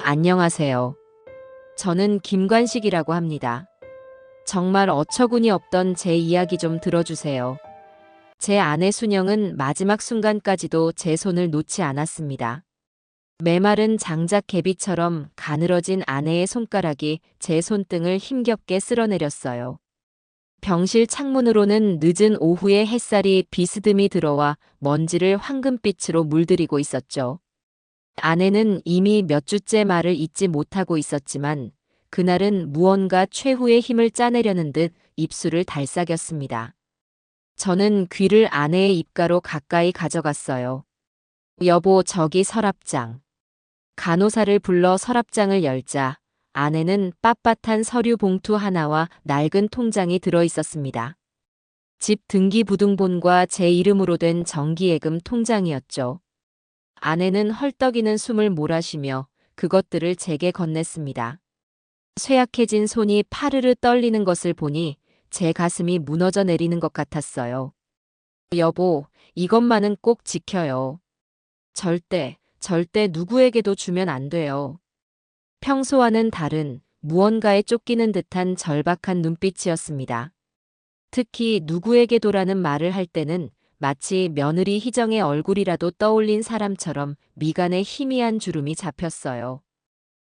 안녕하세요. 저는 김관식이라고 합니다. 정말 어처구니 없던 제 이야기 좀 들어주세요. 제 아내 순영은 마지막 순간까지도 제 손을 놓지 않았습니다. 메마른 장작 개비처럼 가늘어진 아내의 손가락이 제 손등을 힘겹게 쓸어내렸어요. 병실 창문으로는 늦은 오후에 햇살이 비스듬히 들어와 먼지를 황금빛으로 물들이고 있었죠. 아내는 이미 몇 주째 말을 잇지 못하고 있었지만 그날은 무언가 최후의 힘을 짜내려는 듯 입술을 달싹였습니다. 저는 귀를 아내의 입가로 가까이 가져갔어요. 여보, 저기 서랍장. 간호사를 불러 서랍장을 열자 아내는 빳빳한 서류 봉투 하나와 낡은 통장이 들어 있었습니다. 집 등기부등본과 제 이름으로 된 정기예금 통장이었죠. 아내는 헐떡이는 숨을 몰아쉬며 그것들을 제게 건넸습니다. 쇠약해진 손이 파르르 떨리는 것을 보니 제 가슴이 무너져 내리는 것 같았어요. 여보, 이것만은 꼭 지켜요. 절대 누구에게도 주면 안 돼요. 평소와는 다른 무언가에 쫓기는 듯한 절박한 눈빛이었습니다. 특히 누구에게도라는 말을 할 때는 마치 며느리 희정의 얼굴이라도 떠올린 사람처럼 미간에 희미한 주름이 잡혔어요.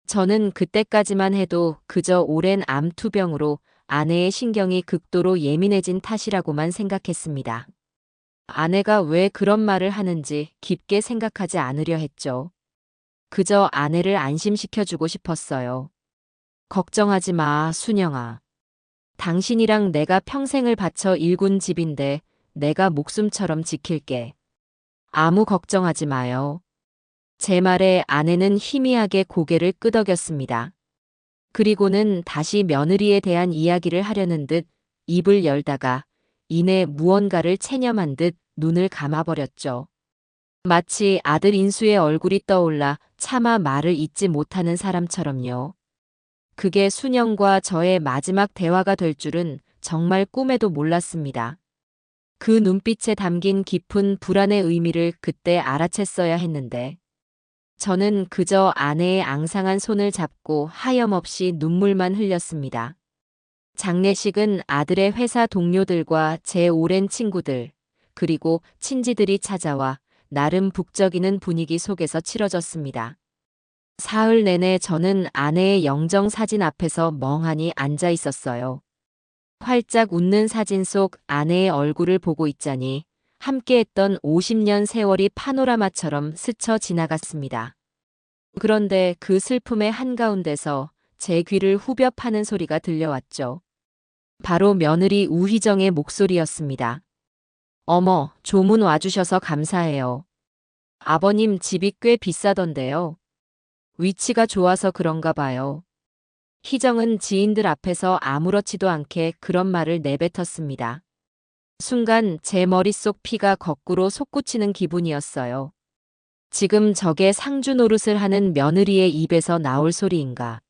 저는 그때까지만 해도 그저 오랜 암투병으로 아내의 신경이 극도로 예민해진 탓이라고만 생각했습니다. 아내가 왜 그런 말을 하는지 깊게 생각하지 않으려 했죠. 그저 아내를 안심시켜주고 싶었어요. 걱정하지 마, 순영아. 당신이랑 내가 평생을 바쳐 일군 집인데 내가 목숨처럼 지킬게. 아무 걱정하지 마요. 제 말에 아내는 희미하게 고개를 끄덕였습니다. 그리고는 다시 며느리에 대한 이야기를 하려는 듯 입을 열다가 이내 무언가를 체념한 듯 눈을 감아버렸죠. 마치 아들 인수의 얼굴이 떠올라 차마 말을 잇지 못하는 사람처럼요. 그게 순영과 저의 마지막 대화가 될 줄은 정말 꿈에도 몰랐습니다. 그 눈빛에 담긴 깊은 불안의 의미를 그때 알아챘어야 했는데 저는 그저 아내의 앙상한 손을 잡고 하염없이 눈물만 흘렸습니다. 장례식은 아들의 회사 동료들과 제 오랜 친구들, 그리고 친지들이 찾아와 나름 북적이는 분위기 속에서 치러졌습니다. 사흘 내내 저는 아내의 영정 사진 앞에서 멍하니 앉아 있었어요. 활짝 웃는 사진 속 아내의 얼굴을 보고 있자니 함께했던 50년 세월이 파노라마처럼 스쳐 지나갔습니다. 그런데 그 슬픔의 한가운데서 제 귀를 후벼 파는 소리가 들려왔죠. 바로 며느리 우희정의 목소리였습니다. 어머, 조문 와주셔서 감사해요. 아버님 집이 꽤 비싸던데요. 위치가 좋아서 그런가 봐요. 희정은 지인들 앞에서 아무렇지도 않게 그런 말을 내뱉었습니다. 순간 제 머릿속 피가 거꾸로 솟구치는 기분이었어요. 지금 저게 상주 노릇을 하는 며느리의 입에서 나올 소리인가.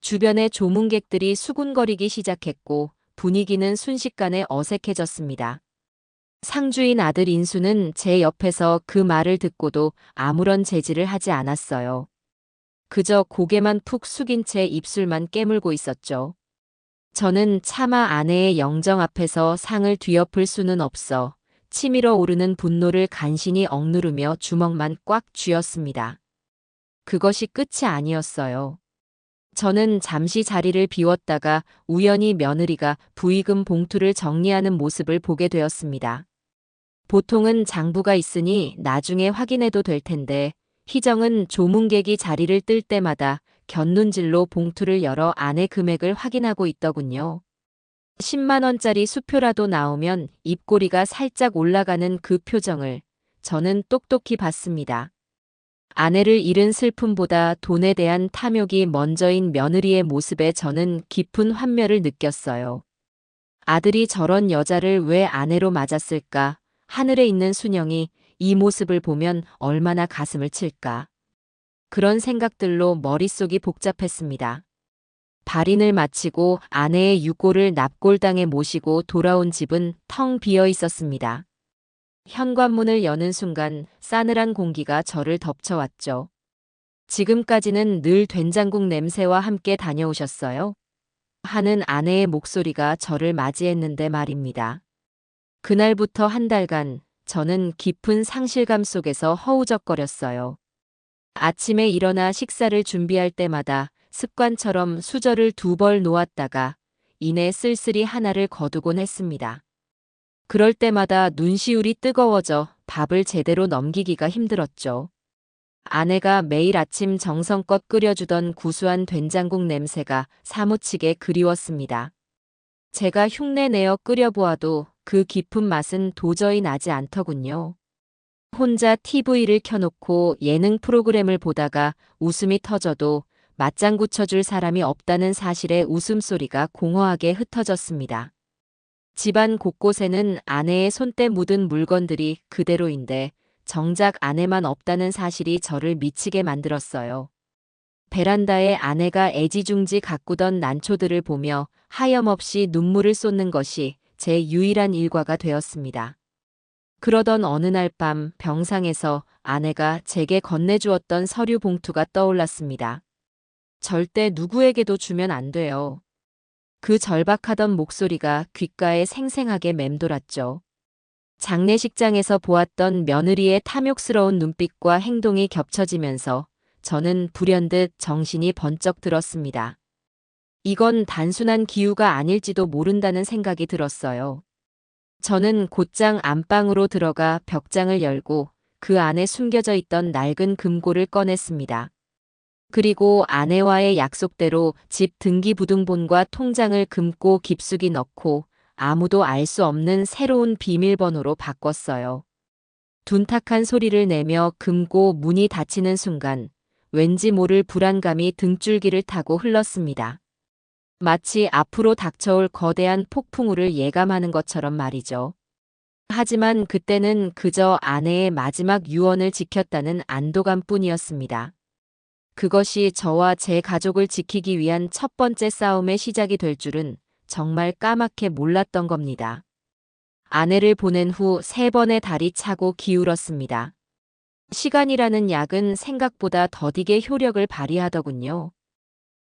주변의 조문객들이 수군거리기 시작했고 분위기는 순식간에 어색해졌습니다. 상주인 아들 인수는 제 옆에서 그 말을 듣고도 아무런 제지를 하지 않았어요. 그저 고개만 푹 숙인 채 입술만 깨물고 있었죠. 저는 차마 아내의 영정 앞에서 상을 뒤엎을 수는 없어 치밀어 오르는 분노를 간신히 억누르며 주먹만 꽉 쥐었습니다. 그것이 끝이 아니었어요. 저는 잠시 자리를 비웠다가 우연히 며느리가 부의금 봉투를 정리하는 모습을 보게 되었습니다. 보통은 장부가 있으니 나중에 확인해도 될 텐데 희정은 조문객이 자리를 뜰 때마다 곁눈질로 봉투를 열어 안의 금액을 확인하고 있더군요. 10만 원짜리 수표라도 나오면 입꼬리가 살짝 올라가는 그 표정을 저는 똑똑히 봤습니다. 아내를 잃은 슬픔보다 돈에 대한 탐욕이 먼저인 며느리의 모습에 저는 깊은 환멸을 느꼈어요. 아들이 저런 여자를 왜 아내로 맞았을까? 하늘에 있는 순영이 이 모습을 보면 얼마나 가슴을 칠까? 그런 생각들로 머릿속이 복잡했습니다. 발인을 마치고 아내의 유골을 납골당에 모시고 돌아온 집은 텅 비어 있었습니다. 현관문을 여는 순간 싸늘한 공기가 저를 덮쳐왔죠. 지금까지는 늘 된장국 냄새와 함께 다녀오셨어요? 하는 아내의 목소리가 저를 맞이했는데 말입니다. 그날부터 한 달간 저는 깊은 상실감 속에서 허우적거렸어요. 아침에 일어나 식사를 준비할 때마다 습관처럼 수저를 2벌 놓았다가 이내 쓸쓸히 하나를 거두곤 했습니다. 그럴 때마다 눈시울이 뜨거워져 밥을 제대로 넘기기가 힘들었죠. 아내가 매일 아침 정성껏 끓여주던 구수한 된장국 냄새가 사무치게 그리웠습니다. 제가 흉내내어 끓여보아도 그 깊은 맛은 도저히 나지 않더군요. 혼자 TV를 켜놓고 예능 프로그램을 보다가 웃음이 터져도 맞장구 쳐줄 사람이 없다는 사실에 웃음소리가 공허하게 흩어졌습니다. 집안 곳곳에는 아내의 손때 묻은 물건들이 그대로인데 정작 아내만 없다는 사실이 저를 미치게 만들었어요. 베란다에 아내가 애지중지 가꾸던 난초들을 보며 하염없이 눈물을 쏟는 것이 제 유일한 일과가 되었습니다. 그러던 어느 날 밤 병상에서 아내가 제게 건네주었던 서류 봉투가 떠올랐습니다. 절대 누구에게도 주면 안 돼요. 그 절박하던 목소리가 귓가에 생생하게 맴돌았죠. 장례식장에서 보았던 며느리의 탐욕스러운 눈빛과 행동이 겹쳐지면서 저는 불현듯 정신이 번쩍 들었습니다. 이건 단순한 기우가 아닐지도 모른다는 생각이 들었어요. 저는 곧장 안방으로 들어가 벽장을 열고 그 안에 숨겨져 있던 낡은 금고를 꺼냈습니다. 그리고 아내와의 약속대로 집 등기부등본과 통장을 금고 깊숙이 넣고 아무도 알 수 없는 새로운 비밀번호로 바꿨어요. 둔탁한 소리를 내며 금고 문이 닫히는 순간 왠지 모를 불안감이 등줄기를 타고 흘렀습니다. 마치 앞으로 닥쳐올 거대한 폭풍우를 예감하는 것처럼 말이죠. 하지만 그때는 그저 아내의 마지막 유언을 지켰다는 안도감뿐이었습니다. 그것이 저와 제 가족을 지키기 위한 첫 번째 싸움의 시작이 될 줄은 정말 까맣게 몰랐던 겁니다. 아내를 보낸 후 3번의 달이 차고 기울었습니다. 시간이라는 약은 생각보다 더디게 효력을 발휘하더군요.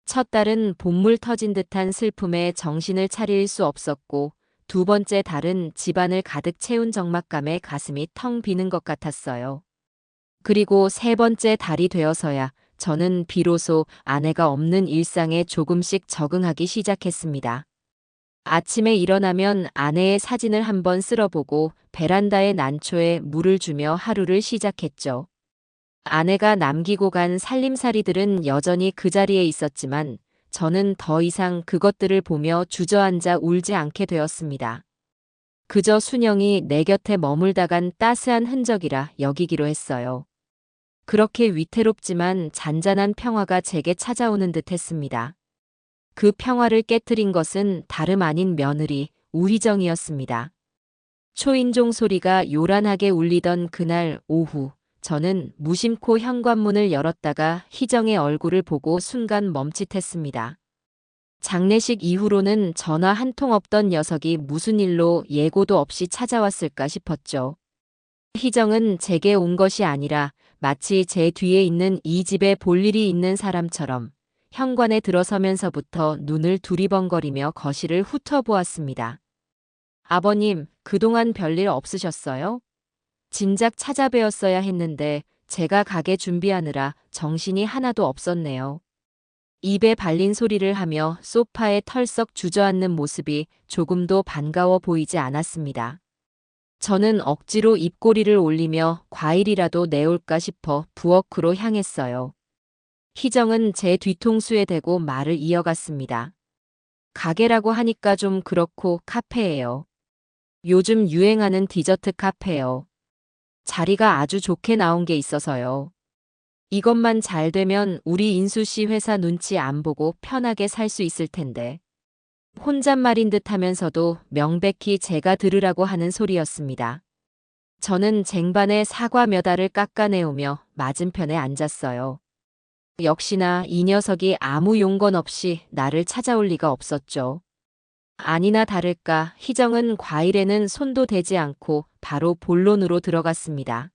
첫 달은 본물 터진 듯한 슬픔에 정신을 차릴 수 없었고 2번째 달은 집안을 가득 채운 적막감에 가슴이 텅 비는 것 같았어요. 그리고 3번째 달이 되어서야 저는 비로소 아내가 없는 일상에 조금씩 적응하기 시작했습니다. 아침에 일어나면 아내의 사진을 한번 쓸어보고 베란다의 난초에 물을 주며 하루를 시작했죠. 아내가 남기고 간 살림살이들은 여전히 그 자리에 있었지만 저는 더 이상 그것들을 보며 주저앉아 울지 않게 되었습니다. 그저 순영이 내 곁에 머물다간 따스한 흔적이라 여기기로 했어요. 그렇게 위태롭지만 잔잔한 평화가 제게 찾아오는 듯 했습니다. 그 평화를 깨트린 것은 다름 아닌 며느리 우희정이었습니다. 초인종 소리가 요란하게 울리던 그날 오후, 저는 무심코 현관문을 열었다가 희정의 얼굴을 보고 순간 멈칫했습니다. 장례식 이후로는 전화 한 통 없던 녀석이 무슨 일로 예고도 없이 찾아왔을까 싶었죠. 희정은 제게 온 것이 아니라 마치 제 뒤에 있는 이 집에 볼 일이 있는 사람처럼 현관에 들어서면서부터 눈을 두리번거리며 거실을 훑어보았습니다. 아버님, 그동안 별일 없으셨어요? 진작 찾아뵈었어야 했는데 제가 가게 준비하느라 정신이 하나도 없었네요. 입에 발린 소리를 하며 소파에 털썩 주저앉는 모습이 조금도 반가워 보이지 않았습니다. 저는 억지로 입꼬리를 올리며 과일이라도 내올까 싶어 부엌으로 향했어요. 희정은 제 뒤통수에 대고 말을 이어갔습니다. 가게라고 하니까 좀 그렇고 카페예요. 요즘 유행하는 디저트 카페요. 자리가 아주 좋게 나온 게 있어서요. 이것만 잘 되면 우리 인수 씨 회사 눈치 안 보고 편하게 살 수 있을 텐데. 혼잣말인 듯 하면서도 명백히 제가 들으라고 하는 소리였습니다. 저는 쟁반에 사과 몇 알을 깎아내오며 맞은편에 앉았어요. 역시나 이 녀석이 아무 용건 없이 나를 찾아올 리가 없었죠. 아니나 다를까 희정은 과일에는 손도 대지 않고 바로 본론으로 들어갔습니다.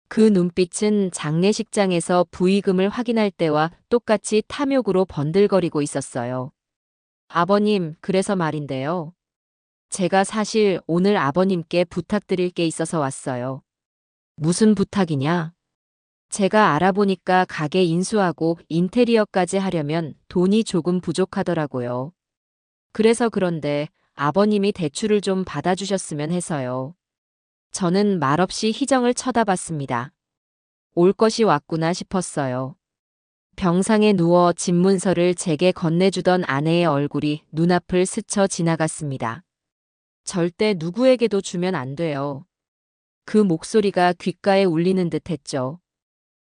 그 눈빛은 장례식장에서 부의금을 확인할 때와 똑같이 탐욕으로 번들거리고 있었어요. 아버님, 그래서 말인데요. 제가 사실 오늘 아버님께 부탁드릴 게 있어서 왔어요. 무슨 부탁이냐? 제가 알아보니까 가게 인수하고 인테리어까지 하려면 돈이 조금 부족하더라고요. 그래서 그런데 아버님이 대출을 좀 받아주셨으면 해서요. 저는 말없이 희정을 쳐다봤습니다. 올 것이 왔구나 싶었어요. 병상에 누워 집문서를 제게 건네주던 아내의 얼굴이 눈앞을 스쳐 지나갔습니다. 절대 누구에게도 주면 안 돼요. 그 목소리가 귓가에 울리는 듯 했죠.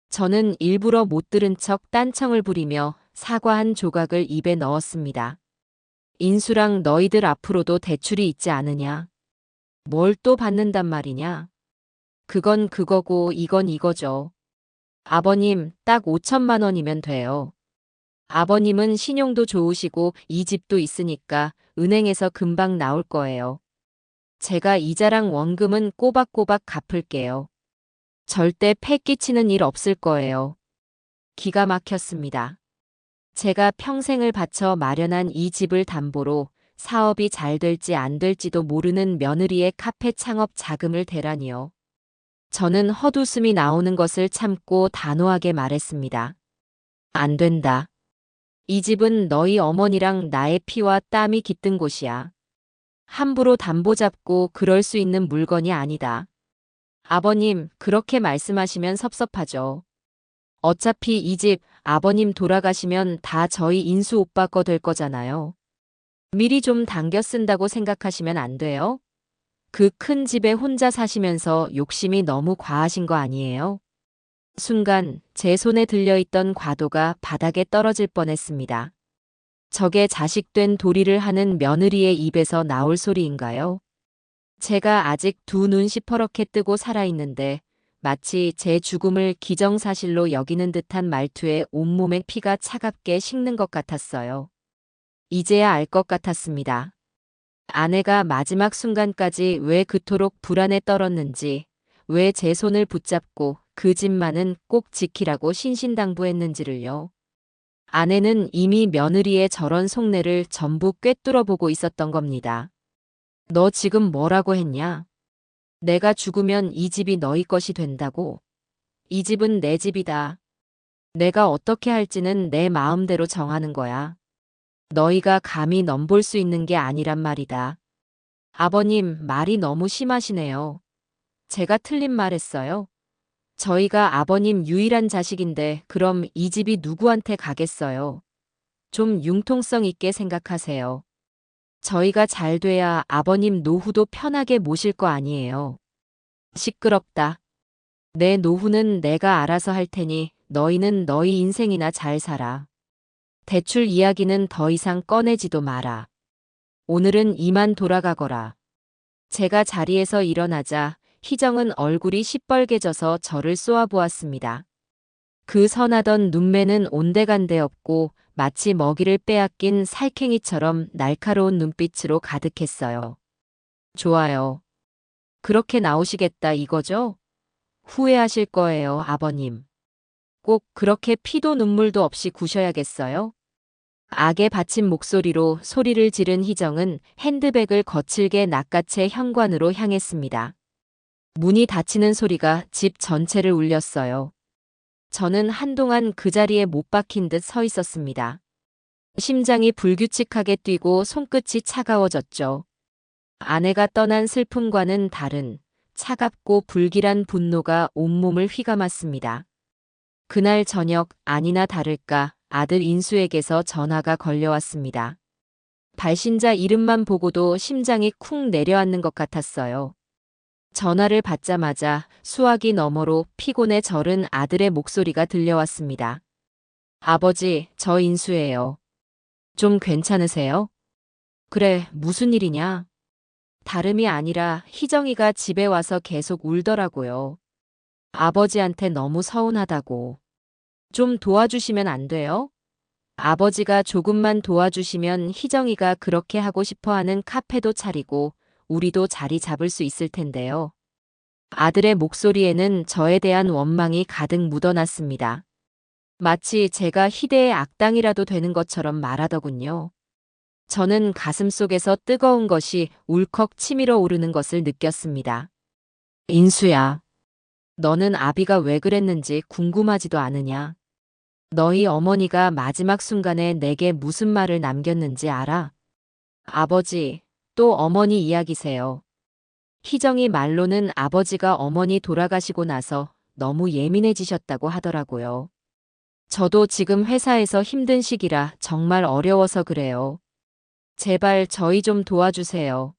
저는 일부러 못 들은 척 딴청을 부리며 사과 한 조각을 입에 넣었습니다. 인수랑 너희들 앞으로도 대출이 있지 않으냐? 뭘 또 받는단 말이냐? 그건 그거고 이건 이거죠. 아버님, 딱 5천만 원이면 돼요. 아버님은 신용도 좋으시고 이 집도 있으니까 은행에서 금방 나올 거예요. 제가 이자랑 원금은 꼬박꼬박 갚을게요. 절대 패 끼치는 일 없을 거예요. 기가 막혔습니다. 제가 평생을 바쳐 마련한 이 집을 담보로 사업이 잘 될지 안 될지도 모르는 며느리의 카페 창업 자금을 대라니요. 저는 헛웃음이 나오는 것을 참고 단호하게 말했습니다. 안 된다. 이 집은 너희 어머니랑 나의 피와 땀이 깃든 곳이야. 함부로 담보 잡고 그럴 수 있는 물건이 아니다. 아버님, 그렇게 말씀하시면 섭섭하죠. 어차피 이 집 아버님 돌아가시면 다 저희 인수 오빠 거 될 거잖아요. 미리 좀 당겨 쓴다고 생각하시면 안 돼요? 그 큰 집에 혼자 사시면서 욕심이 너무 과하신 거 아니에요? 순간 제 손에 들려있던 과도가 바닥에 떨어질 뻔했습니다. 저게 자식된 도리를 하는 며느리의 입에서 나올 소리인가요? 제가 아직 두 눈 시퍼렇게 뜨고 살아있는데 마치 제 죽음을 기정사실로 여기는 듯한 말투에 온몸에 피가 차갑게 식는 것 같았어요. 이제야 알 것 같았습니다. 아내가 마지막 순간까지 왜 그토록 불안에 떨었는지, 왜 제 손을 붙잡고 그 집만은 꼭 지키라고 신신당부했는지를요. 아내는 이미 며느리의 저런 속내를 전부 꿰뚫어 보고 있었던 겁니다. 너 지금 뭐라고 했냐? 내가 죽으면 이 집이 너희 것이 된다고. 이 집은 내 집이다. 내가 어떻게 할지는 내 마음대로 정하는 거야. 너희가 감히 넘볼 수 있는 게 아니란 말이다. 아버님, 말이 너무 심하시네요. 제가 틀린 말 했어요? 저희가 아버님 유일한 자식인데 그럼 이 집이 누구한테 가겠어요? 좀 융통성 있게 생각하세요. 저희가 잘 돼야 아버님 노후도 편하게 모실 거 아니에요. 시끄럽다. 내 노후는 내가 알아서 할 테니 너희는 너희 인생이나 잘 살아. 대출 이야기는 더 이상 꺼내지도 마라. 오늘은 이만 돌아가거라. 제가 자리에서 일어나자 희정은 얼굴이 시뻘개져서 저를 쏘아보았습니다. 그 선하던 눈매는 온데간데 없고 마치 먹이를 빼앗긴 살쾡이처럼 날카로운 눈빛으로 가득했어요. 좋아요. 그렇게 나오시겠다 이거죠? 후회하실 거예요, 아버님. 꼭 그렇게 피도 눈물도 없이 구셔야겠어요? 악에 받친 목소리로 소리를 지른 희정은 핸드백을 거칠게 낚아채 현관으로 향했습니다. 문이 닫히는 소리가 집 전체를 울렸어요. 저는 한동안 그 자리에 못 박힌 듯 서 있었습니다. 심장이 불규칙하게 뛰고 손끝이 차가워졌죠. 아내가 떠난 슬픔과는 다른 차갑고 불길한 분노가 온몸을 휘감았습니다. 그날 저녁 아니나 다를까 아들 인수에게서 전화가 걸려왔습니다. 발신자 이름만 보고도 심장이 쿵 내려앉는 것 같았어요. 전화를 받자마자 수화기 너머로 피곤에 절은 아들의 목소리가 들려왔습니다. 아버지, 저 인수예요. 좀 괜찮으세요? 그래, 무슨 일이냐? 다름이 아니라 희정이가 집에 와서 계속 울더라고요. 아버지한테 너무 서운하다고. 좀 도와주시면 안 돼요? 아버지가 조금만 도와주시면 희정이가 그렇게 하고 싶어 하는 카페도 차리고 우리도 자리 잡을 수 있을 텐데요. 아들의 목소리에는 저에 대한 원망이 가득 묻어났습니다. 마치 제가 희대의 악당이라도 되는 것처럼 말하더군요. 저는 가슴속에서 뜨거운 것이 울컥 치밀어 오르는 것을 느꼈습니다. 인수야, 너는 아비가 왜 그랬는지 궁금하지도 않으냐? 너희 어머니가 마지막 순간에 내게 무슨 말을 남겼는지 알아? 아버지, 또 어머니 이야기세요. 희정이 말로는 아버지가 어머니 돌아가시고 나서 너무 예민해지셨다고 하더라고요. 저도 지금 회사에서 힘든 시기라 정말 어려워서 그래요. 제발 저희 좀 도와주세요.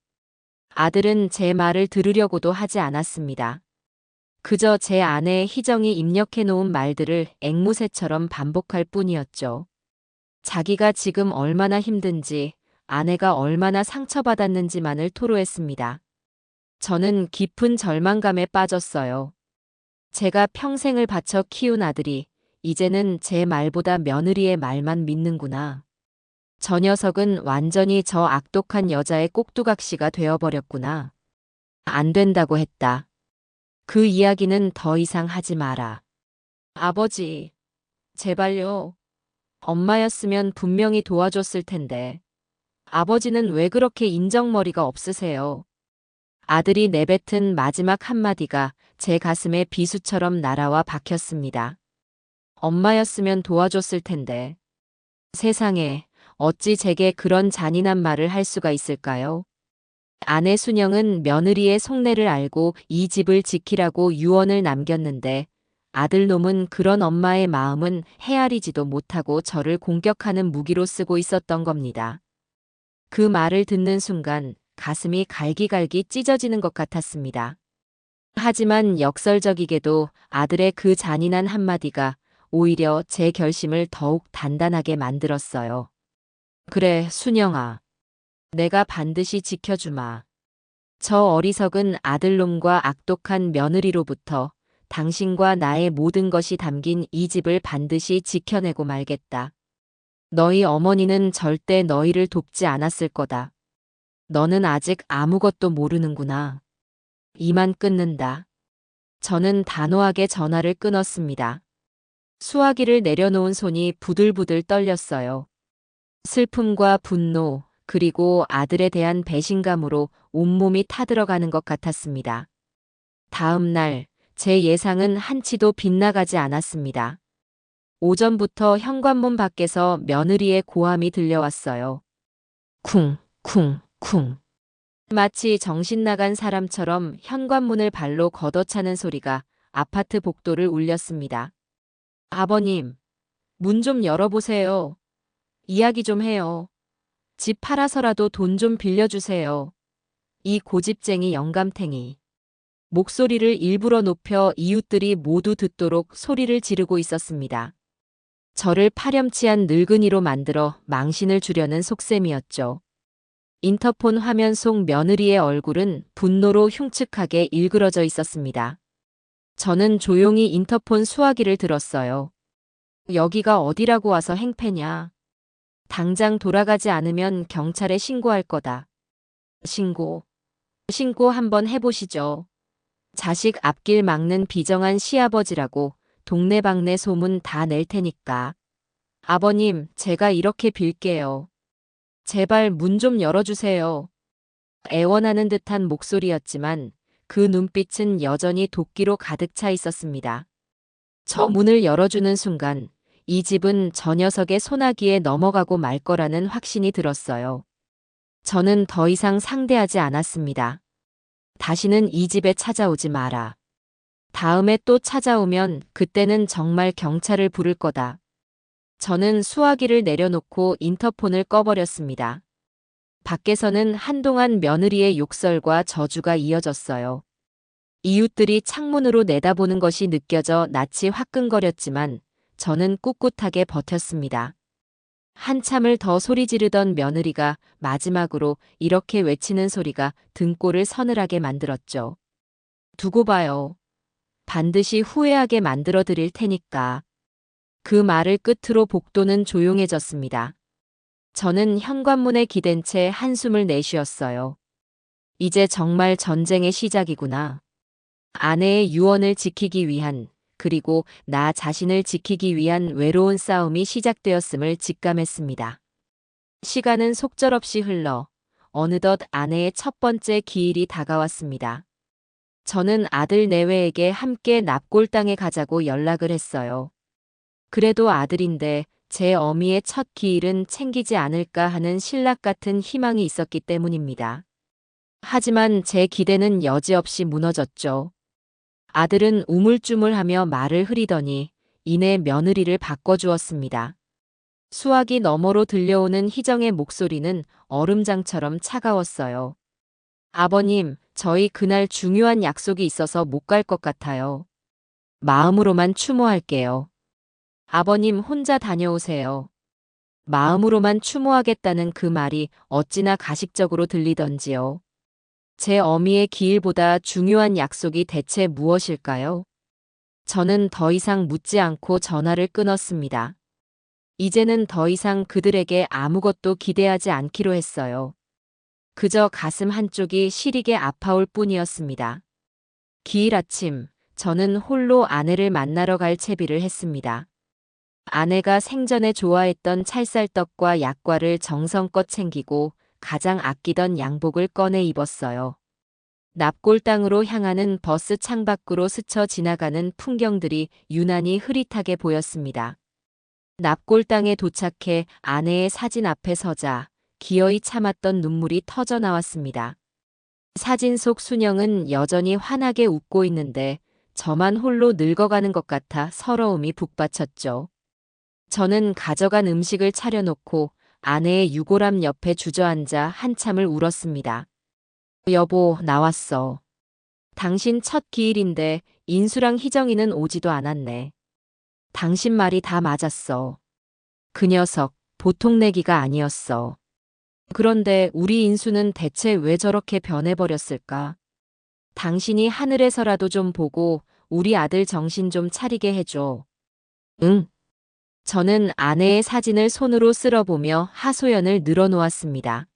아들은 제 말을 들으려고도 하지 않았습니다. 그저 제 아내 희정이 입력해 놓은 말들을 앵무새처럼 반복할 뿐이었죠. 자기가 지금 얼마나 힘든지, 아내가 얼마나 상처받았는지만을 토로했습니다. 저는 깊은 절망감에 빠졌어요. 제가 평생을 바쳐 키운 아들이 이제는 제 말보다 며느리의 말만 믿는구나. 저 녀석은 완전히 저 악독한 여자의 꼭두각시가 되어버렸구나. 안 된다고 했다. 그 이야기는 더 이상 하지 마라. 아버지, 제발요. 엄마였으면 분명히 도와줬을 텐데. 아버지는 왜 그렇게 인정머리가 없으세요? 아들이 내뱉은 마지막 한마디가 제 가슴에 비수처럼 날아와 박혔습니다. 엄마였으면 도와줬을 텐데. 세상에, 어찌 제게 그런 잔인한 말을 할 수가 있을까요? 아내 순영은 며느리의 속내를 알고 이 집을 지키라고 유언을 남겼는데 아들놈은 그런 엄마의 마음은 헤아리지도 못하고 저를 공격하는 무기로 쓰고 있었던 겁니다. 그 말을 듣는 순간 가슴이 갈기갈기 찢어지는 것 같았습니다. 하지만 역설적이게도 아들의 그 잔인한 한마디가 오히려 제 결심을 더욱 단단하게 만들었어요. 그래, 순영아. 내가 반드시 지켜주마. 저 어리석은 아들놈과 악독한 며느리로부터 당신과 나의 모든 것이 담긴 이 집을 반드시 지켜내고 말겠다. 너희 어머니는 절대 너희를 돕지 않았을 거다. 너는 아직 아무것도 모르는구나. 이만 끊는다. 저는 단호하게 전화를 끊었습니다. 수화기를 내려놓은 손이 부들부들 떨렸어요. 슬픔과 분노, 그리고 아들에 대한 배신감으로 온몸이 타들어가는 것 같았습니다. 다음 날, 제 예상은 한치도 빗나가지 않았습니다. 오전부터 현관문 밖에서 며느리의 고함이 들려왔어요. 쿵, 쿵, 쿵. 마치 정신 나간 사람처럼 현관문을 발로 걷어차는 소리가 아파트 복도를 울렸습니다. 아버님, 문 좀 열어보세요. 이야기 좀 해요. 집 팔아서라도 돈 좀 빌려주세요. 이 고집쟁이 영감탱이. 목소리를 일부러 높여 이웃들이 모두 듣도록 소리를 지르고 있었습니다. 저를 파렴치한 늙은이로 만들어 망신을 주려는 속셈이었죠. 인터폰 화면 속 며느리의 얼굴은 분노로 흉측하게 일그러져 있었습니다. 저는 조용히 인터폰 수화기를 들었어요. 여기가 어디라고 와서 행패냐. 당장 돌아가지 않으면 경찰에 신고할 거다. 신고 한번 해보시죠. 자식 앞길 막는 비정한 시아버지라고 동네방네 소문 다 낼 테니까. 아버님, 제가 이렇게 빌게요. 제발 문 좀 열어주세요. 애원하는 듯한 목소리였지만 그 눈빛은 여전히 도끼로 가득 차 있었습니다. 저 문을 열어주는 순간 이 집은 저 녀석의 소나기에 넘어가고 말 거라는 확신이 들었어요. 저는 더 이상 상대하지 않았습니다. 다시는 이 집에 찾아오지 마라. 다음에 또 찾아오면 그때는 정말 경찰을 부를 거다. 저는 수화기를 내려놓고 인터폰을 꺼버렸습니다. 밖에서는 한동안 며느리의 욕설과 저주가 이어졌어요. 이웃들이 창문으로 내다보는 것이 느껴져 낯이 화끈거렸지만 저는 꿋꿋하게 버텼습니다. 한참을 더 소리 지르던 며느리가 마지막으로 이렇게 외치는 소리가 등골을 서늘하게 만들었죠. 두고 봐요. 반드시 후회하게 만들어 드릴 테니까. 그 말을 끝으로 복도는 조용해졌습니다. 저는 현관문에 기댄 채 한숨을 내쉬었어요. 이제 정말 전쟁의 시작이구나. 아내의 유언을 지키기 위한, 그리고 나 자신을 지키기 위한 외로운 싸움이 시작되었음을 직감했습니다. 시간은 속절없이 흘러 어느덧 아내의 첫 번째 기일이 다가왔습니다. 저는 아들 내외에게 함께 납골당에 가자고 연락을 했어요. 그래도 아들인데 제 어미의 첫 기일은 챙기지 않을까 하는 신락 같은 희망이 있었기 때문입니다. 하지만 제 기대는 여지없이 무너졌죠. 아들은 우물쭈물하며 말을 흐리더니 이내 며느리를 바꿔주었습니다. 수화기 너머로 들려오는 희정의 목소리는 얼음장처럼 차가웠어요. 아버님, 저희 그날 중요한 약속이 있어서 못 갈 것 같아요. 마음으로만 추모할게요. 아버님 혼자 다녀오세요. 마음으로만 추모하겠다는 그 말이 어찌나 가식적으로 들리던지요. 제 어미의 기일보다 중요한 약속이 대체 무엇일까요? 저는 더 이상 묻지 않고 전화를 끊었습니다. 이제는 더 이상 그들에게 아무것도 기대하지 않기로 했어요. 그저 가슴 한쪽이 시리게 아파올 뿐이었습니다. 기일 아침, 저는 홀로 아내를 만나러 갈 채비를 했습니다. 아내가 생전에 좋아했던 찰쌀떡과 약과를 정성껏 챙기고 가장 아끼던 양복을 꺼내 입었어요. 납골당으로 향하는 버스 창밖으로 스쳐 지나가는 풍경들이 유난히 흐릿하게 보였습니다. 납골당에 도착해 아내의 사진 앞에 서자 기어이 참았던 눈물이 터져 나왔습니다. 사진 속 순영은 여전히 환하게 웃고 있는데 저만 홀로 늙어가는 것 같아 서러움이 북받쳤죠. 저는 가져간 음식을 차려놓고 아내의 유골함 옆에 주저앉아 한참을 울었습니다. 여보, 나왔어. 당신 첫 기일인데 인수랑 희정이는 오지도 않았네. 당신 말이 다 맞았어. 그 녀석 보통 내기가 아니었어. 그런데 우리 인수는 대체 왜 저렇게 변해버렸을까? 당신이 하늘에서라도 좀 보고 우리 아들 정신 좀 차리게 해줘. 응. 저는 아내의 사진을 손으로 쓸어보며 하소연을 늘어놓았습니다.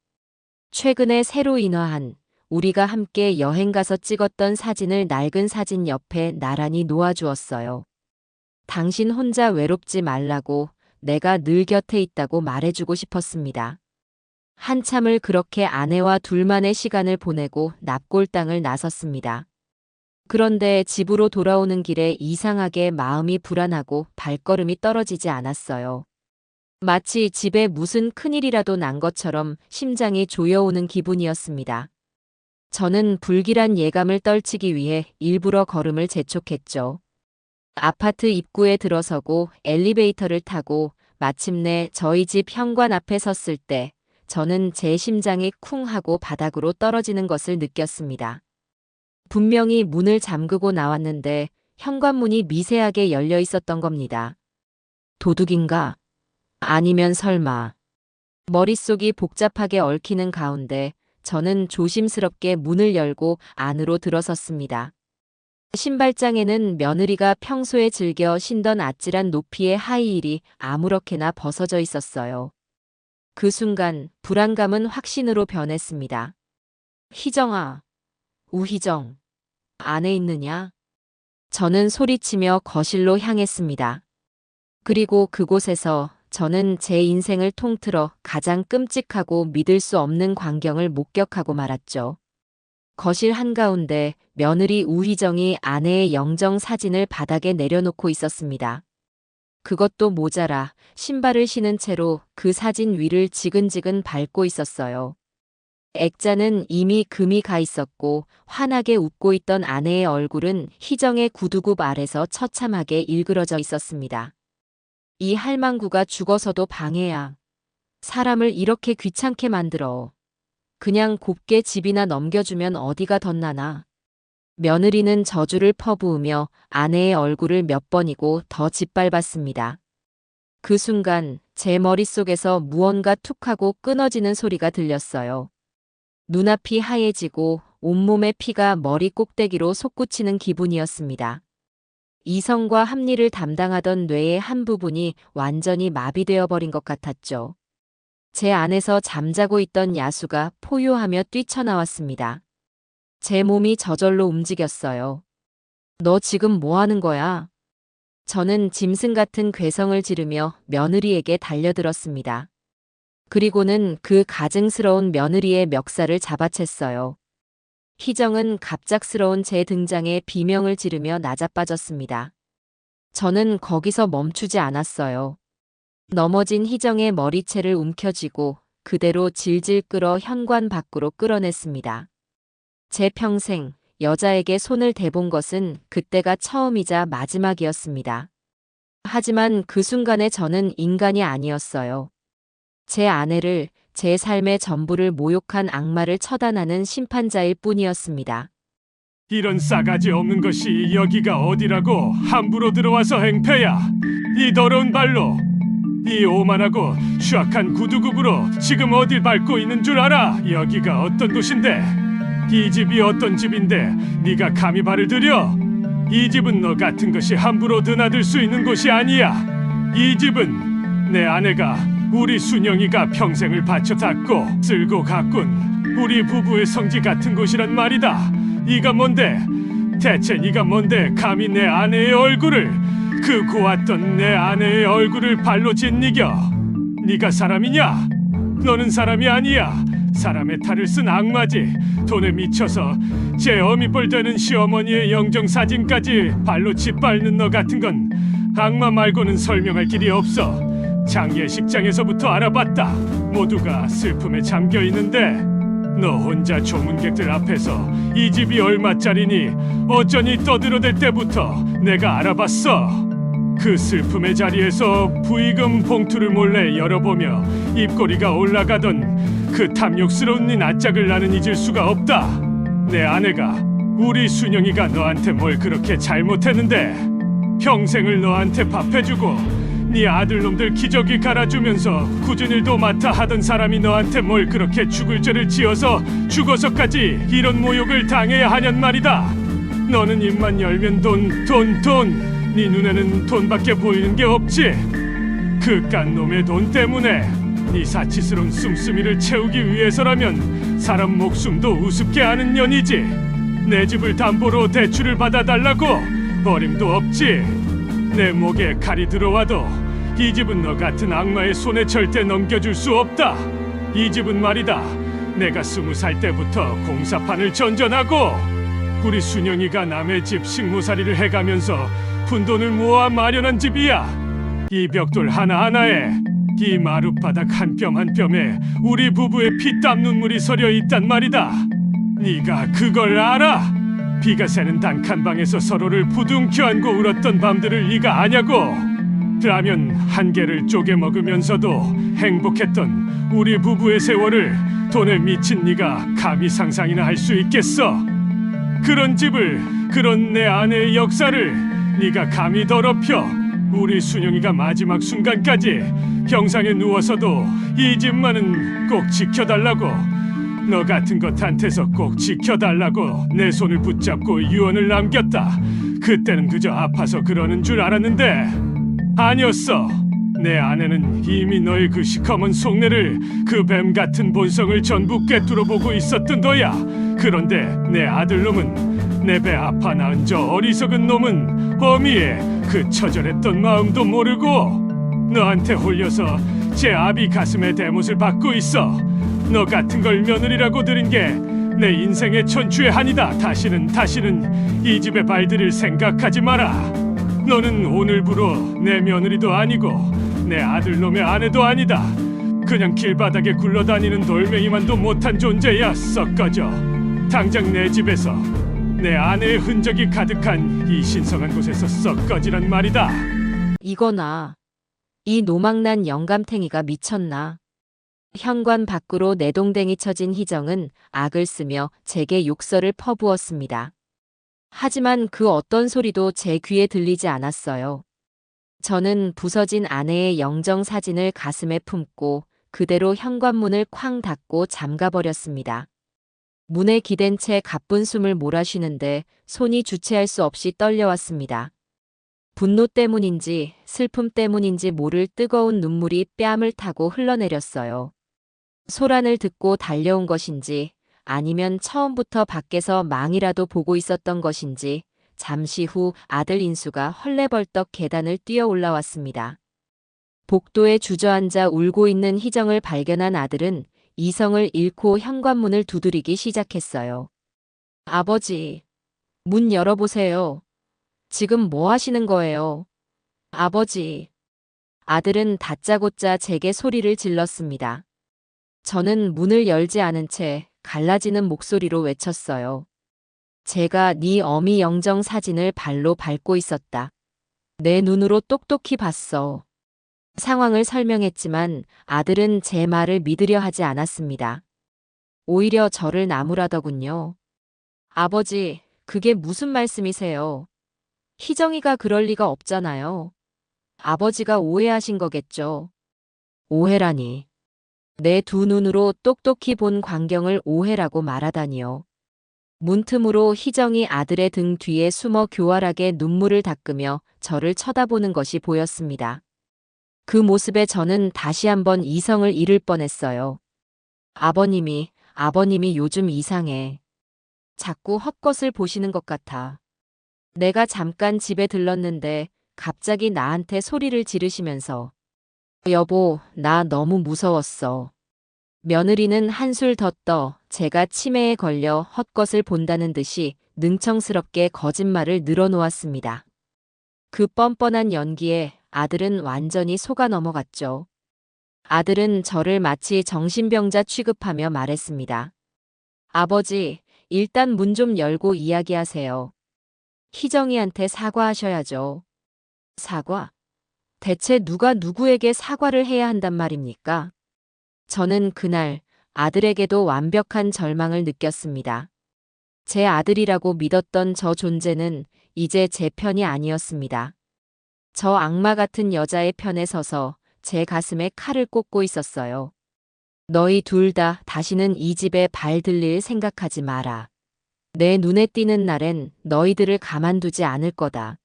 최근에 새로 인화한 우리가 함께 여행 가서 찍었던 사진을 낡은 사진 옆에 나란히 놓아주었어요. 당신 혼자 외롭지 말라고 내가 늘 곁에 있다고 말해주고 싶었습니다. 한참을 그렇게 아내와 둘만의 시간을 보내고 납골당을 나섰습니다. 그런데 집으로 돌아오는 길에 이상하게 마음이 불안하고 발걸음이 떨어지지 않았어요. 마치 집에 무슨 큰일이라도 난 것처럼 심장이 조여오는 기분이었습니다. 저는 불길한 예감을 떨치기 위해 일부러 걸음을 재촉했죠. 아파트 입구에 들어서고 엘리베이터를 타고 마침내 저희 집 현관 앞에 섰을 때 저는 제 심장이 쿵 하고 바닥으로 떨어지는 것을 느꼈습니다. 분명히 문을 잠그고 나왔는데 현관문이 미세하게 열려 있었던 겁니다. 도둑인가? 아니면 설마. 머릿속이 복잡하게 얽히는 가운데 저는 조심스럽게 문을 열고 안으로 들어섰습니다. 신발장에는 며느리가 평소에 즐겨 신던 아찔한 높이의 하이힐이 아무렇게나 벗어져 있었어요. 그 순간 불안감은 확신으로 변했습니다. 희정아, 우희정, 안에 있느냐? 저는 소리치며 거실로 향했습니다. 그리고 그곳에서 저는 제 인생을 통틀어 가장 끔찍하고 믿을 수 없는 광경을 목격하고 말았죠. 거실 한가운데 며느리 우희정이 아내의 영정 사진을 바닥에 내려놓고 있었습니다. 그것도 모자라 신발을 신은 채로 그 사진 위를 지근지근 밟고 있었어요. 액자는 이미 금이 가 있었고 환하게 웃고 있던 아내의 얼굴은 희정의 구두굽 아래서 처참하게 일그러져 있었습니다. 이 할망구가 죽어서도 방해야. 사람을 이렇게 귀찮게 만들어. 그냥 곱게 집이나 넘겨주면 어디가 덧나나. 며느리는 저주를 퍼부으며 아내의 얼굴을 몇 번이고 더 짓밟았습니다. 그 순간 제 머릿속에서 무언가 툭하고 끊어지는 소리가 들렸어요. 눈앞이 하얘지고 온몸의 피가 머리 꼭대기로 솟구치는 기분이었습니다. 이성과 합리를 담당하던 뇌의 한 부분이 완전히 마비되어 버린 것 같았죠. 제 안에서 잠자고 있던 야수가 포효하며 뛰쳐나왔습니다. 제 몸이 저절로 움직였어요. 너 지금 뭐 하는 거야? 저는 짐승 같은 괴성을 지르며 며느리에게 달려들었습니다. 그리고는 그 가증스러운 며느리의 멱살을 잡아챘어요. 희정은 갑작스러운 제 등장에 비명을 지르며 나자빠졌습니다. 저는 거기서 멈추지 않았어요. 넘어진 희정의 머리채를 움켜쥐고 그대로 질질 끌어 현관 밖으로 끌어냈습니다. 제 평생 여자에게 손을 대본 것은 그때가 처음이자 마지막이었습니다. 하지만 그 순간에 저는 인간이 아니었어요. 제 아내를, 제 삶의 전부를 모욕한 악마를 처단하는 심판자일 뿐이었습니다. 이런 싸가지 없는 것이 여기가 어디라고 함부로 들어와서 행패야. 이 더러운 발로, 이 오만하고 추악한 구두굽으로 지금 어딜 밟고 있는 줄 알아? 여기가 어떤 곳인데? 이 집이 어떤 집인데 네가 감히 발을 들여? 이 집은 너 같은 것이 함부로 드나들 수 있는 곳이 아니야. 이 집은 내 아내가, 우리 순영이가 평생을 바쳐 닦고 쓸고 가꾼 우리 부부의 성지 같은 곳이란 말이다. 네가 뭔데? 대체 네가 뭔데 감히 내 아내의 얼굴을, 그 고왔던 내 아내의 얼굴을 발로 짓이겨? 네가 사람이냐? 너는 사람이 아니야. 사람의 탈을 쓴 악마지. 돈에 미쳐서 제 어미뻘 되는 시어머니의 영정사진까지 발로 짓밟는 너 같은 건 악마 말고는 설명할 길이 없어. 장례식장에서부터 알아봤다. 모두가 슬픔에 잠겨 있는데 너 혼자 조문객들 앞에서 이 집이 얼마짜리니 어쩌니 떠들어댈 때부터 내가 알아봤어. 그 슬픔의 자리에서 부의금 봉투를 몰래 열어보며 입꼬리가 올라가던 그 탐욕스러운 네 낯짝을 나는 잊을 수가 없다. 내 아내가, 우리 순영이가 너한테 뭘 그렇게 잘못했는데? 평생을 너한테 밥해주고 네 아들놈들 기저귀 갈아주면서 굳은 일도 맡아 하던 사람이 너한테 뭘 그렇게 죽을 죄를 지어서 죽어서까지 이런 모욕을 당해야 하냔 말이다. 너는 입만 열면 돈, 돈, 돈. 네 눈에는 돈밖에 보이는 게 없지. 그깟 놈의 돈 때문에 네 사치스러운 씀씀이를 채우기 위해서라면 사람 목숨도 우습게 하는 년이지. 내 집을 담보로 대출을 받아달라고 어림도 없지. 내 목에 칼이 들어와도 이 집은 너 같은 악마의 손에 절대 넘겨줄 수 없다. 이 집은 말이다, 내가 20살 때부터 공사판을 전전하고 우리 순영이가 남의 집 식모살이를 해가면서 푼돈을 모아 마련한 집이야. 이 벽돌 하나하나에, 이 마룻바닥 한 뼘 한 뼘에 우리 부부의 피땀 눈물이 서려 있단 말이다. 네가 그걸 알아? 비가 새는 단칸방에서 서로를 부둥켜 안고 울었던 밤들을 네가 아냐고? 라면 한 개를 쪼개 먹으면서도 행복했던 우리 부부의 세월을 돈에 미친 네가 감히 상상이나 할 수 있겠어? 그런 집을, 그런 내 아내의 역사를 네가 감히 더럽혀? 우리 순영이가 마지막 순간까지 병상에 누워서도 이 집만은 꼭 지켜달라고, 너 같은 것한테서 꼭 지켜달라고 내 손을 붙잡고 유언을 남겼다. 그때는 그저 아파서 그러는 줄 알았는데 아니었어. 내 아내는 이미 너의 그 시커먼 속내를, 그 뱀 같은 본성을 전부 꿰뚫어보고 있었던 너야. 그런데 내 아들놈은, 내 배 아파 낳은 저 어리석은 놈은 어미의 그 처절했던 마음도 모르고 너한테 홀려서 제 아비 가슴에 대못을 받고 있어. 너 같은 걸 며느리라고 들인 게 내 인생의 천추의 한이다. 다시는 이 집에 발들일 생각하지 마라. 너는 오늘부로 내 며느리도 아니고 내 아들놈의 아내도 아니다. 그냥 길바닥에 굴러다니는 돌멩이만도 못한 존재야. 썩 꺼져. 당장 내 집에서, 내 아내의 흔적이 가득한 이 신성한 곳에서 썩 꺼지란 말이다. 이거나, 이 노망난 영감탱이가 미쳤나? 현관 밖으로 내동댕이 쳐진 희정은 악을 쓰며 제게 욕설을 퍼부었습니다. 하지만 그 어떤 소리도 제 귀에 들리지 않았어요. 저는 부서진 아내의 영정 사진을 가슴에 품고 그대로 현관문을 쾅 닫고 잠가버렸습니다. 문에 기댄 채 가쁜 숨을 몰아쉬는데 손이 주체할 수 없이 떨려왔습니다. 분노 때문인지 슬픔 때문인지 모를 뜨거운 눈물이 뺨을 타고 흘러내렸어요. 소란을 듣고 달려온 것인지 아니면 처음부터 밖에서 망이라도 보고 있었던 것인지 잠시 후 아들 인수가 헐레벌떡 계단을 뛰어 올라왔습니다. 복도에 주저앉아 울고 있는 희정을 발견한 아들은 이성을 잃고 현관문을 두드리기 시작했어요. 아버지, 문 열어보세요. 지금 뭐 하시는 거예요? 아버지. 아들은 다짜고짜 제게 소리를 질렀습니다. 저는 문을 열지 않은 채 갈라지는 목소리로 외쳤어요. 제가 네 어미 영정 사진을 발로 밟고 있었다. 내 눈으로 똑똑히 봤어. 상황을 설명했지만 아들은 제 말을 믿으려 하지 않았습니다. 오히려 저를 나무라더군요. 아버지, 그게 무슨 말씀이세요? 희정이가 그럴 리가 없잖아요. 아버지가 오해하신 거겠죠. 오해라니. 내 두 눈으로 똑똑히 본 광경을 오해라고 말하다니요. 문틈으로 희정이 아들의 등 뒤에 숨어 교활하게 눈물을 닦으며 저를 쳐다보는 것이 보였습니다. 그 모습에 저는 다시 한번 이성을 잃을 뻔했어요. 아버님이 요즘 이상해. 자꾸 헛것을 보시는 것 같아. 내가 잠깐 집에 들렀는데 갑자기 나한테 소리를 지르시면서 여보, 나 너무 무서웠어. 며느리는 한술 더 떠 제가 치매에 걸려 헛것을 본다는 듯이 능청스럽게 거짓말을 늘어놓았습니다. 그 뻔뻔한 연기에 아들은 완전히 속아 넘어갔죠. 아들은 저를 마치 정신병자 취급하며 말했습니다. 아버지, 일단 문 좀 열고 이야기하세요. 희정이한테 사과하셔야죠. 사과? 대체 누가 누구에게 사과를 해야 한단 말입니까? 저는 그날 아들에게도 완벽한 절망을 느꼈습니다. 제 아들이라고 믿었던 저 존재는 이제 제 편이 아니었습니다. 저 악마 같은 여자의 편에 서서 제 가슴에 칼을 꽂고 있었어요. 너희 둘 다 다시는 이 집에 발 들릴 생각하지 마라. 내 눈에 띄는 날엔 너희들을 가만두지 않을 거다.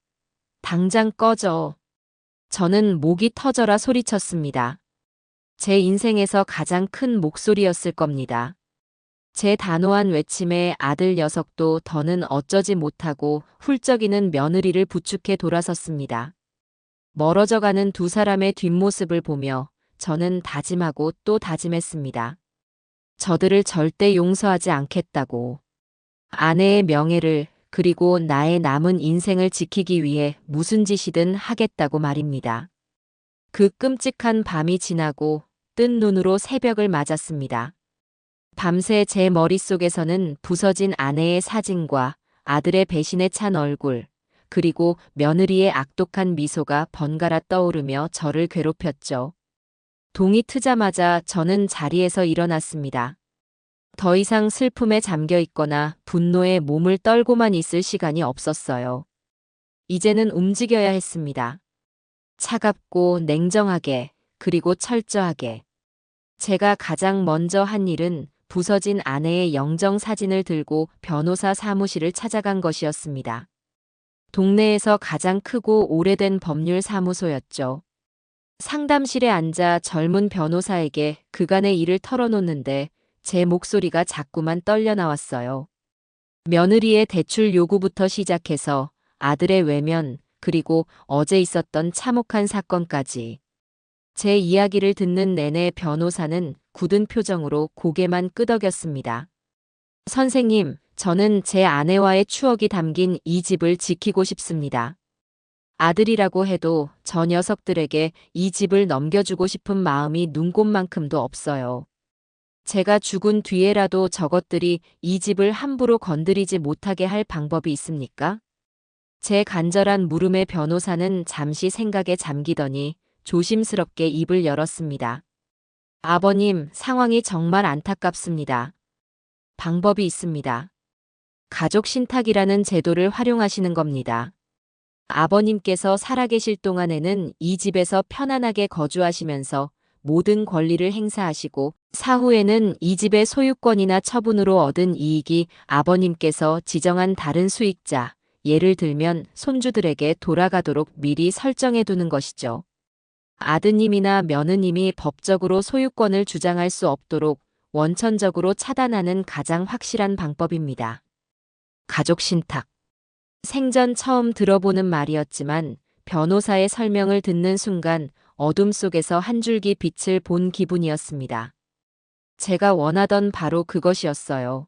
당장 꺼져. 저는 목이 터져라 소리쳤습니다. 제 인생에서 가장 큰 목소리였을 겁니다. 제 단호한 외침에 아들 녀석도 더는 어쩌지 못하고 훌쩍이는 며느리를 부축해 돌아섰습니다. 멀어져가는 두 사람의 뒷모습을 보며 저는 다짐하고 또 다짐했습니다. 저들을 절대 용서하지 않겠다고. 아내의 명예를 그리고 나의 남은 인생을 지키기 위해 무슨 짓이든 하겠다고 말입니다. 그 끔찍한 밤이 지나고 뜬 눈으로 새벽을 맞았습니다. 밤새 제 머릿속에서는 부서진 아내의 사진과 아들의 배신에 찬 얼굴, 그리고 며느리의 악독한 미소가 번갈아 떠오르며 저를 괴롭혔죠. 동이 트자마자 저는 자리에서 일어났습니다. 더 이상 슬픔에 잠겨 있거나 분노에 몸을 떨고만 있을 시간이 없었어요. 이제는 움직여야 했습니다. 차갑고 냉정하게, 그리고 철저하게. 제가 가장 먼저 한 일은 부서진 아내의 영정 사진을 들고 변호사 사무실을 찾아간 것이었습니다. 동네에서 가장 크고 오래된 법률 사무소였죠. 상담실에 앉아 젊은 변호사에게 그간의 일을 털어놓는데 제 목소리가 자꾸만 떨려 나왔어요. 며느리의 대출 요구부터 시작해서 아들의 외면, 그리고 어제 있었던 참혹한 사건까지. 제 이야기를 듣는 내내 변호사는 굳은 표정으로 고개만 끄덕였습니다. 선생님, 저는 제 아내와의 추억이 담긴 이 집을 지키고 싶습니다. 아들이라고 해도 저 녀석들에게 이 집을 넘겨주고 싶은 마음이 눈꼽만큼도 없어요. 제가 죽은 뒤에라도 저것들이 이 집을 함부로 건드리지 못하게 할 방법이 있습니까? 제 간절한 물음에 변호사는 잠시 생각에 잠기더니 조심스럽게 입을 열었습니다. 아버님, 상황이 정말 안타깝습니다. 방법이 있습니다. 가족 신탁이라는 제도를 활용하시는 겁니다. 아버님께서 살아계실 동안에는 이 집에서 편안하게 거주하시면서 모든 권리를 행사하시고 사후에는 이 집의 소유권이나 처분으로 얻은 이익이 아버님께서 지정한 다른 수익자, 예를 들면 손주들에게 돌아가도록 미리 설정해 두는 것이죠. 아드님이나 며느님이 법적으로 소유권을 주장할 수 없도록 원천적으로 차단하는 가장 확실한 방법입니다. 가족 신탁. 생전 처음 들어보는 말이었지만 변호사의 설명을 듣는 순간 어둠 속에서 한 줄기 빛을 본 기분이었습니다. 제가 원하던 바로 그것이었어요.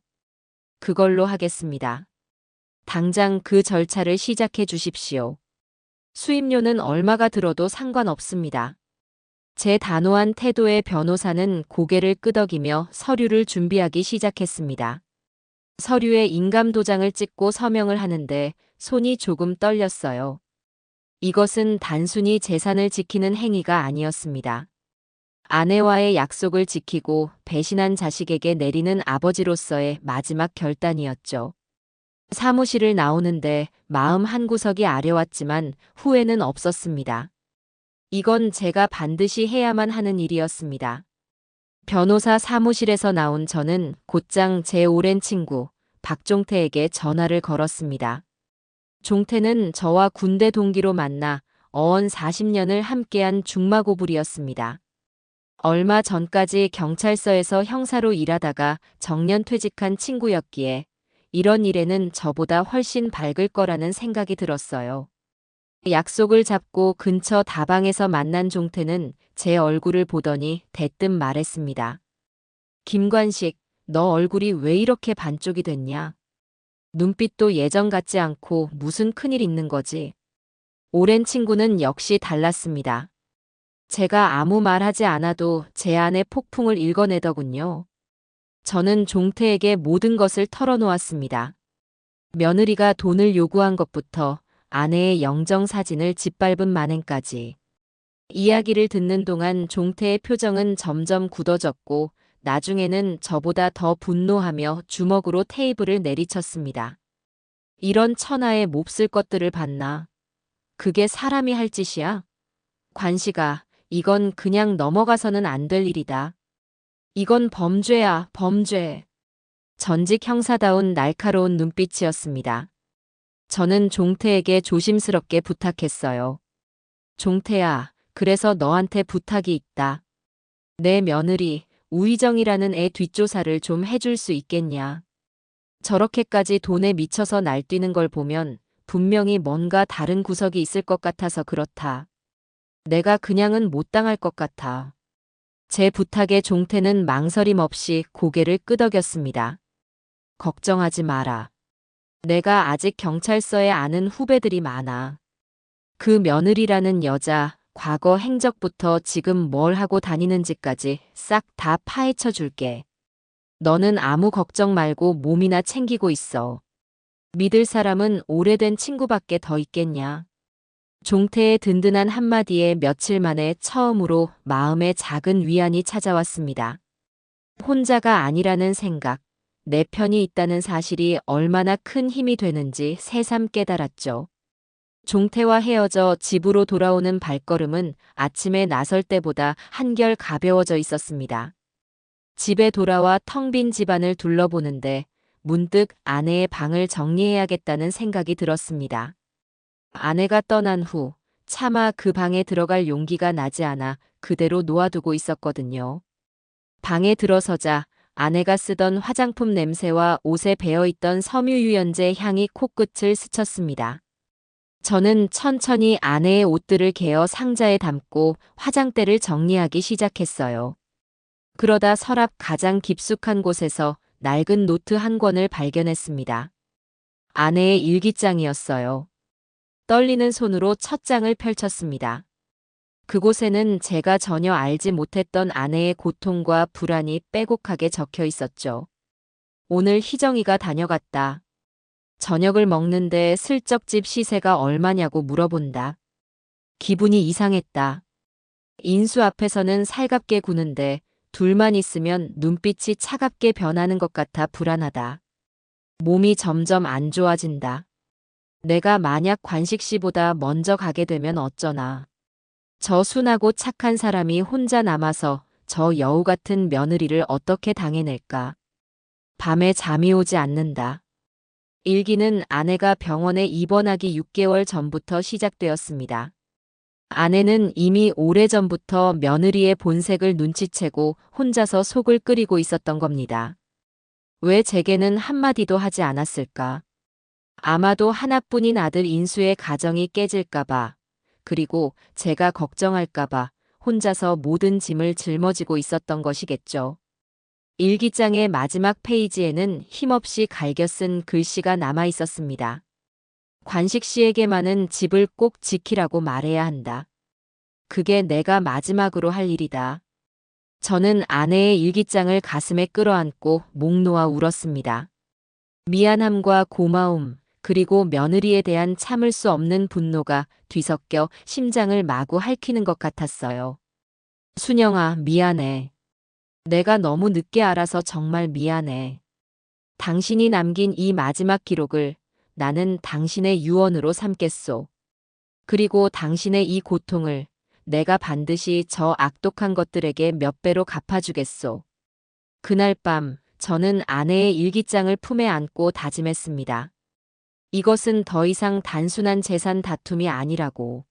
그걸로 하겠습니다. 당장 그 절차를 시작해 주십시오. 수임료는 얼마가 들어도 상관없습니다. 제 단호한 태도에 변호사는 고개를 끄덕이며 서류를 준비하기 시작했습니다. 서류에 인감도장을 찍고 서명을 하는데 손이 조금 떨렸어요. 이것은 단순히 재산을 지키는 행위가 아니었습니다. 아내와의 약속을 지키고 배신한 자식에게 내리는 아버지로서의 마지막 결단이었죠. 사무실을 나오는데 마음 한구석이 아려왔지만 후회는 없었습니다. 이건 제가 반드시 해야만 하는 일이었습니다. 변호사 사무실에서 나온 저는 곧장 제 오랜 친구 박종태에게 전화를 걸었습니다. 종태는 저와 군대 동기로 만나 어언 40년을 함께한 중마고불이었습니다. 얼마 전까지 경찰서에서 형사로 일하다가 정년 퇴직한 친구였기에 이런 일에는 저보다 훨씬 밝을 거라는 생각이 들었어요. 약속을 잡고 근처 다방에서 만난 종태는 제 얼굴을 보더니 대뜸 말했습니다. 김관식, 너 얼굴이 왜 이렇게 반쪽이 됐냐? 눈빛도 예전 같지 않고 무슨 큰일 있는 거지? 오랜 친구는 역시 달랐습니다. 제가 아무 말하지 않아도 제 안의 폭풍을 읽어내더군요. 저는 종태에게 모든 것을 털어놓았습니다. 며느리가 돈을 요구한 것부터 아내의 영정사진을 짓밟은 만행까지. 이야기를 듣는 동안 종태의 표정은 점점 굳어졌고 나중에는 저보다 더 분노하며 주먹으로 테이블을 내리쳤습니다. 이런 천하의 몹쓸 것들을 봤나? 그게 사람이 할 짓이야? 관식아, 이건 그냥 넘어가서는 안 될 일이다. 이건 범죄야, 범죄. 전직 형사다운 날카로운 눈빛이었습니다. 저는 종태에게 조심스럽게 부탁했어요. 종태야, 그래서 너한테 부탁이 있다. 내 며느리, 우희정이라는 애 뒷조사를 좀 해줄 수 있겠냐? 저렇게까지 돈에 미쳐서 날뛰는 걸 보면 분명히 뭔가 다른 구석이 있을 것 같아서 그렇다. 내가 그냥은 못 당할 것 같아. 제 부탁에 종태는 망설임 없이 고개를 끄덕였습니다. 걱정하지 마라. 내가 아직 경찰서에 아는 후배들이 많아. 그 며느리라는 여자, 과거 행적부터 지금 뭘 하고 다니는지까지 싹 다 파헤쳐 줄게. 너는 아무 걱정 말고 몸이나 챙기고 있어. 믿을 사람은 오래된 친구밖에 더 있겠냐. 종태의 든든한 한마디에 며칠 만에 처음으로 마음에 작은 위안이 찾아왔습니다. 혼자가 아니라는 생각, 내 편이 있다는 사실이 얼마나 큰 힘이 되는지 새삼 깨달았죠. 종태와 헤어져 집으로 돌아오는 발걸음은 아침에 나설 때보다 한결 가벼워져 있었습니다. 집에 돌아와 텅 빈 집안을 둘러보는데 문득 아내의 방을 정리해야겠다는 생각이 들었습니다. 아내가 떠난 후 차마 그 방에 들어갈 용기가 나지 않아 그대로 놓아두고 있었거든요. 방에 들어서자 아내가 쓰던 화장품 냄새와 옷에 배어있던 섬유유연제 향이 코끝을 스쳤습니다. 저는 천천히 아내의 옷들을 개어 상자에 담고 화장대를 정리하기 시작했어요. 그러다 서랍 가장 깊숙한 곳에서 낡은 노트 한 권을 발견했습니다. 아내의 일기장이었어요. 떨리는 손으로 첫 장을 펼쳤습니다. 그곳에는 제가 전혀 알지 못했던 아내의 고통과 불안이 빼곡하게 적혀 있었죠. 오늘 희정이가 다녀갔다. 저녁을 먹는데 슬쩍 집 시세가 얼마냐고 물어본다. 기분이 이상했다. 인수 앞에서는 살갑게 구는데 둘만 있으면 눈빛이 차갑게 변하는 것 같아 불안하다. 몸이 점점 안 좋아진다. 내가 만약 관식 씨보다 먼저 가게 되면 어쩌나. 저 순하고 착한 사람이 혼자 남아서 저 여우 같은 며느리를 어떻게 당해낼까. 밤에 잠이 오지 않는다. 일기는 아내가 병원에 입원하기 6개월 전부터 시작되었습니다. 아내는 이미 오래전부터 며느리의 본색을 눈치채고 혼자서 속을 끓이고 있었던 겁니다. 왜 제게는 한마디도 하지 않았을까? 아마도 하나뿐인 아들 인수의 가정이 깨질까봐, 그리고 제가 걱정할까봐 혼자서 모든 짐을 짊어지고 있었던 것이겠죠. 일기장의 마지막 페이지에는 힘없이 갈겨 쓴 글씨가 남아 있었습니다. 관식 씨에게만은 집을 꼭 지키라고 말해야 한다. 그게 내가 마지막으로 할 일이다. 저는 아내의 일기장을 가슴에 끌어안고 목 놓아 울었습니다. 미안함과 고마움, 그리고 며느리에 대한 참을 수 없는 분노가 뒤섞여 심장을 마구 핥히는 것 같았어요. 순영아, 미안해. 내가 너무 늦게 알아서 정말 미안해. 당신이 남긴 이 마지막 기록을 나는 당신의 유언으로 삼겠소. 그리고 당신의 이 고통을 내가 반드시 저 악독한 것들에게 몇 배로 갚아주겠소. 그날 밤 저는 아내의 일기장을 품에 안고 다짐했습니다. 이것은 더 이상 단순한 재산 다툼이 아니라고.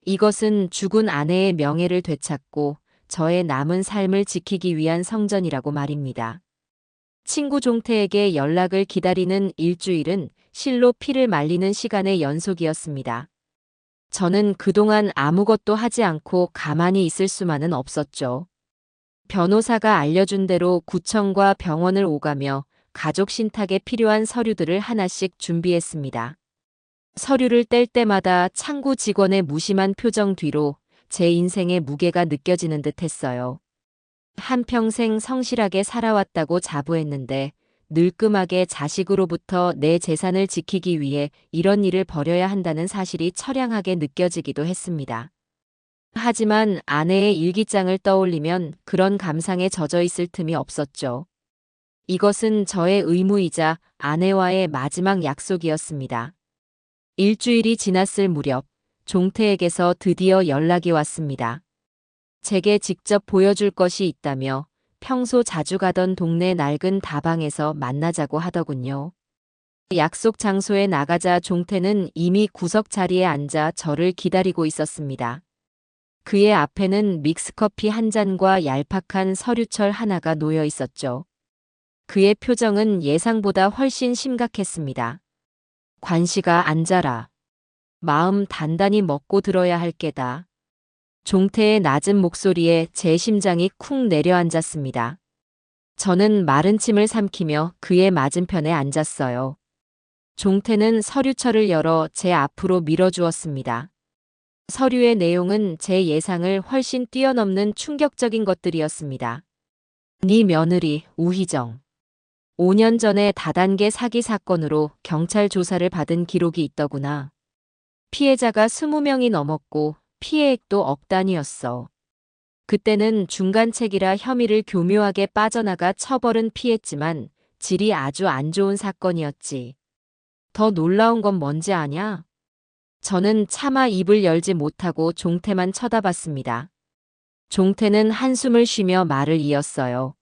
이것은 죽은 아내의 명예를 되찾고 저의 남은 삶을 지키기 위한 성전이라고 말입니다. 친구 종태에게 연락을 기다리는 일주일은 실로 피를 말리는 시간의 연속이었습니다. 저는 그동안 아무것도 하지 않고 가만히 있을 수만은 없었죠. 변호사가 알려준 대로 구청과 병원을 오가며 가족 신탁에 필요한 서류들을 하나씩 준비했습니다. 서류를 뗄 때마다 창구 직원의 무심한 표정 뒤로 제 인생의 무게가 느껴지는 듯 했어요. 한평생 성실하게 살아왔다고 자부했는데 늘끔하게 자식으로부터 내 재산을 지키기 위해 이런 일을 벌여야 한다는 사실이 처량하게 느껴지기도 했습니다. 하지만 아내의 일기장을 떠올리면 그런 감상에 젖어 있을 틈이 없었죠. 이것은 저의 의무이자 아내와의 마지막 약속이었습니다. 일주일이 지났을 무렵 종태에게서 드디어 연락이 왔습니다. 제게 직접 보여줄 것이 있다며 평소 자주 가던 동네 낡은 다방에서 만나자고 하더군요. 약속 장소에 나가자 종태는 이미 구석 자리에 앉아 저를 기다리고 있었습니다. 그의 앞에는 믹스커피 한 잔과 얄팍한 서류철 하나가 놓여 있었죠. 그의 표정은 예상보다 훨씬 심각했습니다. 관씨가 앉아라. 마음 단단히 먹고 들어야 할 게다. 종태의 낮은 목소리에 제 심장이 쿵 내려앉았습니다. 저는 마른 침을 삼키며 그의 맞은편에 앉았어요. 종태는 서류철을 열어 제 앞으로 밀어주었습니다. 서류의 내용은 제 예상을 훨씬 뛰어넘는 충격적인 것들이었습니다. 네 며느리 우희정. 5년 전에 다단계 사기 사건으로 경찰 조사를 받은 기록이 있더구나. 피해자가 20명이 넘었고 피해액도 억 단위였어. 그때는 중간책이라 혐의를 교묘하게 빠져나가 처벌은 피했지만 질이 아주 안 좋은 사건이었지. 더 놀라운 건 뭔지 아냐? 저는 차마 입을 열지 못하고 종태만 쳐다봤습니다. 종태는 한숨을 쉬며 말을 이었어요.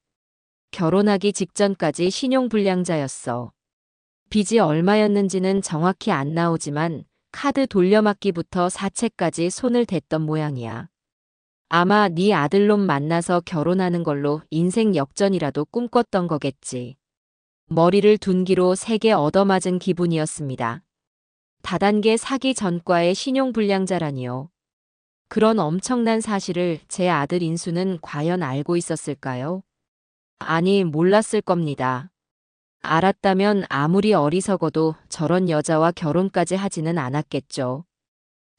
결혼하기 직전까지 신용불량자였어. 빚이 얼마였는지는 정확히 안 나오지만 카드 돌려막기부터 사채까지 손을 댔던 모양이야. 아마 네 아들놈 만나서 결혼하는 걸로 인생 역전이라도 꿈꿨던 거겠지. 머리를 둔기로 세게 얻어맞은 기분이었습니다. 다단계 사기 전과의 신용불량자라니요. 그런 엄청난 사실을 제 아들 인수는 과연 알고 있었을까요? 아니, 몰랐을 겁니다. 알았다면 아무리 어리석어도 저런 여자와 결혼까지 하지는 않았겠죠.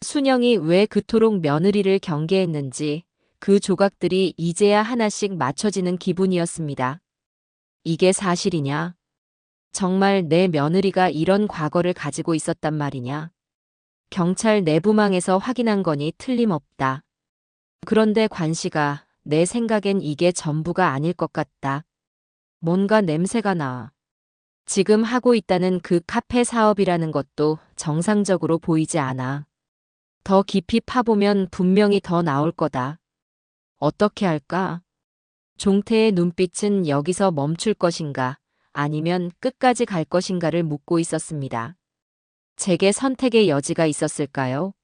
순영이 왜 그토록 며느리를 경계했는지 그 조각들이 이제야 하나씩 맞춰지는 기분이었습니다. 이게 사실이냐? 정말 내 며느리가 이런 과거를 가지고 있었단 말이냐? 경찰 내부망에서 확인한 거니 틀림없다. 그런데 관씨가 내 생각엔 이게 전부가 아닐 것 같다. 뭔가 냄새가 나. 지금 하고 있다는 그 카페 사업이라는 것도 정상적으로 보이지 않아. 더 깊이 파보면 분명히 더 나올 거다. 어떻게 할까? 종태의 눈빛은 여기서 멈출 것인가 아니면 끝까지 갈 것인가를 묻고 있었습니다. 제게 선택의 여지가 있었을까요?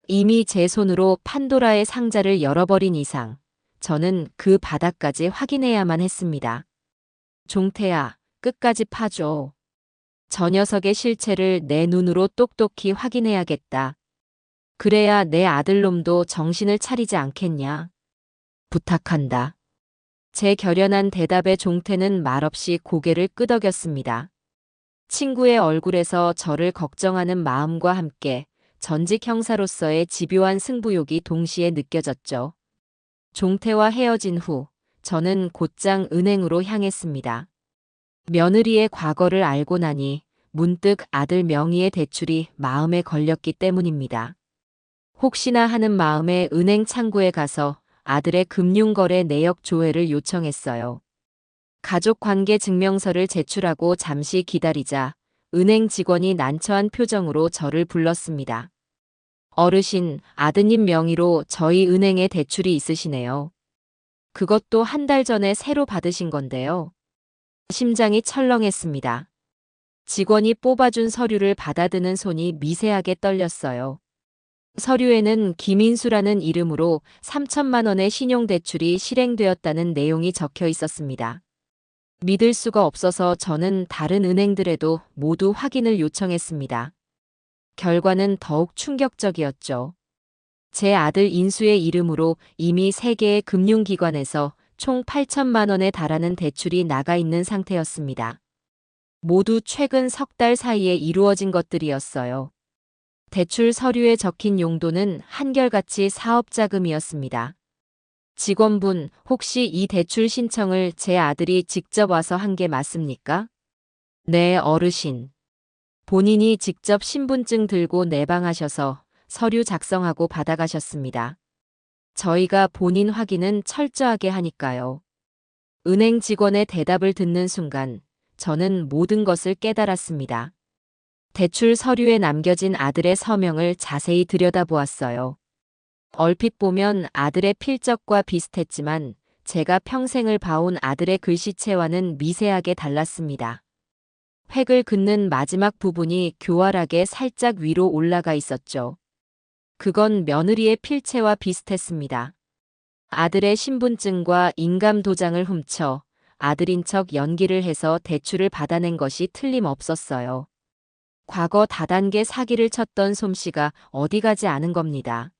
이미 제 손으로 판도라의 상자를 열어버린 이상 저는 그 바닥까지 확인해야만 했습니다. 종태야, 끝까지 파줘. 저 녀석의 실체를 내 눈으로 똑똑히 확인해야겠다. 그래야 내 아들놈도 정신을 차리지 않겠냐. 부탁한다. 제 결연한 대답에 종태는 말없이 고개를 끄덕였습니다. 친구의 얼굴에서 저를 걱정하는 마음과 함께 전직 형사로서의 집요한 승부욕이 동시에 느껴졌죠. 종태와 헤어진 후 저는 곧장 은행으로 향했습니다. 며느리의 과거를 알고 나니 문득 아들 명의의 대출이 마음에 걸렸기 때문입니다. 혹시나 하는 마음에 은행 창구에 가서 아들의 금융거래 내역 조회를 요청했어요. 가족관계 증명서를 제출하고 잠시 기다리자 은행 직원이 난처한 표정으로 저를 불렀습니다. 어르신, 아드님 명의로 저희 은행에 대출이 있으시네요. 그것도 한 달 전에 새로 받으신 건데요. 심장이 철렁했습니다. 직원이 뽑아준 서류를 받아드는 손이 미세하게 떨렸어요. 서류에는 김인수라는 이름으로 3천만 원의 신용대출이 실행되었다는 내용이 적혀 있었습니다. 믿을 수가 없어서 저는 다른 은행들에도 모두 확인을 요청했습니다. 결과는 더욱 충격적이었죠. 제 아들 인수의 이름으로 이미 3개의 금융기관에서 총 8천만 원에 달하는 대출이 나가 있는 상태였습니다. 모두 최근 석 달 사이에 이루어진 것들이었어요. 대출 서류에 적힌 용도는 한결같이 사업자금이었습니다. 직원분, 혹시 이 대출 신청을 제 아들이 직접 와서 한 게 맞습니까? 네, 어르신. 본인이 직접 신분증 들고 내방하셔서 서류 작성하고 받아가셨습니다. 저희가 본인 확인은 철저하게 하니까요. 은행 직원의 대답을 듣는 순간 저는 모든 것을 깨달았습니다. 대출 서류에 남겨진 아들의 서명을 자세히 들여다보았어요. 얼핏 보면 아들의 필적과 비슷했지만 제가 평생을 봐온 아들의 글씨체와는 미세하게 달랐습니다. 획을 긋는 마지막 부분이 교활하게 살짝 위로 올라가 있었죠. 그건 며느리의 필체와 비슷했습니다. 아들의 신분증과 인감도장을 훔쳐 아들인 척 연기를 해서 대출을 받아낸 것이 틀림없었어요. 과거 다단계 사기를 쳤던 솜씨가 어디 가지 않은 겁니다.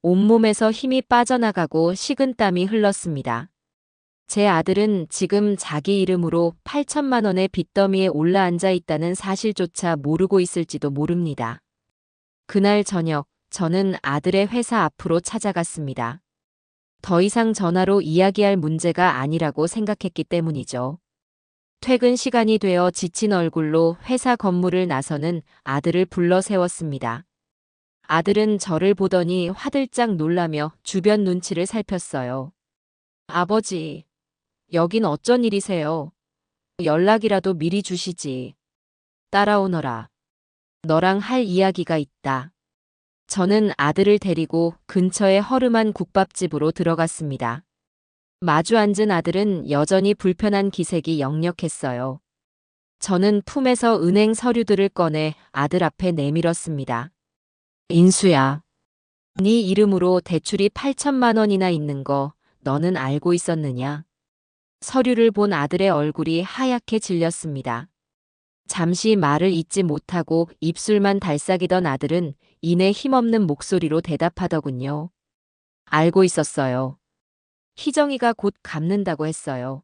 온몸에서 힘이 빠져나가고 식은땀이 흘렀습니다. 제 아들은 지금 자기 이름으로 8천만 원의 빚더미에 올라앉아 있다는 사실조차 모르고 있을지도 모릅니다. 그날 저녁, 저는 아들의 회사 앞으로 찾아갔습니다. 더 이상 전화로 이야기할 문제가 아니라고 생각했기 때문이죠. 퇴근 시간이 되어 지친 얼굴로 회사 건물을 나서는 아들을 불러 세웠습니다. 아들은 저를 보더니 화들짝 놀라며 주변 눈치를 살폈어요. 아버지, 여긴 어쩐 일이세요? 연락이라도 미리 주시지. 따라오너라. 너랑 할 이야기가 있다. 저는 아들을 데리고 근처의 허름한 국밥집으로 들어갔습니다. 마주 앉은 아들은 여전히 불편한 기색이 역력했어요. 저는 품에서 은행 서류들을 꺼내 아들 앞에 내밀었습니다. 인수야, 네 이름으로 대출이 8천만 원이나 있는 거 너는 알고 있었느냐? 서류를 본 아들의 얼굴이 하얗게 질렸습니다. 잠시 말을 잇지 못하고 입술만 달싹이던 아들은 이내 힘없는 목소리로 대답하더군요. 알고 있었어요. 희정이가 곧 갚는다고 했어요.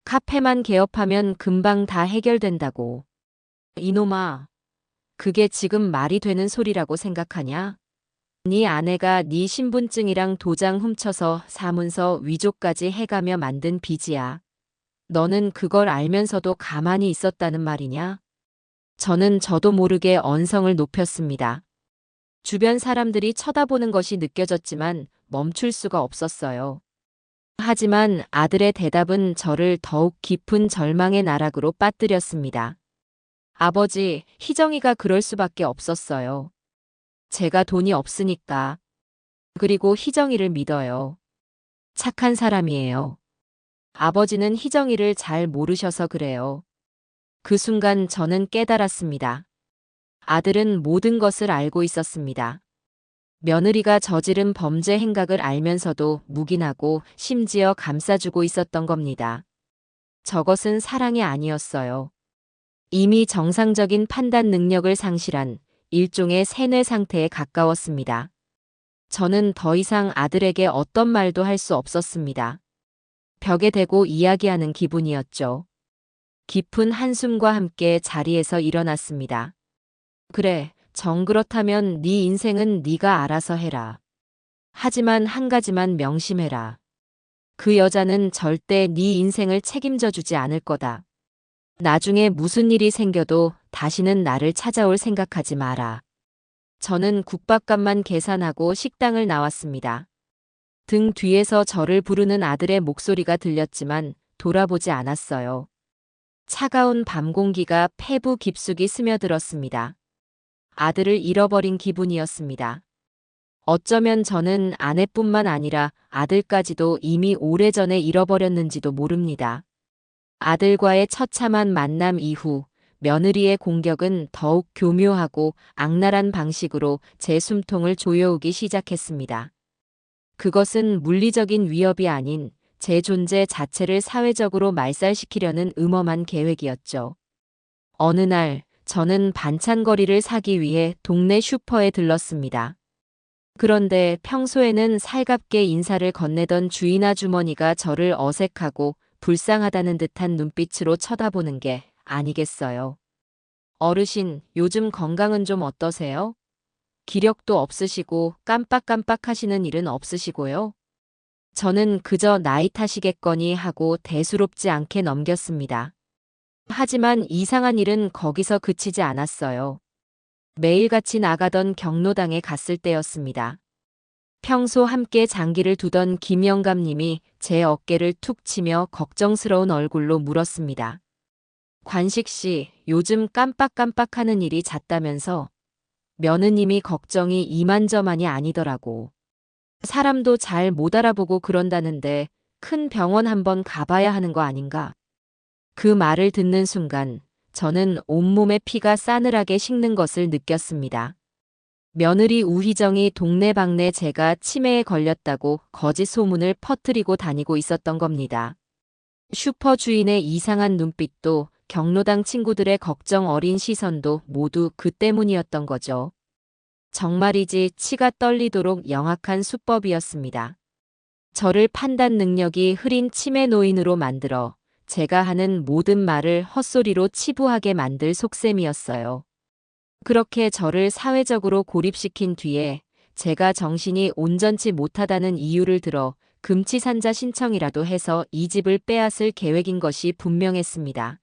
카페만 개업하면 금방 다 해결된다고. 이놈아, 그게 지금 말이 되는 소리라고 생각하냐? 네 아내가 네 신분증이랑 도장 훔쳐서 사문서 위조까지 해가며 만든 빚이야. 너는 그걸 알면서도 가만히 있었다는 말이냐? 저는 저도 모르게 언성을 높였습니다. 주변 사람들이 쳐다보는 것이 느껴졌지만 멈출 수가 없었어요. 하지만 아들의 대답은 저를 더욱 깊은 절망의 나락으로 빠뜨렸습니다. 아버지, 희정이가 그럴 수밖에 없었어요. 제가 돈이 없으니까. 그리고 희정이를 믿어요. 착한 사람이에요. 아버지는 희정이를 잘 모르셔서 그래요. 그 순간 저는 깨달았습니다. 아들은 모든 것을 알고 있었습니다. 며느리가 저지른 범죄 행각을 알면서도 묵인하고 심지어 감싸주고 있었던 겁니다. 저것은 사랑이 아니었어요. 이미 정상적인 판단 능력을 상실한 일종의 세뇌 상태에 가까웠습니다. 저는 더 이상 아들에게 어떤 말도 할 수 없었습니다. 벽에 대고 이야기하는 기분이었죠. 깊은 한숨과 함께 자리에서 일어났습니다. 그래, 정 그렇다면 네 인생은 네가 알아서 해라. 하지만 한 가지만 명심해라. 그 여자는 절대 네 인생을 책임져 주지 않을 거다. 나중에 무슨 일이 생겨도 다시는 나를 찾아올 생각하지 마라. 저는 국밥값만 계산하고 식당을 나왔습니다. 등 뒤에서 저를 부르는 아들의 목소리가 들렸지만 돌아보지 않았어요. 차가운 밤 공기가 폐부 깊숙이 스며들었습니다. 아들을 잃어버린 기분이었습니다. 어쩌면 저는 아내뿐만 아니라 아들까지도 이미 오래전에 잃어버렸는지도 모릅니다. 아들과의 처참한 만남 이후 며느리의 공격은 더욱 교묘하고 악랄한 방식으로 제 숨통을 조여오기 시작했습니다. 그것은 물리적인 위협이 아닌 제 존재 자체를 사회적으로 말살시키려는 음험한 계획이었죠. 어느 날 저는 반찬거리를 사기 위해 동네 슈퍼에 들렀습니다. 그런데 평소에는 살갑게 인사를 건네던 주인 아주머니가 저를 어색하고 불쌍하다는 듯한 눈빛으로 쳐다보는 게 아니겠어요. 어르신, 요즘 건강은 좀 어떠세요? 기력도 없으시고 깜빡깜빡 하시는 일은 없으시고요. 저는 그저 나이 탓이겠거니 하고 대수롭지 않게 넘겼습니다. 하지만 이상한 일은 거기서 그치지 않았어요. 매일같이 나가던 경로당에 갔을 때였습니다. 평소 함께 장기를 두던 김영감님이 제 어깨를 툭 치며 걱정스러운 얼굴로 물었습니다. 관식 씨, 요즘 깜빡깜빡하는 일이 잦다면서? 며느님이 걱정이 이만저만이 아니더라고. 사람도 잘 못 알아보고 그런다는데 큰 병원 한번 가봐야 하는 거 아닌가? 그 말을 듣는 순간 저는 온몸에 피가 싸늘하게 식는 것을 느꼈습니다. 며느리 우희정이 동네방네 제가 치매에 걸렸다고 거짓 소문을 퍼뜨리고 다니고 있었던 겁니다. 슈퍼 주인의 이상한 눈빛도 경로당 친구들의 걱정 어린 시선도 모두 그 때문이었던 거죠. 정말이지 치가 떨리도록 영악한 수법이었습니다. 저를 판단 능력이 흐린 치매 노인으로 만들어 제가 하는 모든 말을 헛소리로 치부하게 만들 속셈이었어요. 그렇게 저를 사회적으로 고립시킨 뒤에 제가 정신이 온전치 못하다는 이유를 들어 금치산자 신청이라도 해서 이 집을 빼앗을 계획인 것이 분명했습니다.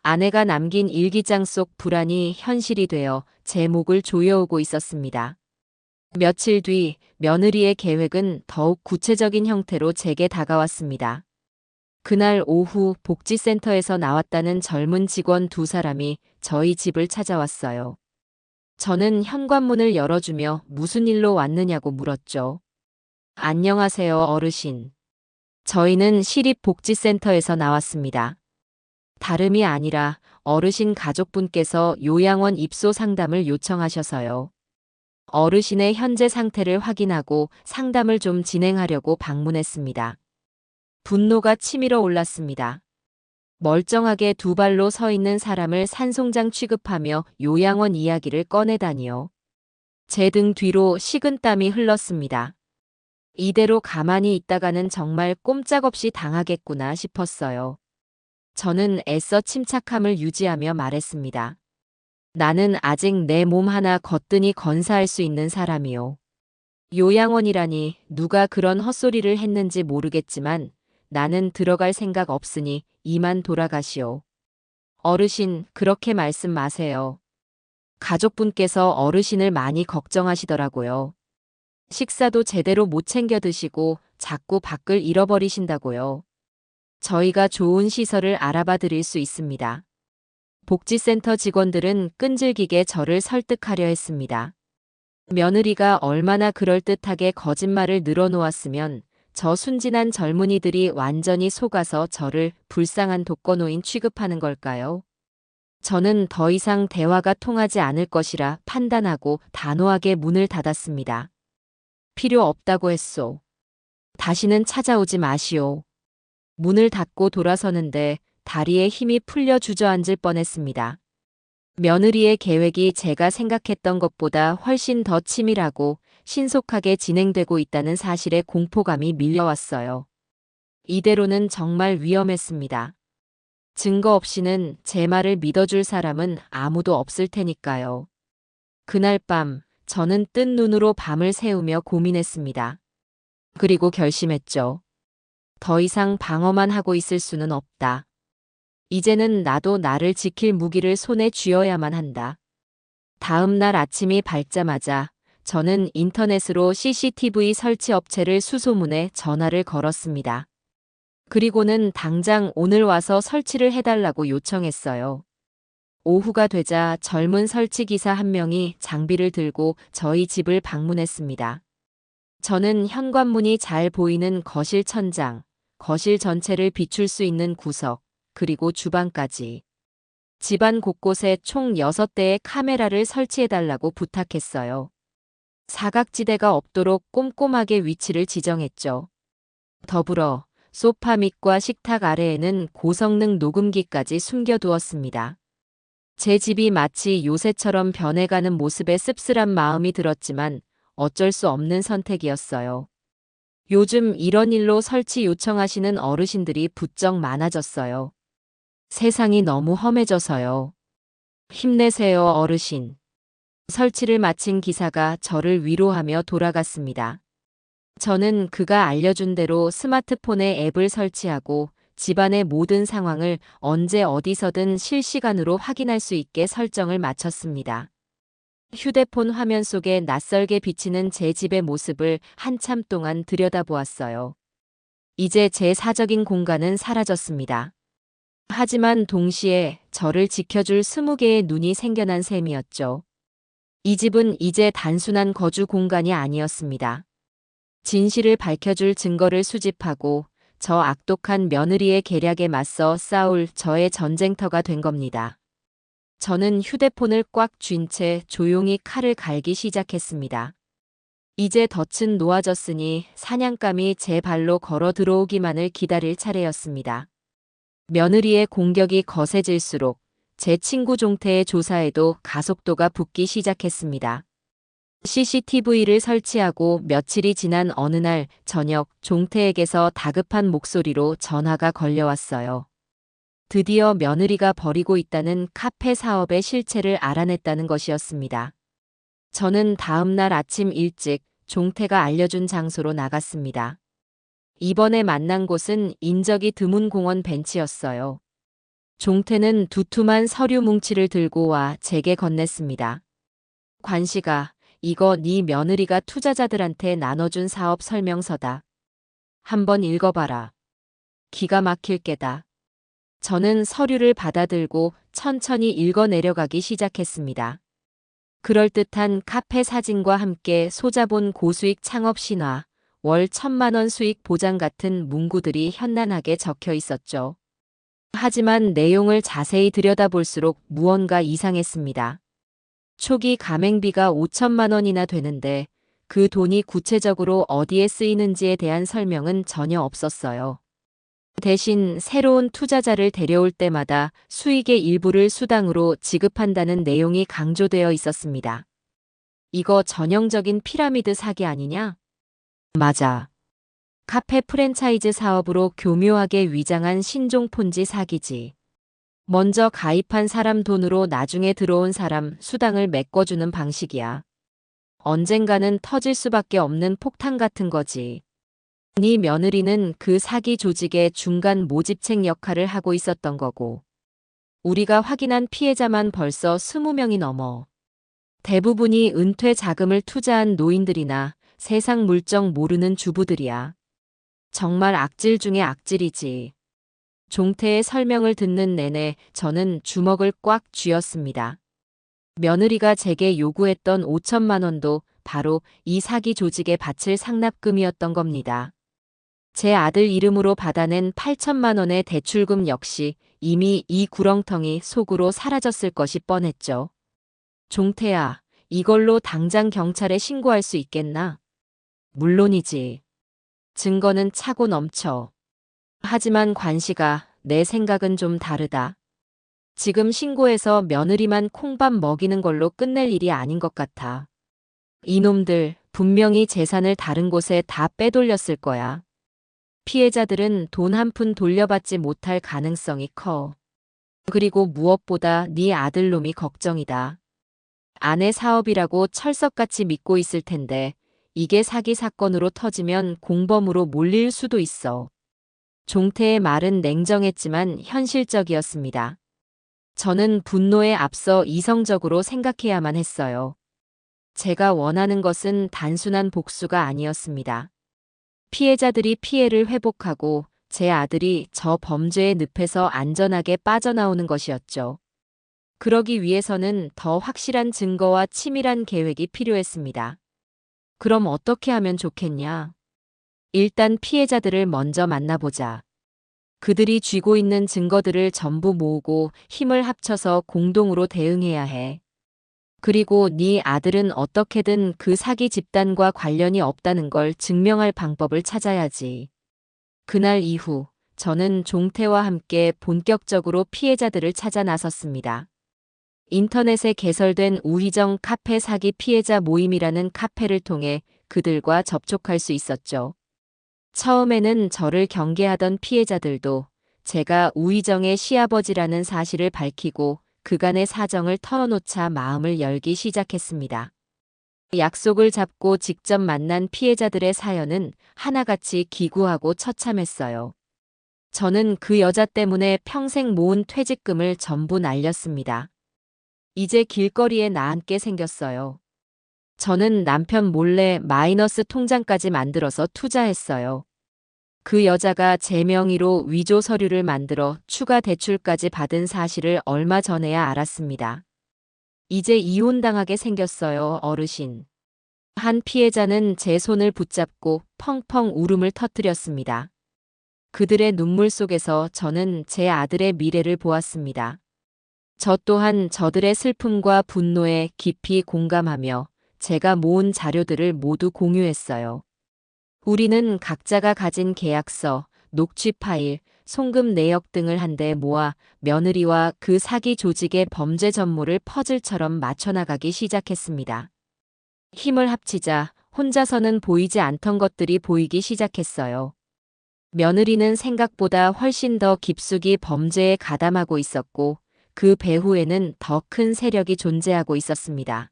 아내가 남긴 일기장 속 불안이 현실이 되어 제 목을 조여오고 있었습니다. 며칠 뒤 며느리의 계획은 더욱 구체적인 형태로 제게 다가왔습니다. 그날 오후 복지센터에서 나왔다는 젊은 직원 두 사람이 저희 집을 찾아왔어요. 저는 현관문을 열어주며 무슨 일로 왔느냐고 물었죠. 안녕하세요, 어르신. 저희는 시립복지센터에서 나왔습니다. 다름이 아니라 어르신 가족분께서 요양원 입소 상담을 요청하셔서요. 어르신의 현재 상태를 확인하고 상담을 좀 진행하려고 방문했습니다. 분노가 치밀어 올랐습니다. 멀쩡하게 두 발로 서 있는 사람을 산송장 취급하며 요양원 이야기를 꺼내다니요. 제 등 뒤로 식은땀이 흘렀습니다. 이대로 가만히 있다가는 정말 꼼짝없이 당하겠구나 싶었어요. 저는 애써 침착함을 유지하며 말했습니다. 나는 아직 내 몸 하나 거뜬히 건사할 수 있는 사람이요. 요양원이라니 누가 그런 헛소리를 했는지 모르겠지만 나는 들어갈 생각 없으니 이만 돌아가시오. 어르신, 그렇게 말씀 마세요. 가족분께서 어르신을 많이 걱정하시더라고요. 식사도 제대로 못 챙겨 드시고 자꾸 밖을 잃어버리신다고요. 저희가 좋은 시설을 알아봐 드릴 수 있습니다. 복지센터 직원들은 끈질기게 저를 설득하려 했습니다. 며느리가 얼마나 그럴듯하게 거짓말을 늘어놓았으면 저 순진한 젊은이들이 완전히 속아서 저를 불쌍한 독거노인 취급하는 걸까요? 저는 더 이상 대화가 통하지 않을 것이라 판단하고 단호하게 문을 닫았습니다. 필요 없다고 했소. 다시는 찾아오지 마시오. 문을 닫고 돌아서는데 다리에 힘이 풀려 주저앉을 뻔했습니다. 며느리의 계획이 제가 생각했던 것보다 훨씬 더 치밀하고 신속하게 진행되고 있다는 사실에 공포감이 밀려왔어요. 이대로는 정말 위험했습니다. 증거 없이는 제 말을 믿어줄 사람은 아무도 없을 테니까요. 그날 밤, 저는 뜬 눈으로 밤을 새우며 고민했습니다. 그리고 결심했죠. 더 이상 방어만 하고 있을 수는 없다. 이제는 나도 나를 지킬 무기를 손에 쥐어야만 한다. 다음 날 아침이 밝자마자 저는 인터넷으로 CCTV 설치 업체를 수소문해 전화를 걸었습니다. 그리고는 당장 오늘 와서 설치를 해달라고 요청했어요. 오후가 되자 젊은 설치기사 한 명이 장비를 들고 저희 집을 방문했습니다. 저는 현관문이 잘 보이는 거실 천장, 거실 전체를 비출 수 있는 구석, 그리고 주방까지. 집안 곳곳에 총 6대의 카메라를 설치해달라고 부탁했어요. 사각지대가 없도록 꼼꼼하게 위치를 지정했죠. 더불어 소파 밑과 식탁 아래에는 고성능 녹음기까지 숨겨두었습니다. 제 집이 마치 요새처럼 변해가는 모습에 씁쓸한 마음이 들었지만 어쩔 수 없는 선택이었어요. 요즘 이런 일로 설치 요청하시는 어르신들이 부쩍 많아졌어요. 세상이 너무 험해져서요. 힘내세요, 어르신. 설치를 마친 기사가 저를 위로하며 돌아갔습니다. 저는 그가 알려준 대로 스마트폰에 앱을 설치하고 집안의 모든 상황을 언제 어디서든 실시간으로 확인할 수 있게 설정을 마쳤습니다. 휴대폰 화면 속에 낯설게 비치는 제 집의 모습을 한참 동안 들여다보았어요. 이제 제 사적인 공간은 사라졌습니다. 하지만 동시에 저를 지켜줄 20개의 눈이 생겨난 셈이었죠. 이 집은 이제 단순한 거주 공간이 아니었습니다. 진실을 밝혀줄 증거를 수집하고 저 악독한 며느리의 계략에 맞서 싸울 저의 전쟁터가 된 겁니다. 저는 휴대폰을 꽉 쥔 채 조용히 칼을 갈기 시작했습니다. 이제 덫은 놓아졌으니 사냥감이 제 발로 걸어 들어오기만을 기다릴 차례였습니다. 며느리의 공격이 거세질수록 제 친구 종태의 조사에도 가속도가 붙기 시작했습니다. CCTV를 설치하고 며칠이 지난 어느 날 저녁 종태에게서 다급한 목소리로 전화가 걸려왔어요. 드디어 며느리가 벌이고 있다는 카페 사업의 실체를 알아냈다는 것이었습니다. 저는 다음 날 아침 일찍 종태가 알려준 장소로 나갔습니다. 이번에 만난 곳은 인적이 드문 공원 벤치였어요. 종태는 두툼한 서류 뭉치를 들고 와 제게 건넸습니다. 관식아, 이거 네 며느리가 투자자들한테 나눠준 사업 설명서다. 한번 읽어봐라. 기가 막힐 게다. 저는 서류를 받아들고 천천히 읽어 내려가기 시작했습니다. 그럴듯한 카페 사진과 함께 소자본 고수익 창업 신화, 월 1,000만 원 수익 보장 같은 문구들이 현란하게 적혀 있었죠. 하지만 내용을 자세히 들여다볼수록 무언가 이상했습니다. 초기 가맹비가 5천만 원이나 되는데 그 돈이 구체적으로 어디에 쓰이는지에 대한 설명은 전혀 없었어요. 대신 새로운 투자자를 데려올 때마다 수익의 일부를 수당으로 지급한다는 내용이 강조되어 있었습니다. 이거 전형적인 피라미드 사기 아니냐? 맞아. 카페 프랜차이즈 사업으로 교묘하게 위장한 신종 폰지 사기지. 먼저 가입한 사람 돈으로 나중에 들어온 사람 수당을 메꿔주는 방식이야. 언젠가는 터질 수밖에 없는 폭탄 같은 거지. 네 며느리는 그 사기 조직의 중간 모집책 역할을 하고 있었던 거고. 우리가 확인한 피해자만 벌써 20명이 넘어. 대부분이 은퇴 자금을 투자한 노인들이나 세상 물정 모르는 주부들이야. 정말 악질 중에 악질이지. 종태의 설명을 듣는 내내 저는 주먹을 꽉 쥐었습니다. 며느리가 제게 요구했던 5천만 원도 바로 이 사기 조직에 바칠 상납금이었던 겁니다. 제 아들 이름으로 받아낸 8천만 원의 대출금 역시 이미 이 구렁텅이 속으로 사라졌을 것이 뻔했죠. 종태야, 이걸로 당장 경찰에 신고할 수 있겠나? 물론이지. 증거는 차고 넘쳐. 하지만 관식아, 내 생각은 좀 다르다. 지금 신고해서 며느리만 콩밥 먹이는 걸로 끝낼 일이 아닌 것 같아. 이놈들 분명히 재산을 다른 곳에 다 빼돌렸을 거야. 피해자들은 돈 한 푼 돌려받지 못할 가능성이 커. 그리고 무엇보다 네 아들놈이 걱정이다. 아내 사업이라고 철석같이 믿고 있을 텐데 이게 사기 사건으로 터지면 공범으로 몰릴 수도 있어. 종태의 말은 냉정했지만 현실적이었습니다. 저는 분노에 앞서 이성적으로 생각해야만 했어요. 제가 원하는 것은 단순한 복수가 아니었습니다. 피해자들이 피해를 회복하고 제 아들이 저 범죄의 늪에서 안전하게 빠져나오는 것이었죠. 그러기 위해서는 더 확실한 증거와 치밀한 계획이 필요했습니다. 그럼 어떻게 하면 좋겠냐? 일단 피해자들을 먼저 만나보자. 그들이 쥐고 있는 증거들을 전부 모으고 힘을 합쳐서 공동으로 대응해야 해. 그리고 네 아들은 어떻게든 그 사기 집단과 관련이 없다는 걸 증명할 방법을 찾아야지. 그날 이후 저는 종태와 함께 본격적으로 피해자들을 찾아 나섰습니다. 인터넷에 개설된 우희정 카페 사기 피해자 모임이라는 카페를 통해 그들과 접촉할 수 있었죠. 처음에는 저를 경계하던 피해자들도 제가 우희정의 시아버지라는 사실을 밝히고 그간의 사정을 털어놓자 마음을 열기 시작했습니다. 약속을 잡고 직접 만난 피해자들의 사연은 하나같이 기구하고 처참했어요. 저는 그 여자 때문에 평생 모은 퇴직금을 전부 날렸습니다. 이제 길거리에 나앉게 생겼어요. 저는 남편 몰래 마이너스 통장까지 만들어서 투자했어요. 그 여자가 제 명의로 위조 서류를 만들어 추가 대출까지 받은 사실을 얼마 전에야 알았습니다. 이제 이혼당하게 생겼어요, 어르신. 한 피해자는 제 손을 붙잡고 펑펑 울음을 터뜨렸습니다. 그들의 눈물 속에서 저는 제 아들의 미래를 보았습니다. 저 또한 저들의 슬픔과 분노에 깊이 공감하며 제가 모은 자료들을 모두 공유했어요. 우리는 각자가 가진 계약서, 녹취 파일, 송금 내역 등을 한데 모아 며느리와 그 사기 조직의 범죄 전모를 퍼즐처럼 맞춰나가기 시작했습니다. 힘을 합치자 혼자서는 보이지 않던 것들이 보이기 시작했어요. 며느리는 생각보다 훨씬 더 깊숙이 범죄에 가담하고 있었고 그 배후에는 더 큰 세력이 존재하고 있었습니다.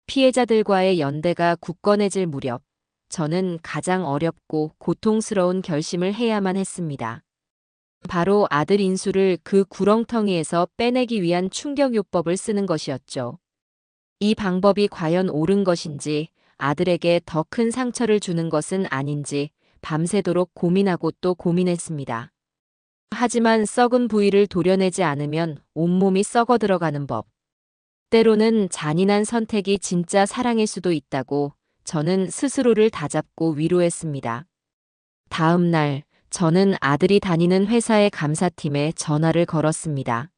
피해자들과의 연대가 굳건해질 무렵 저는 가장 어렵고 고통스러운 결심을 해야만 했습니다. 바로 아들 인수를 그 구렁텅이에서 빼내기 위한 충격요법을 쓰는 것이었죠. 이 방법이 과연 옳은 것인지, 아들에게 더 큰 상처를 주는 것은 아닌지 밤새도록 고민하고 또 고민했습니다. 하지만 썩은 부위를 도려내지 않으면 온몸이 썩어 들어가는 법. 때로는 잔인한 선택이 진짜 사랑일 수도 있다고 저는 스스로를 다잡고 위로했습니다. 다음 날 저는 아들이 다니는 회사의 감사팀에 전화를 걸었습니다.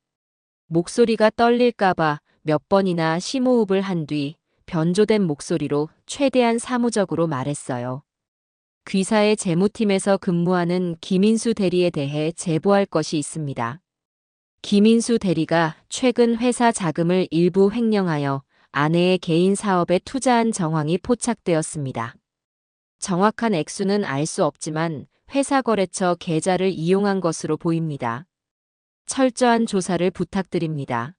목소리가 떨릴까봐 몇 번이나 심호흡을 한 뒤 변조된 목소리로 최대한 사무적으로 말했어요. 귀사의 재무팀에서 근무하는 김인수 대리에 대해 제보할 것이 있습니다. 김인수 대리가 최근 회사 자금을 일부 횡령하여 아내의 개인 사업에 투자한 정황이 포착되었습니다. 정확한 액수는 알 수 없지만 회사 거래처 계좌를 이용한 것으로 보입니다. 철저한 조사를 부탁드립니다.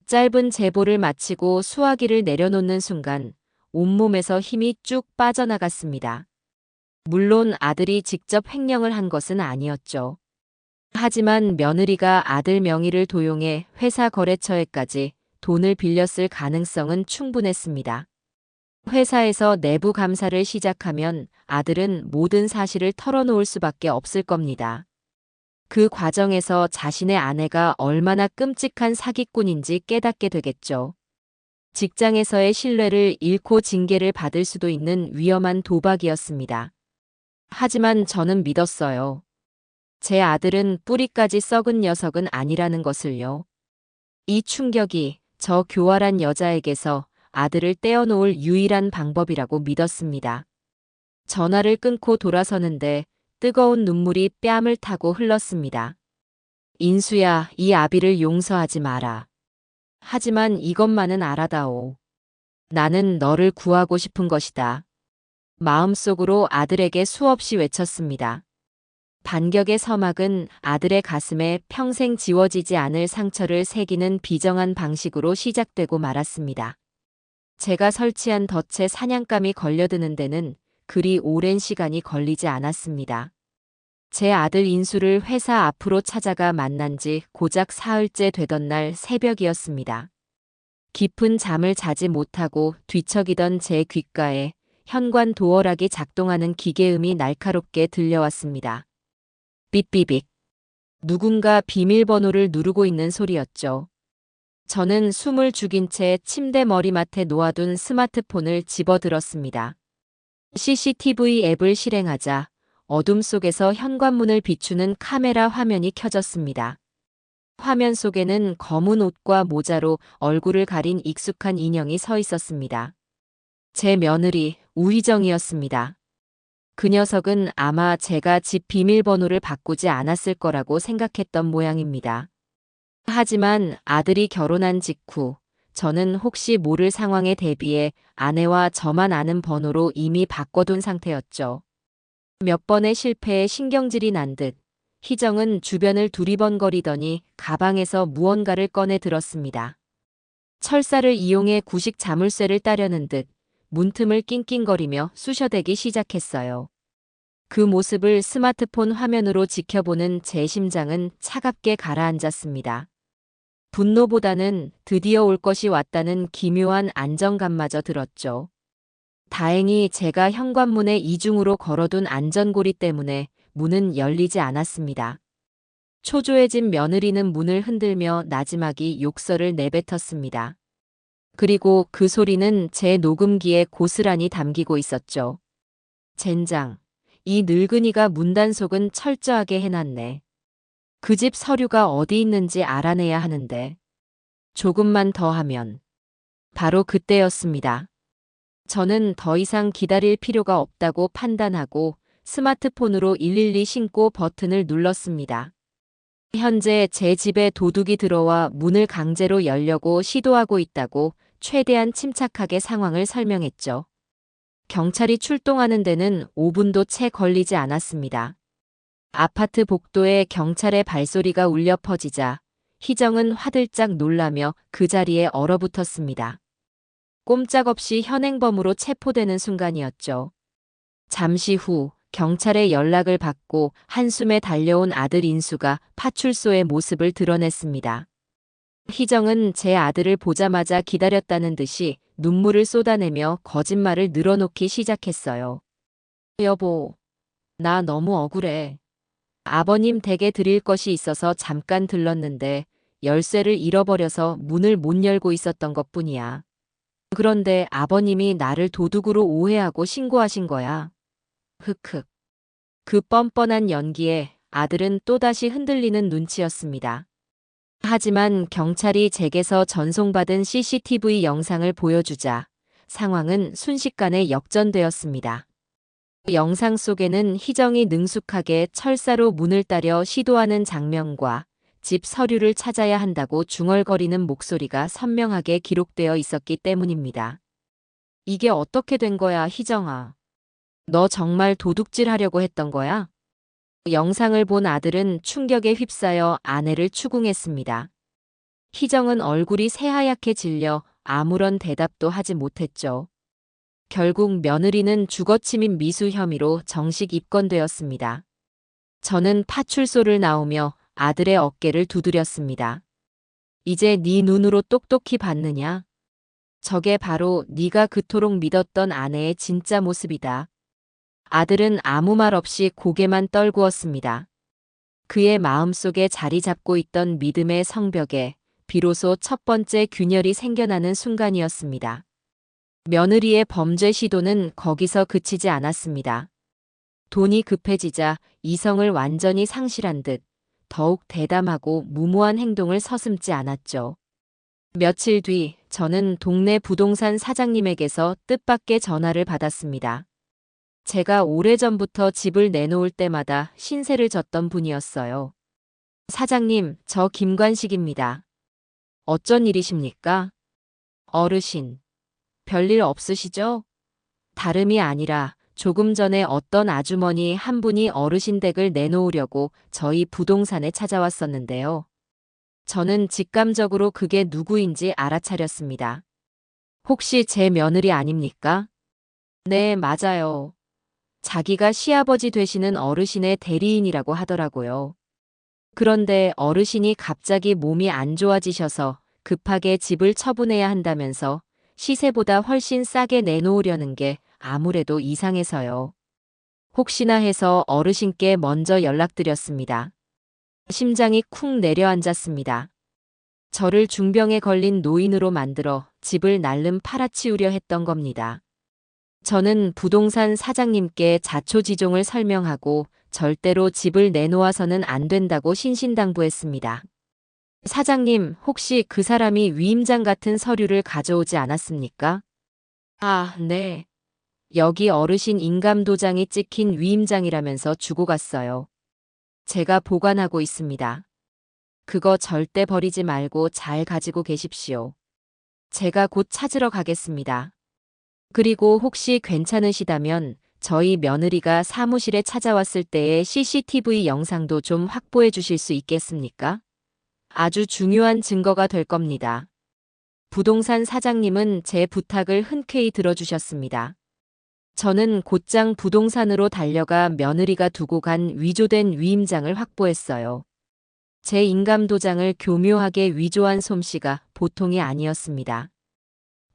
짧은 제보를 마치고 수화기를 내려놓는 순간 온몸에서 힘이 쭉 빠져나갔습니다. 물론 아들이 직접 횡령을 한 것은 아니었죠. 하지만 며느리가 아들 명의를 도용해 회사 거래처에까지 돈을 빌렸을 가능성은 충분했습니다. 회사에서 내부 감사를 시작하면 아들은 모든 사실을 털어놓을 수밖에 없을 겁니다. 그 과정에서 자신의 아내가 얼마나 끔찍한 사기꾼인지 깨닫게 되겠죠. 직장에서의 신뢰를 잃고 징계를 받을 수도 있는 위험한 도박이었습니다. 하지만 저는 믿었어요. 제 아들은 뿌리까지 썩은 녀석은 아니라는 것을요. 이 충격이 저 교활한 여자에게서 아들을 떼어놓을 유일한 방법이라고 믿었습니다. 전화를 끊고 돌아서는데 뜨거운 눈물이 뺨을 타고 흘렀습니다. 인수야, 이 아비를 용서하지 마라. 하지만 이것만은 알아다오. 나는 너를 구하고 싶은 것이다. 마음속으로 아들에게 수없이 외쳤습니다. 반격의 서막은 아들의 가슴에 평생 지워지지 않을 상처를 새기는 비정한 방식으로 시작되고 말았습니다. 제가 설치한 덫에 사냥감이 걸려드는 데는 그리 오랜 시간이 걸리지 않았습니다. 제 아들 인수를 회사 앞으로 찾아가 만난 지 고작 사흘째 되던 날 새벽이었습니다. 깊은 잠을 자지 못하고 뒤척이던 제 귓가에 현관 도어락이 작동하는 기계음이 날카롭게 들려왔습니다. 삐삐빅. 누군가 비밀번호를 누르고 있는 소리였죠. 저는 숨을 죽인 채 침대 머리맡에 놓아둔 스마트폰을 집어들었습니다. CCTV 앱을 실행하자 어둠 속에서 현관문을 비추는 카메라 화면이 켜졌습니다. 화면 속에는 검은 옷과 모자로 얼굴을 가린 익숙한 인형이 서 있었습니다. 제 며느리 우희정이었습니다. 그 녀석은 아마 제가 집 비밀번호를 바꾸지 않았을 거라고 생각했던 모양입니다. 하지만 아들이 결혼한 직후 저는 혹시 모를 상황에 대비해 아내와 저만 아는 번호로 이미 바꿔둔 상태였죠. 몇 번의 실패에 신경질이 난 듯 희정은 주변을 두리번거리더니 가방에서 무언가를 꺼내 들었습니다. 철사를 이용해 구식 자물쇠를 따려는 듯 문틈을 낑낑거리며 쑤셔대기 시작했어요. 그 모습을 스마트폰 화면으로 지켜보는 제 심장은 차갑게 가라앉았습니다. 분노보다는 드디어 올 것이 왔다는 기묘한 안정감마저 들었죠. 다행히 제가 현관문에 이중으로 걸어둔 안전고리 때문에 문은 열리지 않았습니다. 초조해진 며느리는 문을 흔들며 나지막이 욕설을 내뱉었습니다. 그리고 그 소리는 제 녹음기에 고스란히 담기고 있었죠. 젠장, 이 늙은이가 문단속은 철저하게 해놨네. 그 집 서류가 어디 있는지 알아내야 하는데. 조금만 더 하면. 바로 그때였습니다. 저는 더 이상 기다릴 필요가 없다고 판단하고 스마트폰으로 112 신고 버튼을 눌렀습니다. 현재 제 집에 도둑이 들어와 문을 강제로 열려고 시도하고 있다고 최대한 침착하게 상황을 설명했죠. 경찰이 출동하는 데는 5분도 채 걸리지 않았습니다. 아파트 복도에 경찰의 발소리가 울려 퍼지자 희정은 화들짝 놀라며 그 자리에 얼어붙었습니다. 꼼짝없이 현행범으로 체포되는 순간이었죠. 잠시 후 경찰의 연락을 받고 한숨에 달려온 아들 인수가 파출소의 모습을 드러냈습니다. 희정은 제 아들을 보자마자 기다렸다는 듯이 눈물을 쏟아내며 거짓말을 늘어놓기 시작했어요. 여보, 나 너무 억울해. 아버님 댁에 드릴 것이 있어서 잠깐 들렀는데 열쇠를 잃어버려서 문을 못 열고 있었던 것뿐이야. 그런데 아버님이 나를 도둑으로 오해하고 신고하신 거야. 흑흑. 그 뻔뻔한 연기에 아들은 또다시 흔들리는 눈치였습니다. 하지만 경찰이 제게서 전송받은 CCTV 영상을 보여주자 상황은 순식간에 역전되었습니다. 영상 속에는 희정이 능숙하게 철사로 문을 따려 시도하는 장면과 집 서류를 찾아야 한다고 중얼거리는 목소리가 선명하게 기록되어 있었기 때문입니다. 이게 어떻게 된 거야, 희정아? 너 정말 도둑질 하려고 했던 거야? 영상을 본 아들은 충격에 휩싸여 아내를 추궁했습니다. 희정은 얼굴이 새하얗게 질려 아무런 대답도 하지 못했죠. 결국 며느리는 주거침입 미수 혐의로 정식 입건되었습니다. 저는 파출소를 나오며 아들의 어깨를 두드렸습니다. 이제 네 눈으로 똑똑히 봤느냐? 저게 바로 네가 그토록 믿었던 아내의 진짜 모습이다. 아들은 아무 말 없이 고개만 떨구었습니다. 그의 마음속에 자리 잡고 있던 믿음의 성벽에 비로소 첫 번째 균열이 생겨나는 순간이었습니다. 며느리의 범죄 시도는 거기서 그치지 않았습니다. 돈이 급해지자 이성을 완전히 상실한 듯 더욱 대담하고 무모한 행동을 서슴지 않았죠. 며칠 뒤 저는 동네 부동산 사장님에게서 뜻밖의 전화를 받았습니다. 제가 오래전부터 집을 내놓을 때마다 신세를 졌던 분이었어요. 사장님, 저 김관식입니다. 어쩐 일이십니까? 어르신, 별일 없으시죠? 다름이 아니라 조금 전에 어떤 아주머니 한 분이 어르신 댁을 내놓으려고 저희 부동산에 찾아왔었는데요. 저는 직감적으로 그게 누구인지 알아차렸습니다. 혹시 제 며느리 아닙니까? 네, 맞아요. 자기가 시아버지 되시는 어르신의 대리인이라고 하더라고요. 그런데 어르신이 갑자기 몸이 안 좋아지셔서 급하게 집을 처분해야 한다면서 시세보다 훨씬 싸게 내놓으려는 게 아무래도 이상해서요. 혹시나 해서 어르신께 먼저 연락드렸습니다. 심장이 쿵 내려앉았습니다. 저를 중병에 걸린 노인으로 만들어 집을 날름 팔아치우려 했던 겁니다. 저는 부동산 사장님께 자초지종을 설명하고 절대로 집을 내놓아서는 안 된다고 신신당부했습니다. 사장님, 혹시 그 사람이 위임장 같은 서류를 가져오지 않았습니까? 아, 네. 여기 어르신 인감도장이 찍힌 위임장이라면서 주고 갔어요. 제가 보관하고 있습니다. 그거 절대 버리지 말고 잘 가지고 계십시오. 제가 곧 찾으러 가겠습니다. 그리고 혹시 괜찮으시다면 저희 며느리가 사무실에 찾아왔을 때의 CCTV 영상도 좀 확보해 주실 수 있겠습니까? 아주 중요한 증거가 될 겁니다. 부동산 사장님은 제 부탁을 흔쾌히 들어주셨습니다. 저는 곧장 부동산으로 달려가 며느리가 두고 간 위조된 위임장을 확보했어요. 제 인감도장을 교묘하게 위조한 솜씨가 보통이 아니었습니다.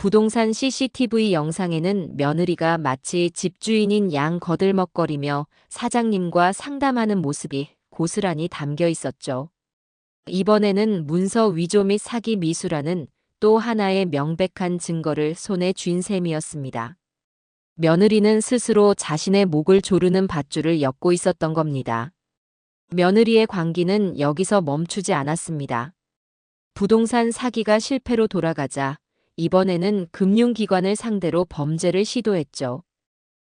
부동산 CCTV 영상에는 며느리가 마치 집주인인 양 거들먹거리며 사장님과 상담하는 모습이 고스란히 담겨 있었죠. 이번에는 문서 위조 및 사기 미수라는 또 하나의 명백한 증거를 손에 쥔 셈이었습니다. 며느리는 스스로 자신의 목을 조르는 밧줄을 엮고 있었던 겁니다. 며느리의 광기는 여기서 멈추지 않았습니다. 부동산 사기가 실패로 돌아가자 이번에는 금융기관을 상대로 범죄를 시도했죠.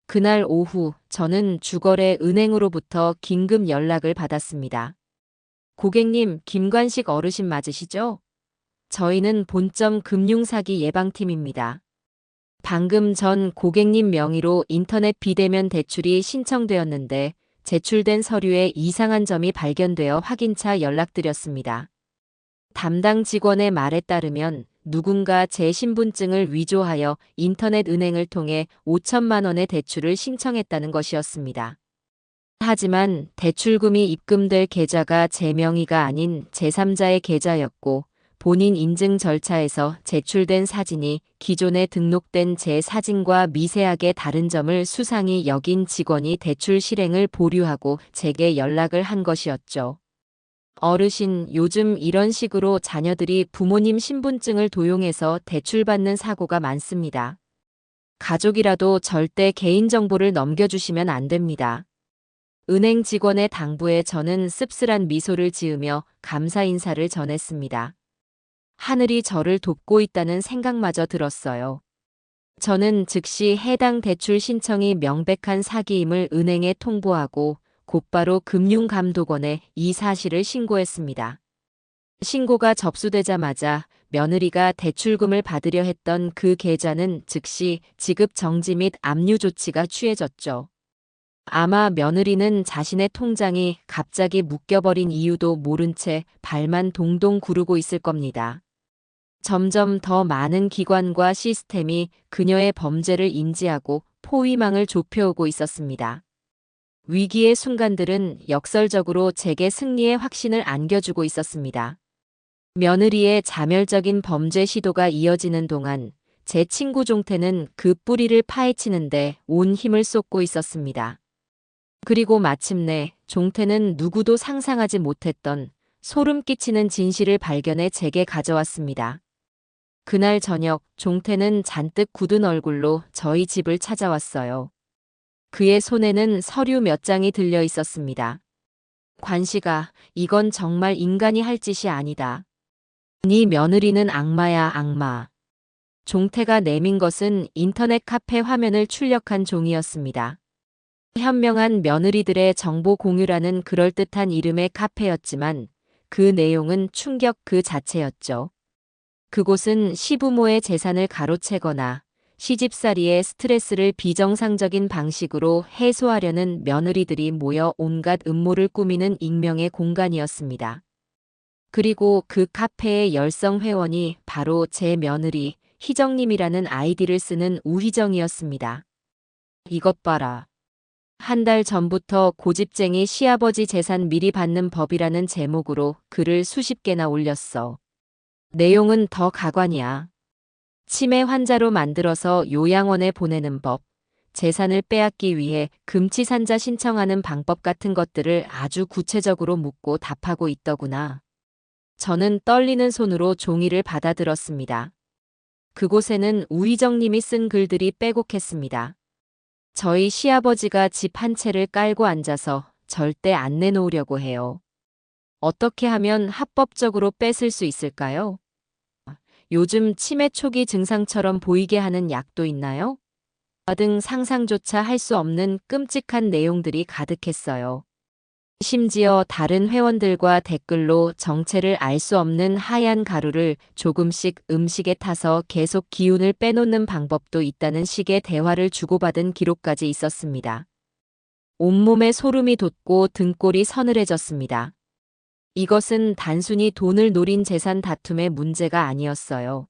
그날 오후 저는 주거래 은행으로부터 긴급 연락을 받았습니다. 고객님, 김관식 어르신 맞으시죠? 저희는 본점 금융사기 예방팀입니다. 방금 전 고객님 명의로 인터넷 비대면 대출이 신청되었는데 제출된 서류에 이상한 점이 발견되어 확인차 연락드렸습니다. 담당 직원의 말에 따르면 누군가 제 신분증을 위조하여 인터넷 은행을 통해 5천만 원의 대출을 신청했다는 것이었습니다. 하지만 대출금이 입금될 계좌가 제 명의가 아닌 제3자의 계좌였고 본인 인증 절차에서 제출된 사진이 기존에 등록된 제 사진과 미세하게 다른 점을 수상히 여긴 직원이 대출 실행을 보류하고 제게 연락을 한 것이었죠. 어르신, 요즘 이런 식으로 자녀들이 부모님 신분증을 도용해서 대출받는 사고가 많습니다. 가족이라도 절대 개인정보를 넘겨주시면 안 됩니다. 은행 직원의 당부에 저는 씁쓸한 미소를 지으며 감사 인사를 전했습니다. 하늘이 저를 돕고 있다는 생각마저 들었어요. 저는 즉시 해당 대출 신청이 명백한 사기임을 은행에 통보하고 곧바로 금융감독원에 이 사실을 신고했습니다. 신고가 접수되자마자 며느리가 대출금을 받으려 했던 그 계좌는 즉시 지급 정지 및 압류 조치가 취해졌죠. 아마 며느리는 자신의 통장이 갑자기 묶여버린 이유도 모른 채 발만 동동 구르고 있을 겁니다. 점점 더 많은 기관과 시스템이 그녀의 범죄를 인지하고 포위망을 좁혀오고 있었습니다. 위기의 순간들은 역설적으로 제게 승리의 확신을 안겨주고 있었습니다. 며느리의 자멸적인 범죄 시도가 이어지는 동안 제 친구 종태는 그 뿌리를 파헤치는데 온 힘을 쏟고 있었습니다. 그리고 마침내 종태는 누구도 상상하지 못했던 소름 끼치는 진실을 발견해 제게 가져왔습니다. 그날 저녁 종태는 잔뜩 굳은 얼굴로 저희 집을 찾아왔어요. 그의 손에는 서류 몇 장이 들려 있었습니다. 관식아, 이건 정말 인간이 할 짓이 아니다. 네 며느리는 악마야, 악마. 종태가 내민 것은 인터넷 카페 화면을 출력한 종이었습니다. 현명한 며느리들의 정보 공유라는 그럴듯한 이름의 카페였지만 그 내용은 충격 그 자체였죠. 그곳은 시부모의 재산을 가로채거나 시집살이의 스트레스를 비정상적인 방식으로 해소하려는 며느리들이 모여 온갖 음모를 꾸미는 익명의 공간이었습니다. 그리고 그 카페의 열성 회원이 바로 제 며느리 희정님이라는 아이디를 쓰는 우희정이었습니다. 이것 봐라. 한 달 전부터 고집쟁이 시아버지 재산 미리 받는 법이라는 제목으로 글을 수십 개나 올렸어. 내용은 더 가관이야. 치매 환자로 만들어서 요양원에 보내는 법, 재산을 빼앗기 위해 금치산자 신청하는 방법 같은 것들을 아주 구체적으로 묻고 답하고 있더구나. 저는 떨리는 손으로 종이를 받아들었습니다. 그곳에는 우희정님이 쓴 글들이 빼곡했습니다. 저희 시아버지가 집 한 채를 깔고 앉아서 절대 안 내놓으려고 해요. 어떻게 하면 합법적으로 뺏을 수 있을까요? 요즘 치매 초기 증상처럼 보이게 하는 약도 있나요? 등 상상조차 할 수 없는 끔찍한 내용들이 가득했어요. 심지어 다른 회원들과 댓글로 정체를 알 수 없는 하얀 가루를 조금씩 음식에 타서 계속 기운을 빼놓는 방법도 있다는 식의 대화를 주고받은 기록까지 있었습니다. 온몸에 소름이 돋고 등골이 서늘해졌습니다. 이것은 단순히 돈을 노린 재산 다툼의 문제가 아니었어요.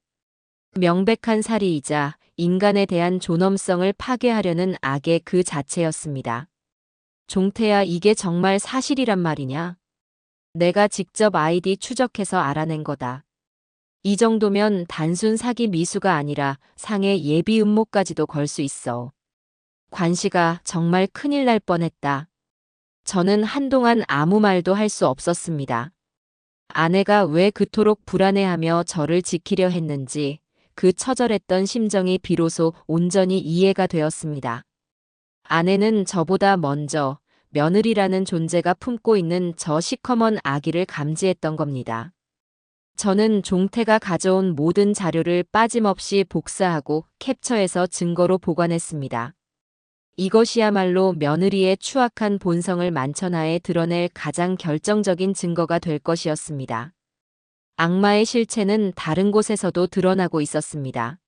명백한 살이이자 인간에 대한 존엄성을 파괴하려는 악의 그 자체였습니다. 종태야, 이게 정말 사실이란 말이냐? 내가 직접 아이디 추적해서 알아낸 거다. 이 정도면 단순 사기 미수가 아니라 상해 예비 음모까지도 걸 수 있어. 관씨가 정말 큰일 날 뻔했다. 저는 한동안 아무 말도 할 수 없었습니다. 아내가 왜 그토록 불안해하며 저를 지키려 했는지 그 처절했던 심정이 비로소 온전히 이해가 되었습니다. 아내는 저보다 먼저 며느리라는 존재가 품고 있는 저 시커먼 아기를 감지했던 겁니다. 저는 종태가 가져온 모든 자료를 빠짐없이 복사하고 캡처해서 증거로 보관했습니다. 이것이야말로 며느리의 추악한 본성을 만천하에 드러낼 가장 결정적인 증거가 될 것이었습니다. 악마의 실체는 다른 곳에서도 드러나고 있었습니다.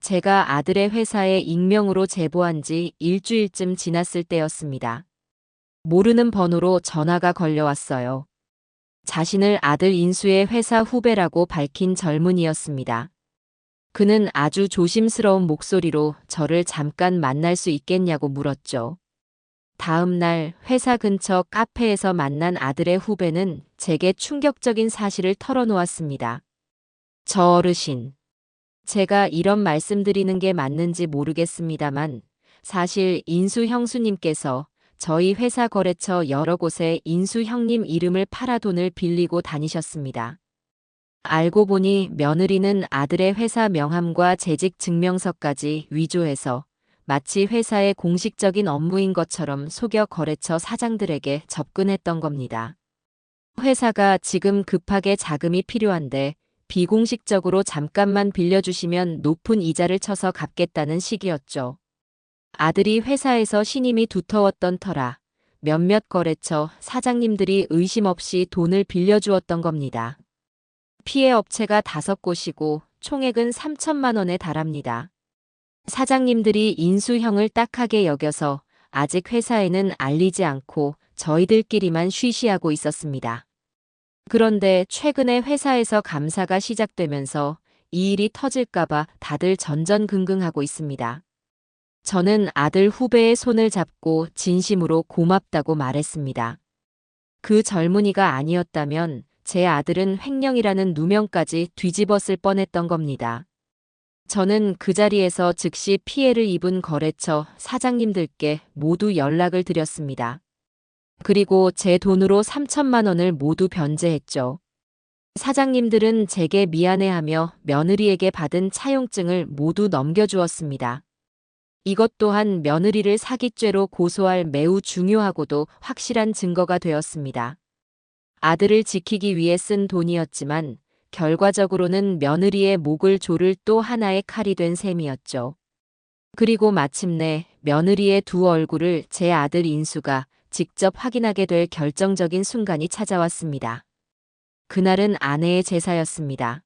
제가 아들의 회사에 익명으로 제보한 지 일주일쯤 지났을 때였습니다. 모르는 번호로 전화가 걸려왔어요. 자신을 아들 인수의 회사 후배라고 밝힌 젊은이였습니다. 그는 아주 조심스러운 목소리로 저를 잠깐 만날 수 있겠냐고 물었죠. 다음 날 회사 근처 카페에서 만난 아들의 후배는 제게 충격적인 사실을 털어놓았습니다. 저 어르신, 제가 이런 말씀드리는 게 맞는지 모르겠습니다만 사실 인수 형수님께서 저희 회사 거래처 여러 곳에 인수 형님 이름을 팔아 돈을 빌리고 다니셨습니다. 알고 보니 며느리는 아들의 회사 명함과 재직 증명서까지 위조해서 마치 회사의 공식적인 업무인 것처럼 속여 거래처 사장들에게 접근했던 겁니다. 회사가 지금 급하게 자금이 필요한데 비공식적으로 잠깐만 빌려주시면 높은 이자를 쳐서 갚겠다는 식이었죠. 아들이 회사에서 신임이 두터웠던 터라 몇몇 거래처 사장님들이 의심 없이 돈을 빌려주었던 겁니다. 피해 업체가 5곳이고 총액은 3천만 원에 달합니다. 사장님들이 인수형을 딱하게 여겨서 아직 회사에는 알리지 않고 저희들끼리만 쉬쉬하고 있었습니다. 그런데 최근에 회사에서 감사가 시작되면서 이 일이 터질까봐 다들 전전긍긍하고 있습니다. 저는 아들 후배의 손을 잡고 진심으로 고맙다고 말했습니다. 그 젊은이가 아니었다면 제 아들은 횡령이라는 누명까지 뒤집었을 뻔했던 겁니다. 저는 그 자리에서 즉시 피해를 입은 거래처 사장님들께 모두 연락을 드렸습니다. 그리고 제 돈으로 3천만 원을 모두 변제했죠. 사장님들은 제게 미안해하며 며느리에게 받은 차용증을 모두 넘겨주었습니다. 이것 또한 며느리를 사기죄로 고소할 매우 중요하고도 확실한 증거가 되었습니다. 아들을 지키기 위해 쓴 돈이었지만 결과적으로는 며느리의 목을 조를 또 하나의 칼이 된 셈이었죠. 그리고 마침내 며느리의 두 얼굴을 제 아들 인수가 직접 확인하게 될 결정적인 순간이 찾아왔습니다. 그날은 아내의 제사였습니다.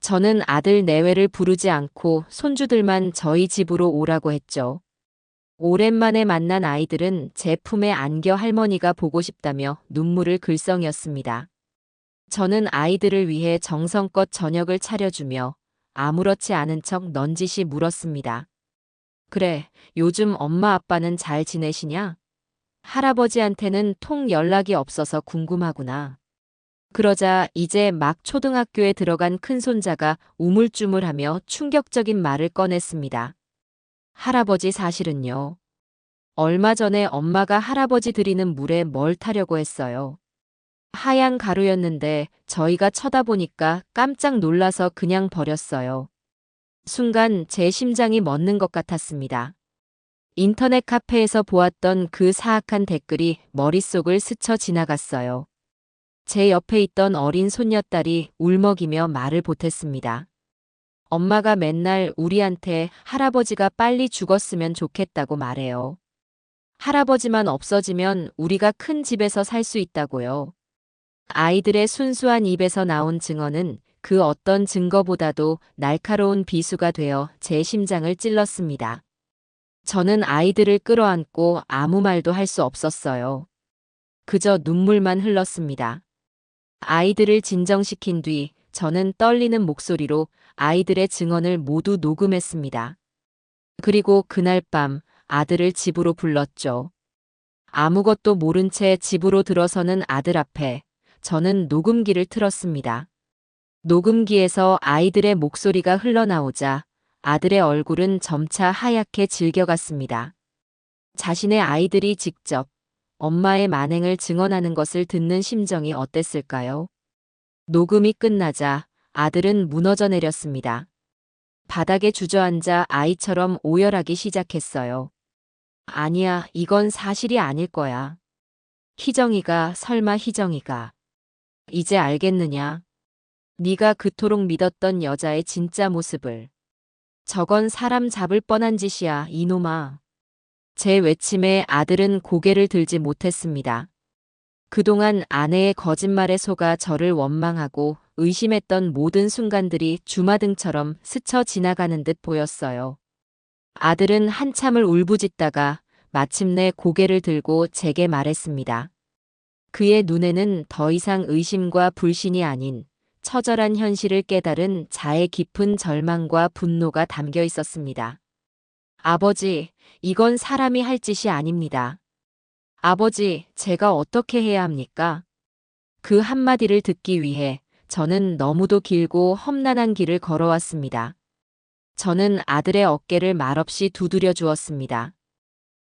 저는 아들 내외를 부르지 않고 손주들만 저희 집으로 오라고 했죠. 오랜만에 만난 아이들은 제 품에 안겨 할머니가 보고 싶다며 눈물을 글썽였습니다. 저는 아이들을 위해 정성껏 저녁을 차려주며 아무렇지 않은 척 넌지시 물었습니다. 그래, 요즘 엄마 아빠는 잘 지내시냐? 할아버지한테는 통 연락이 없어서 궁금하구나. 그러자 이제 막 초등학교에 들어간 큰손자가 우물쭈물하며 충격적인 말을 꺼냈습니다. 할아버지 사실은요. 얼마 전에 엄마가 할아버지 드리는 물에 뭘 타려고 했어요. 하얀 가루였는데 저희가 쳐다보니까 깜짝 놀라서 그냥 버렸어요. 순간 제 심장이 멎는 것 같았습니다. 인터넷 카페에서 보았던 그 사악한 댓글이 머릿속을 스쳐 지나갔어요. 제 옆에 있던 어린 손녀딸이 울먹이며 말을 보탰습니다. 엄마가 맨날 우리한테 할아버지가 빨리 죽었으면 좋겠다고 말해요. 할아버지만 없어지면 우리가 큰 집에서 살 수 있다고요. 아이들의 순수한 입에서 나온 증언은 그 어떤 증거보다도 날카로운 비수가 되어 제 심장을 찔렀습니다. 저는 아이들을 끌어안고 아무 말도 할 수 없었어요. 그저 눈물만 흘렀습니다. 아이들을 진정시킨 뒤 저는 떨리는 목소리로 아이들의 증언을 모두 녹음했습니다. 그리고 그날 밤 아들을 집으로 불렀죠. 아무것도 모른 채 집으로 들어서는 아들 앞에 저는 녹음기를 틀었습니다. 녹음기에서 아이들의 목소리가 흘러나오자 아들의 얼굴은 점차 하얗게 질겨갔습니다. 자신의 아이들이 직접 엄마의 만행을 증언하는 것을 듣는 심정이 어땠을까요? 녹음이 끝나자 아들은 무너져 내렸습니다. 바닥에 주저앉아 아이처럼 오열하기 시작했어요. 아니야, 이건 사실이 아닐 거야. 희정이가, 설마 희정이가. 이제 알겠느냐? 네가 그토록 믿었던 여자의 진짜 모습을. 저건 사람 잡을 뻔한 짓이야, 이놈아. 제 외침에 아들은 고개를 들지 못했습니다. 그동안 아내의 거짓말에 속아 저를 원망하고 의심했던 모든 순간들이 주마등처럼 스쳐 지나가는 듯 보였어요. 아들은 한참을 울부짖다가 마침내 고개를 들고 제게 말했습니다. 그의 눈에는 더 이상 의심과 불신이 아닌 처절한 현실을 깨달은 자의 깊은 절망과 분노가 담겨 있었습니다. 아버지, 이건 사람이 할 짓이 아닙니다. 아버지, 제가 어떻게 해야 합니까? 그 한마디를 듣기 위해 저는 너무도 길고 험난한 길을 걸어왔습니다. 저는 아들의 어깨를 말없이 두드려 주었습니다.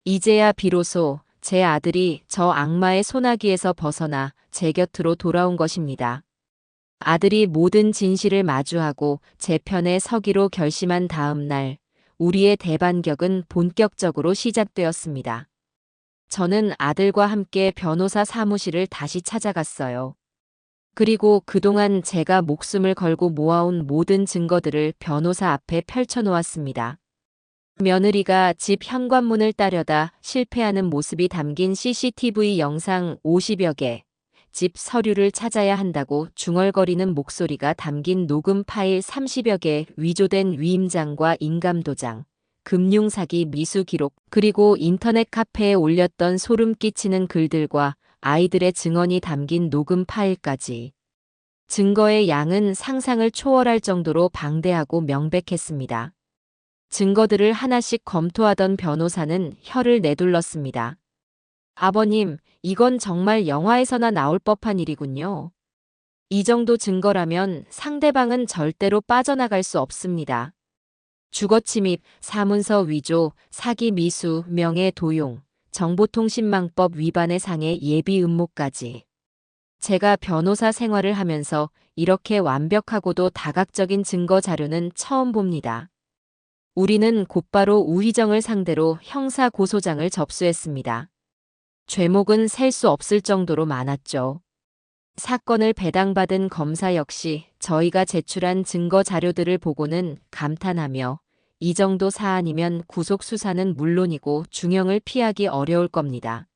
이제야 비로소 제 아들이 저 악마의 소나기에서 벗어나 제 곁으로 돌아온 것입니다. 아들이 모든 진실을 마주하고 제 편에 서기로 결심한 다음 날, 우리의 대반격은 본격적으로 시작되었습니다. 저는 아들과 함께 변호사 사무실을 다시 찾아갔어요. 그리고 그동안 제가 목숨을 걸고 모아온 모든 증거들을 변호사 앞에 펼쳐놓았습니다. 며느리가 집 현관문을 따려다 실패하는 모습이 담긴 CCTV 영상 50여 개, 집 서류를 찾아야 한다고 중얼거리는 목소리가 담긴 녹음 파일 30여 개, 위조된 위임장과 인감도장, 금융사기 미수 기록, 그리고 인터넷 카페에 올렸던 소름 끼치는 글들과 아이들의 증언이 담긴 녹음 파일까지. 증거의 양은 상상을 초월할 정도로 방대하고 명백했습니다. 증거들을 하나씩 검토하던 변호사는 혀를 내둘렀습니다. 아버님, 이건 정말 영화에서나 나올 법한 일이군요. 이 정도 증거라면 상대방은 절대로 빠져나갈 수 없습니다. 주거침입, 사문서 위조, 사기 미수, 명예 도용, 정보통신망법 위반의 상해 예비 음모까지. 제가 변호사 생활을 하면서 이렇게 완벽하고도 다각적인 증거 자료는 처음 봅니다. 우리는 곧바로 우희정을 상대로 형사 고소장을 접수했습니다. 죄목은 셀 수 없을 정도로 많았죠. 사건을 배당받은 검사 역시 저희가 제출한 증거 자료들을 보고는 감탄하며 이 정도 사안이면 구속 수사는 물론이고 중형을 피하기 어려울 겁니다.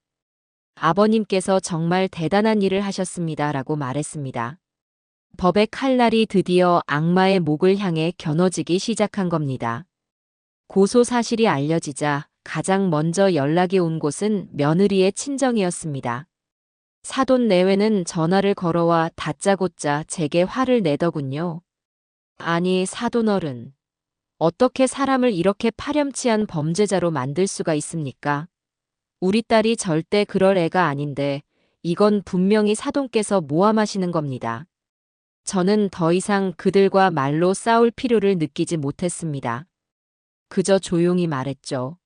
아버님께서 정말 대단한 일을 하셨습니다라고 말했습니다. 법의 칼날이 드디어 악마의 목을 향해 겨눠지기 시작한 겁니다. 고소 사실이 알려지자 가장 먼저 연락이 온 곳은 며느리의 친정이었습니다. 사돈 내외는 전화를 걸어와 다짜고짜 제게 화를 내더군요. 아니, 사돈 어른. 어떻게 사람을 이렇게 파렴치한 범죄자로 만들 수가 있습니까? 우리 딸이 절대 그럴 애가 아닌데 이건 분명히 사돈께서 모함하시는 겁니다. 저는 더 이상 그들과 말로 싸울 필요를 느끼지 못했습니다. 그저 조용히 말했죠.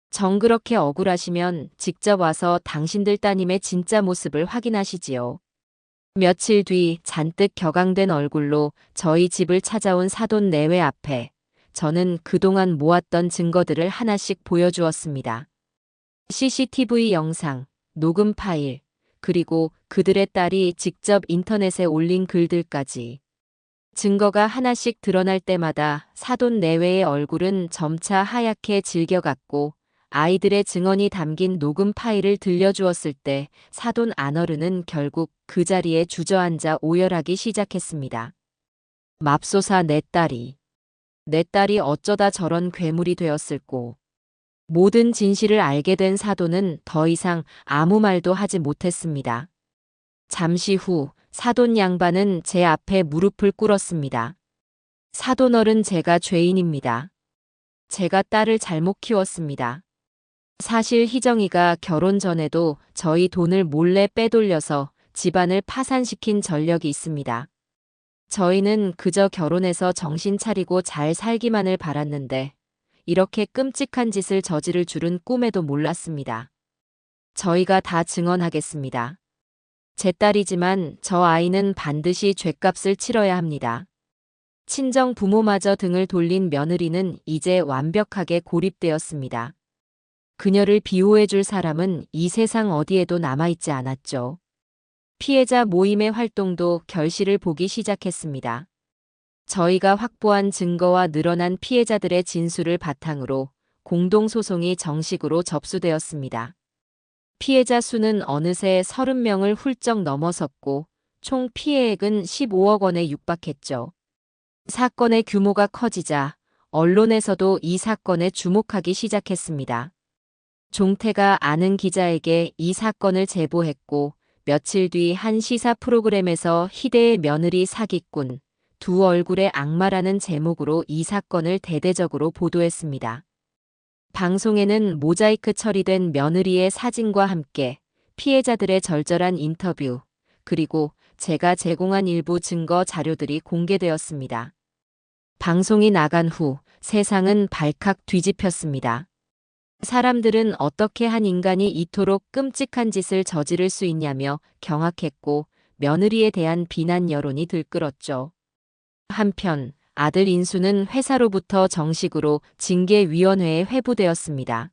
정그렇게 억울하시면 직접 와서 당신들 따님의 진짜 모습을 확인하시지요. 며칠 뒤 잔뜩 격앙된 얼굴로 저희 집을 찾아온 사돈 내외 앞에 저는 그동안 모았던 증거들을 하나씩 보여주었습니다. CCTV 영상, 녹음 파일, 그리고 그들의 딸이 직접 인터넷에 올린 글들까지. 증거가 하나씩 드러날 때마다 사돈 내외의 얼굴은 점차 하얗게 질겨갔고 아이들의 증언이 담긴 녹음 파일을 들려주었을 때 사돈 안어른은 결국 그 자리에 주저앉아 오열하기 시작했습니다. 맙소사 내 딸이 어쩌다 저런 괴물이 되었을꼬. 모든 진실을 알게 된 사돈은 더 이상 아무 말도 하지 못했습니다. 잠시 후 사돈 양반은 제 앞에 무릎을 꿇었습니다. 사돈 어른, 제가 죄인입니다. 제가 딸을 잘못 키웠습니다. 사실 희정이가 결혼 전에도 저희 돈을 몰래 빼돌려서 집안을 파산시킨 전력이 있습니다. 저희는 그저 결혼해서 정신 차리고 잘 살기만을 바랐는데 이렇게 끔찍한 짓을 저지를 줄은 꿈에도 몰랐습니다. 저희가 다 증언하겠습니다. 제 딸이지만 저 아이는 반드시 죗값을 치러야 합니다. 친정 부모마저 등을 돌린 며느리는 이제 완벽하게 고립되었습니다. 그녀를 비호해줄 사람은 이 세상 어디에도 남아있지 않았죠. 피해자 모임의 활동도 결실을 보기 시작했습니다. 저희가 확보한 증거와 늘어난 피해자들의 진술을 바탕으로 공동소송이 정식으로 접수되었습니다. 피해자 수는 어느새 30명을 훌쩍 넘어섰고 총 피해액은 15억 원에 육박했죠. 사건의 규모가 커지자 언론에서도 이 사건에 주목하기 시작했습니다. 종태가 아는 기자에게 이 사건을 제보했고 며칠 뒤 한 시사 프로그램에서 희대의 며느리 사기꾼, 두 얼굴의 악마라는 제목으로 이 사건을 대대적으로 보도했습니다. 방송에는 모자이크 처리된 며느리의 사진과 함께 피해자들의 절절한 인터뷰, 그리고 제가 제공한 일부 증거 자료들이 공개되었습니다. 방송이 나간 후 세상은 발칵 뒤집혔습니다. 사람들은 어떻게 한 인간이 이토록 끔찍한 짓을 저지를 수 있냐며 경악했고 며느리에 대한 비난 여론이 들끓었죠. 한편 아들 인수는 회사로부터 정식으로 징계위원회에 회부되었습니다.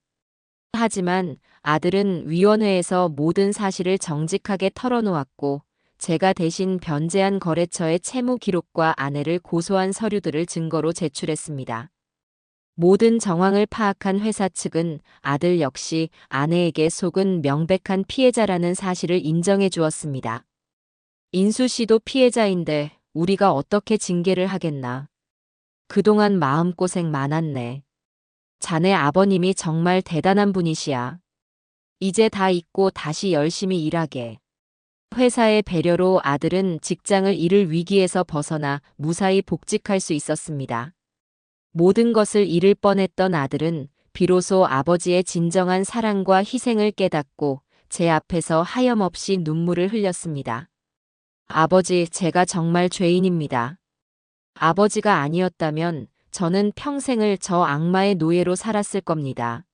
하지만 아들은 위원회에서 모든 사실을 정직하게 털어놓았고 제가 대신 변제한 거래처의 채무 기록과 아내를 고소한 서류들을 증거로 제출했습니다. 모든 정황을 파악한 회사 측은 아들 역시 아내에게 속은 명백한 피해자라는 사실을 인정해 주었습니다. 인수 씨도 피해자인데 우리가 어떻게 징계를 하겠나. 그동안 마음고생 많았네. 자네 아버님이 정말 대단한 분이시야. 이제 다 잊고 다시 열심히 일하게. 회사의 배려로 아들은 직장을 잃을 위기에서 벗어나 무사히 복직할 수 있었습니다. 모든 것을 잃을 뻔했던 아들은 비로소 아버지의 진정한 사랑과 희생을 깨닫고 제 앞에서 하염없이 눈물을 흘렸습니다. 아버지, 제가 정말 죄인입니다. 아버지가 아니었다면 저는 평생을 저 악마의 노예로 살았을 겁니다.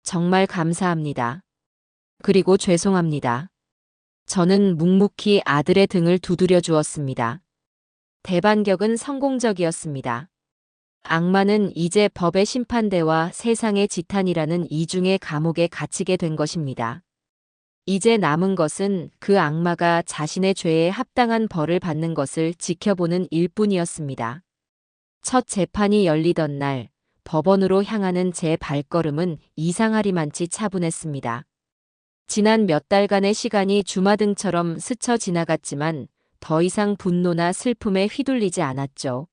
정말 감사합니다. 그리고 죄송합니다. 저는 묵묵히 아들의 등을 두드려 주었습니다. 대반격은 성공적이었습니다. 악마는 이제 법의 심판대와 세상의 지탄이라는 이중의 감옥에 갇히게 된 것입니다. 이제 남은 것은 그 악마가 자신의 죄에 합당한 벌을 받는 것을 지켜보는 일뿐이었습니다. 첫 재판이 열리던 날 법원으로 향하는 제 발걸음은 이상하리만치 차분했습니다. 지난 몇 달간의 시간이 주마등처럼 스쳐 지나갔지만 더 이상 분노나 슬픔에 휘둘리지 않았죠.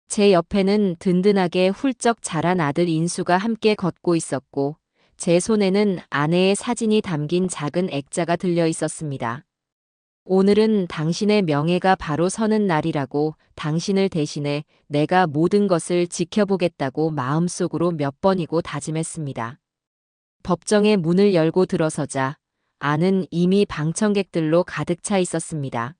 제 옆에는 든든하게 훌쩍 자란 아들 인수가 함께 걷고 있었고, 제 손에는 아내의 사진이 담긴 작은 액자가 들려 있었습니다. 오늘은 당신의 명예가 바로 서는 날이라고, 당신을 대신해 내가 모든 것을 지켜보겠다고 마음속으로 몇 번이고 다짐했습니다. 법정의 문을 열고 들어서자 안은 이미 방청객들로 가득 차 있었습니다.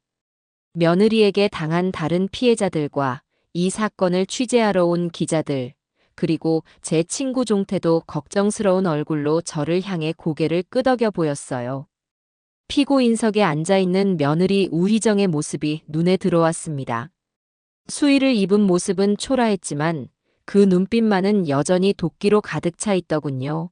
며느리에게 당한 다른 피해자들과 이 사건을 취재하러 온 기자들, 그리고 제 친구 종태도 걱정스러운 얼굴로 저를 향해 고개를 끄덕여 보였어요. 피고인석에 앉아있는 며느리 우희정의 모습이 눈에 들어왔습니다. 수의를 입은 모습은 초라했지만 그 눈빛만은 여전히 도끼로 가득 차 있더군요.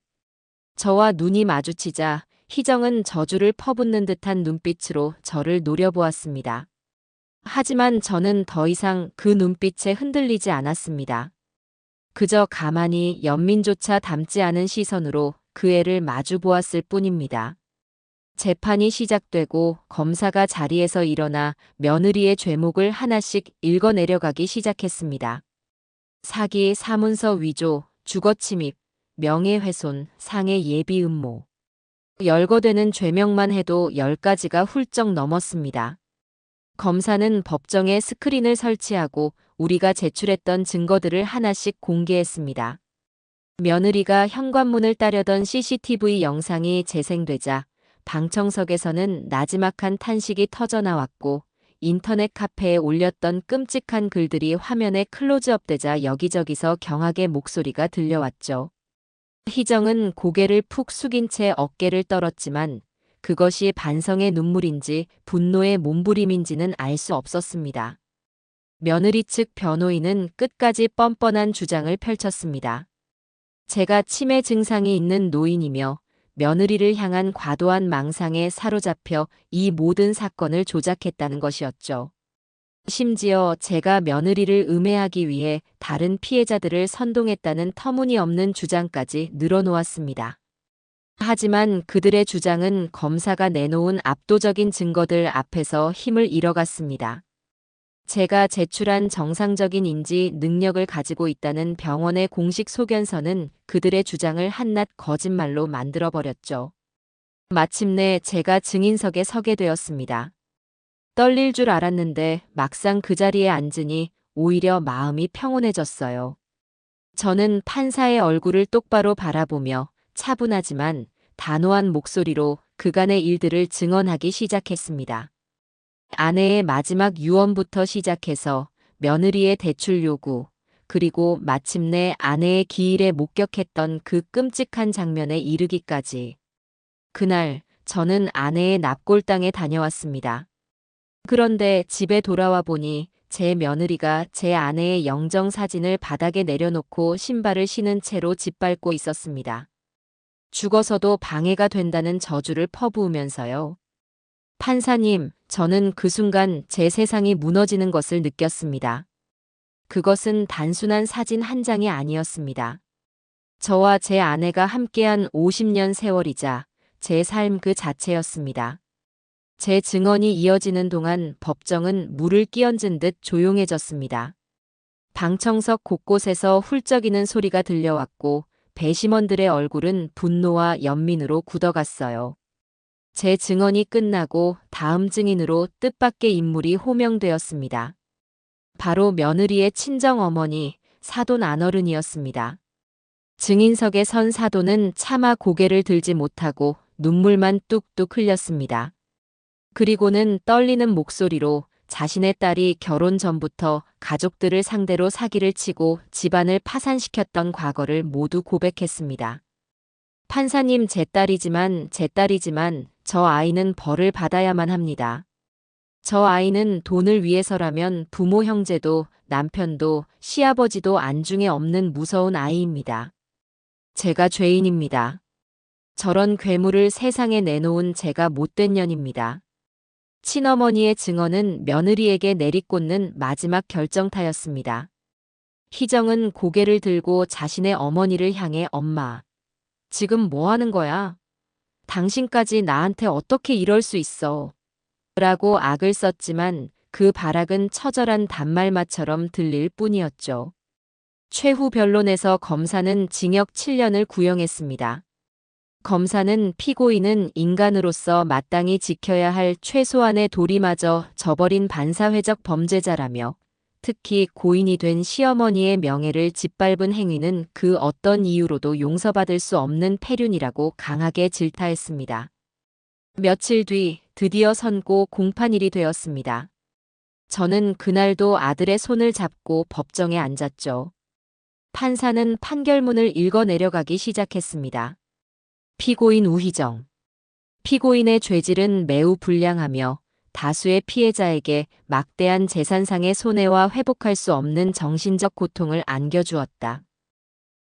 저와 눈이 마주치자 희정은 저주를 퍼붓는 듯한 눈빛으로 저를 노려보았습니다. 하지만 저는 더 이상 그 눈빛에 흔들리지 않았습니다. 그저 가만히 연민조차 담지 않은 시선으로 그 애를 마주 보았을 뿐입니다. 재판이 시작되고 검사가 자리에서 일어나 며느리의 죄목을 하나씩 읽어내려가기 시작했습니다. 사기, 사문서 위조, 주거침입, 명예훼손, 상해 예비 음모. 열거되는 죄명만 해도 10가지가 훌쩍 넘었습니다. 검사는 법정에 스크린을 설치하고 우리가 제출했던 증거들을 하나씩 공개했습니다. 며느리가 현관문을 따려던 CCTV 영상이 재생되자 방청석에서는 나지막한 탄식이 터져나왔고, 인터넷 카페에 올렸던 끔찍한 글들이 화면에 클로즈업되자 여기저기서 경악의 목소리가 들려왔죠. 희정은 고개를 푹 숙인 채 어깨를 떨었지만 그것이 반성의 눈물인지 분노의 몸부림인지는 알 수 없었습니다. 며느리 측 변호인은 끝까지 뻔뻔한 주장을 펼쳤습니다. 제가 치매 증상이 있는 노인이며 며느리를 향한 과도한 망상에 사로잡혀 이 모든 사건을 조작했다는 것이었죠. 심지어 제가 며느리를 음해하기 위해 다른 피해자들을 선동했다는 터무니없는 주장까지 늘어놓았습니다. 하지만 그들의 주장은 검사가 내놓은 압도적인 증거들 앞에서 힘을 잃어갔습니다. 제가 제출한 정상적인 인지 능력을 가지고 있다는 병원의 공식 소견서는 그들의 주장을 한낱 거짓말로 만들어버렸죠. 마침내 제가 증인석에 서게 되었습니다. 떨릴 줄 알았는데 막상 그 자리에 앉으니 오히려 마음이 평온해졌어요. 저는 판사의 얼굴을 똑바로 바라보며 차분하지만 단호한 목소리로 그간의 일들을 증언하기 시작했습니다. 아내의 마지막 유언부터 시작해서 며느리의 대출 요구, 그리고 마침내 아내의 기일에 목격했던 그 끔찍한 장면에 이르기까지. 그날 저는 아내의 납골당에 다녀왔습니다. 그런데 집에 돌아와 보니 제 며느리가 제 아내의 영정 사진을 바닥에 내려놓고 신발을 신은 채로 짓밟고 있었습니다. 죽어서도 방해가 된다는 저주를 퍼부으면서요. 판사님, 저는 그 순간 제 세상이 무너지는 것을 느꼈습니다. 그것은 단순한 사진 한 장이 아니었습니다. 저와 제 아내가 함께한 50년 세월이자 제 삶 그 자체였습니다. 제 증언이 이어지는 동안 법정은 물을 끼얹은 듯 조용해졌습니다. 방청석 곳곳에서 훌쩍이는 소리가 들려왔고 배심원들의 얼굴은 분노와 연민으로 굳어갔어요. 제 증언이 끝나고 다음 증인으로 뜻밖의 인물이 호명되었습니다. 바로 며느리의 친정어머니 사돈 안어른이었습니다. 증인석에 선 사돈은 차마 고개를 들지 못하고 눈물만 뚝뚝 흘렸습니다. 그리고는 떨리는 목소리로 자신의 딸이 결혼 전부터 가족들을 상대로 사기를 치고 집안을 파산시켰던 과거를 모두 고백했습니다. 판사님, 제 딸이지만 저 아이는 벌을 받아야만 합니다. 저 아이는 돈을 위해서라면 부모 형제도 남편도 시아버지도 안중에 없는 무서운 아이입니다. 제가 죄인입니다. 저런 괴물을 세상에 내놓은 제가 못된 년입니다. 친어머니의 증언은 며느리에게 내리꽂는 마지막 결정타였습니다. 희정은 고개를 들고 자신의 어머니를 향해 엄마, 지금 뭐 하는 거야? 당신까지 나한테 어떻게 이럴 수 있어? 라고 악을 썼지만 그 발악은 처절한 단말마처럼 들릴 뿐이었죠. 최후 변론에서 검사는 징역 7년을 구형했습니다. 검사는 피고인은 인간으로서 마땅히 지켜야 할 최소한의 도리마저 저버린 반사회적 범죄자라며 특히 고인이 된 시어머니의 명예를 짓밟은 행위는 그 어떤 이유로도 용서받을 수 없는 폐륜이라고 강하게 질타했습니다. 며칠 뒤 드디어 선고 공판일이 되었습니다. 저는 그날도 아들의 손을 잡고 법정에 앉았죠. 판사는 판결문을 읽어 내려가기 시작했습니다. 피고인 우희정. 피고인의 죄질은 매우 불량하며 다수의 피해자에게 막대한 재산상의 손해와 회복할 수 없는 정신적 고통을 안겨주었다.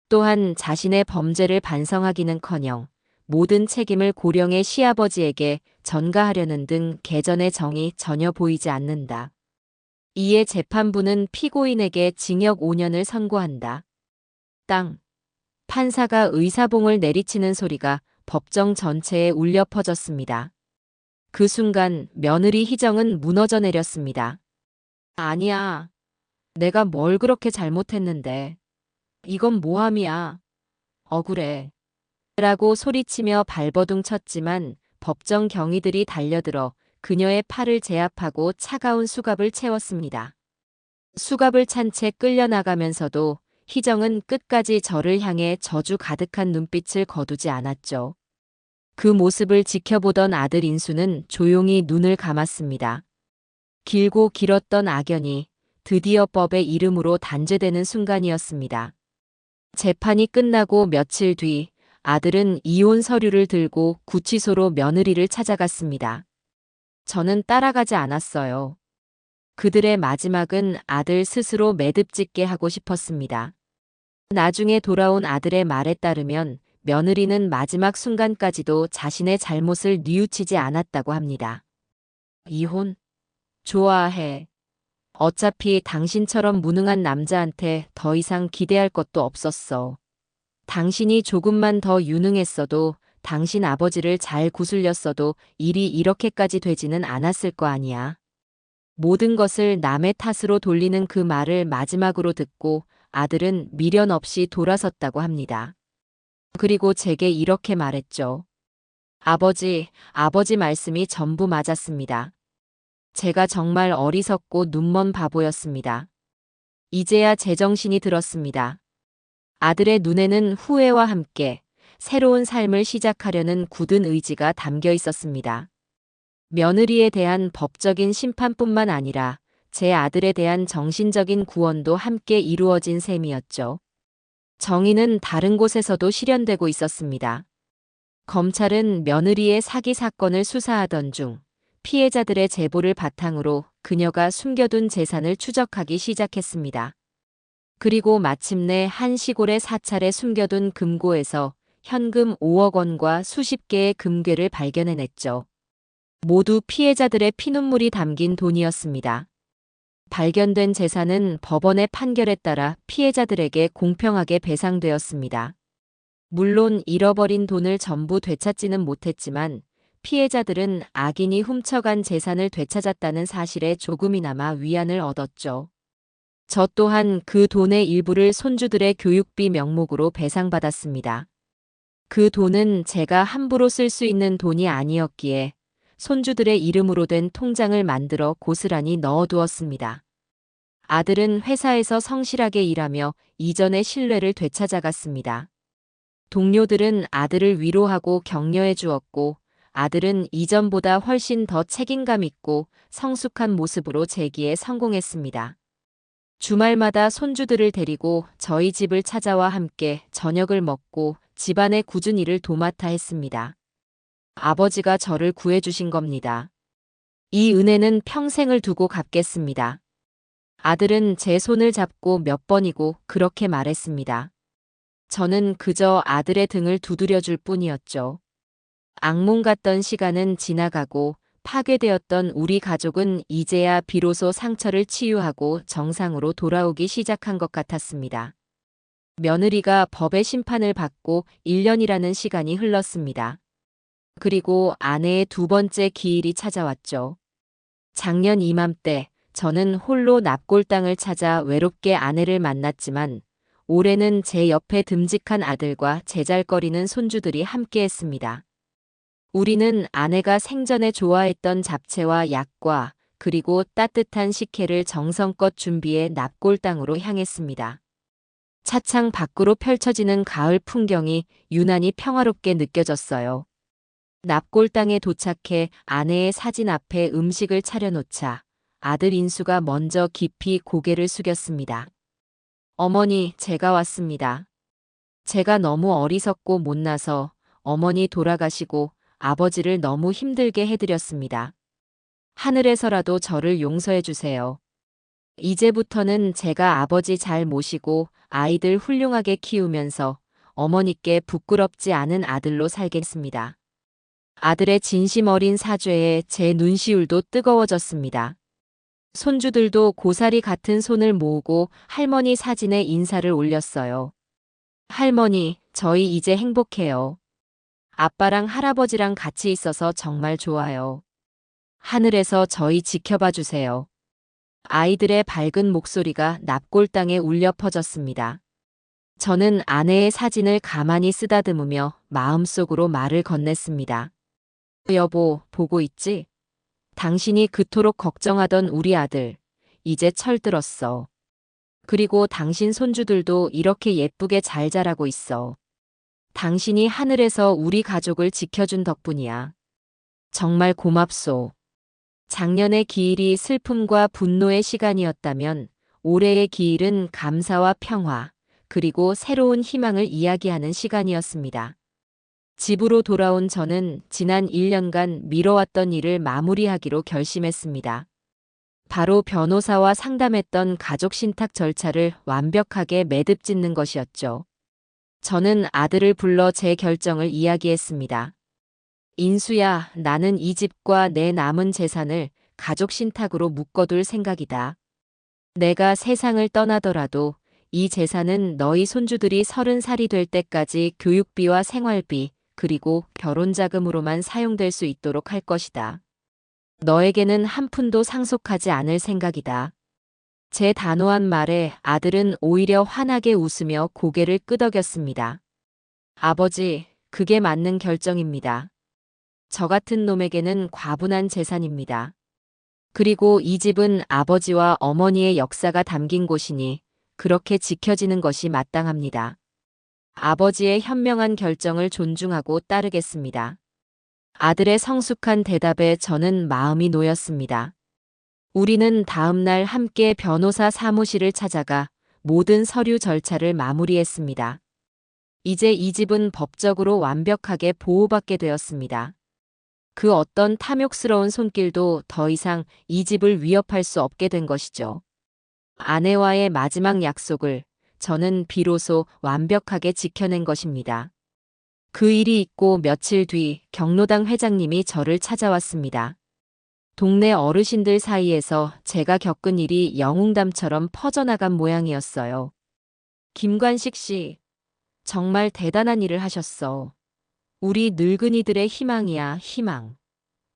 또한 자신의 범죄를 반성하기는커녕 모든 책임을 고령의 시아버지에게 전가하려는 등 개전의 정이 전혀 보이지 않는다. 이에 재판부는 피고인에게 징역 5년을 선고한다. 땅. 판사가 의사봉을 내리치는 소리가 법정 전체에 울려 퍼졌습니다. 그 순간 며느리 희정은 무너져 내렸습니다. 아니야. 내가 뭘 그렇게 잘못했는데. 이건 모함이야. 억울해. 라고 소리치며 발버둥 쳤지만 법정 경위들이 달려들어 그녀의 팔을 제압하고 차가운 수갑을 채웠습니다. 수갑을 찬 채 끌려나가면서도 희정은 끝까지 저를 향해 저주 가득한 눈빛을 거두지 않았죠. 그 모습을 지켜보던 아들 인수는 조용히 눈을 감았습니다. 길고 길었던 악연이 드디어 법의 이름으로 단죄되는 순간이었습니다. 재판이 끝나고 며칠 뒤 아들은 이혼 서류를 들고 구치소로 며느리를 찾아갔습니다. 저는 따라가지 않았어요. 그들의 마지막은 아들 스스로 매듭짓게 하고 싶었습니다. 나중에 돌아온 아들의 말에 따르면 며느리는 마지막 순간까지도 자신의 잘못을 뉘우치지 않았다고 합니다. 이혼? 좋아해. 어차피 당신처럼 무능한 남자한테 더 이상 기대할 것도 없었어. 당신이 조금만 더 유능했어도 당신 아버지를 잘 구슬렸어도 일이 이렇게까지 되지는 않았을 거 아니야. 모든 것을 남의 탓으로 돌리는 그 말을 마지막으로 듣고 아들은 미련 없이 돌아섰다고 합니다. 그리고 제게 이렇게 말했죠. 아버지 말씀이 전부 맞았습니다. 제가 정말 어리석고 눈먼 바보였습니다. 이제야 제정신이 들었습니다. 아들의 눈에는 후회와 함께 새로운 삶을 시작하려는 굳은 의지가 담겨 있었습니다. 며느리에 대한 법적인 심판뿐만 아니라 제 아들에 대한 정신적인 구원도 함께 이루어진 셈이었죠. 정의는 다른 곳에서도 실현되고 있었습니다. 검찰은 며느리의 사기 사건을 수사하던 중 피해자들의 제보를 바탕으로 그녀가 숨겨둔 재산을 추적하기 시작했습니다. 그리고 마침내 한 시골의 사찰에 숨겨둔 금고에서 현금 5억 원과 수십 개의 금괴를 발견해냈죠. 모두 피해자들의 피눈물이 담긴 돈이었습니다. 발견된 재산은 법원의 판결에 따라 피해자들에게 공평하게 배상되었습니다. 물론 잃어버린 돈을 전부 되찾지는 못했지만 피해자들은 악인이 훔쳐간 재산을 되찾았다는 사실에 조금이나마 위안을 얻었죠. 저 또한 그 돈의 일부를 손주들의 교육비 명목으로 배상받았습니다. 그 돈은 제가 함부로 쓸 수 있는 돈이 아니었기에 손주들의 이름으로 된 통장을 만들어 고스란히 넣어두었습니다. 아들은 회사에서 성실하게 일하며 이전의 신뢰를 되찾아갔습니다. 동료들은 아들을 위로하고 격려해 주었고 아들은 이전보다 훨씬 더 책임감 있고 성숙한 모습으로 재기에 성공했습니다. 주말마다 손주들을 데리고 저희 집을 찾아와 함께 저녁을 먹고 집안의 굳은 일을 도맡아 했습니다. 아버지가 저를 구해주신 겁니다. 이 은혜는 평생을 두고 갚겠습니다. 아들은 제 손을 잡고 몇 번이고 그렇게 말했습니다. 저는 그저 아들의 등을 두드려줄 뿐이었죠. 악몽 같던 시간은 지나가고 파괴되었던 우리 가족은 이제야 비로소 상처를 치유하고 정상으로 돌아오기 시작한 것 같았습니다. 며느리가 법의 심판을 받고 1년이라는 시간이 흘렀습니다. 그리고 아내의 두 번째 기일이 찾아왔죠. 작년 이맘때 저는 홀로 납골당을 찾아 외롭게 아내를 만났지만 올해는 제 옆에 듬직한 아들과 제잘거리는 손주들이 함께했습니다. 우리는 아내가 생전에 좋아했던 잡채와 약과 그리고 따뜻한 식혜를 정성껏 준비해 납골당으로 향했습니다. 차창 밖으로 펼쳐지는 가을 풍경이 유난히 평화롭게 느껴졌어요. 납골당에 도착해 아내의 사진 앞에 음식을 차려놓자 아들 인수가 먼저 깊이 고개를 숙였습니다. 어머니, 제가 왔습니다. 제가 너무 어리석고 못나서 어머니 돌아가시고 아버지를 너무 힘들게 해드렸습니다. 하늘에서라도 저를 용서해 주세요. 이제부터는 제가 아버지 잘 모시고 아이들 훌륭하게 키우면서 어머니께 부끄럽지 않은 아들로 살겠습니다. 아들의 진심 어린 사죄에 제 눈시울도 뜨거워졌습니다. 손주들도 고사리 같은 손을 모으고 할머니 사진에 인사를 올렸어요. 할머니, 저희 이제 행복해요. 아빠랑 할아버지랑 같이 있어서 정말 좋아요. 하늘에서 저희 지켜봐 주세요. 아이들의 밝은 목소리가 납골당에 울려 퍼졌습니다. 저는 아내의 사진을 가만히 쓰다듬으며 마음속으로 말을 건넸습니다. 여보, 보고 있지? 당신이 그토록 걱정하던 우리 아들, 이제 철들었어. 그리고 당신 손주들도 이렇게 예쁘게 잘 자라고 있어. 당신이 하늘에서 우리 가족을 지켜준 덕분이야. 정말 고맙소. 작년의 기일이 슬픔과 분노의 시간이었다면 올해의 기일은 감사와 평화, 그리고 새로운 희망을 이야기하는 시간이었습니다. 집으로 돌아온 저는 지난 1년간 미뤄왔던 일을 마무리하기로 결심했습니다. 바로 변호사와 상담했던 가족 신탁 절차를 완벽하게 매듭 짓는 것이었죠. 저는 아들을 불러 제 결정을 이야기했습니다. 인수야, 나는 이 집과 내 남은 재산을 가족 신탁으로 묶어둘 생각이다. 내가 세상을 떠나더라도 이 재산은 너희 손주들이 30살이 될 때까지 교육비와 생활비, 그리고 결혼 자금으로만 사용될 수 있도록 할 것이다. 너에게는 한 푼도 상속하지 않을 생각이다. 제 단호한 말에 아들은 오히려 환하게 웃으며 고개를 끄덕였습니다. 아버지, 그게 맞는 결정입니다. 저 같은 놈에게는 과분한 재산입니다. 그리고 이 집은 아버지와 어머니의 역사가 담긴 곳이니 그렇게 지켜지는 것이 마땅합니다. 아버지의 현명한 결정을 존중하고 따르겠습니다. 아들의 성숙한 대답에 저는 마음이 놓였습니다. 우리는 다음 날 함께 변호사 사무실을 찾아가 모든 서류 절차를 마무리했습니다. 이제 이 집은 법적으로 완벽하게 보호받게 되었습니다. 그 어떤 탐욕스러운 손길도 더 이상 이 집을 위협할 수 없게 된 것이죠. 아내와의 마지막 약속을 저는 비로소 완벽하게 지켜낸 것입니다. 그 일이 있고 며칠 뒤 경로당 회장님이 저를 찾아왔습니다. 동네 어르신들 사이에서 제가 겪은 일이 영웅담처럼 퍼져나간 모양이었어요. 김관식 씨, 정말 대단한 일을 하셨어. 우리 늙은이들의 희망이야, 희망.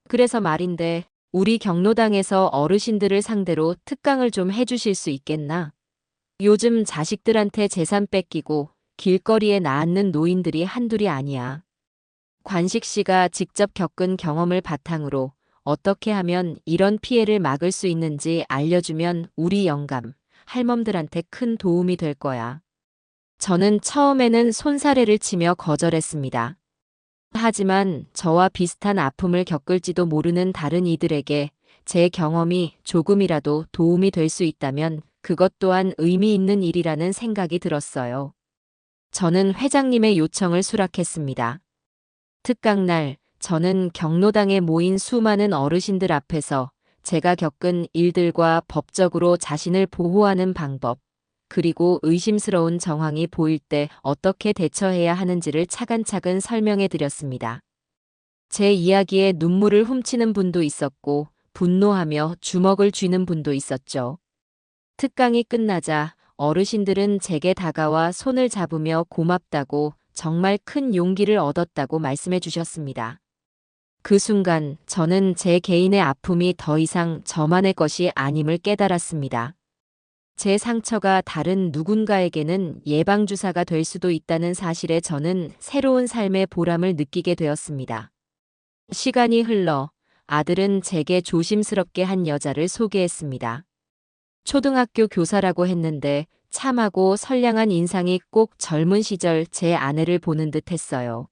그래서 말인데, 우리 경로당에서 어르신들을 상대로 특강을 좀 해주실 수 있겠나? 요즘 자식들한테 재산 뺏기고 길거리에 나앉는 노인들이 한둘이 아니야. 관식 씨가 직접 겪은 경험을 바탕으로 어떻게 하면 이런 피해를 막을 수 있는지 알려주면 우리 영감, 할멈들한테 큰 도움이 될 거야. 저는 처음에는 손사래를 치며 거절했습니다. 하지만 저와 비슷한 아픔을 겪을지도 모르는 다른 이들에게 제 경험이 조금이라도 도움이 될 수 있다면 그것 또한 의미 있는 일이라는 생각이 들었어요. 저는 회장님의 요청을 수락했습니다. 특강날, 저는 경로당에 모인 수많은 어르신들 앞에서 제가 겪은 일들과 법적으로 자신을 보호하는 방법, 그리고 의심스러운 정황이 보일 때 어떻게 대처해야 하는지를 차근차근 설명해 드렸습니다. 제 이야기에 눈물을 훔치는 분도 있었고 분노하며 주먹을 쥐는 분도 있었죠. 특강이 끝나자 어르신들은 제게 다가와 손을 잡으며 고맙다고 정말 큰 용기를 얻었다고 말씀해 주셨습니다. 그 순간 저는 제 개인의 아픔이 더 이상 저만의 것이 아님을 깨달았습니다. 제 상처가 다른 누군가에게는 예방주사가 될 수도 있다는 사실에 저는 새로운 삶의 보람을 느끼게 되었습니다. 시간이 흘러 아들은 제게 조심스럽게 한 여자를 소개했습니다. 초등학교 교사라고 했는데 참하고 선량한 인상이 꼭 젊은 시절 제 아내를 보는 듯 했어요.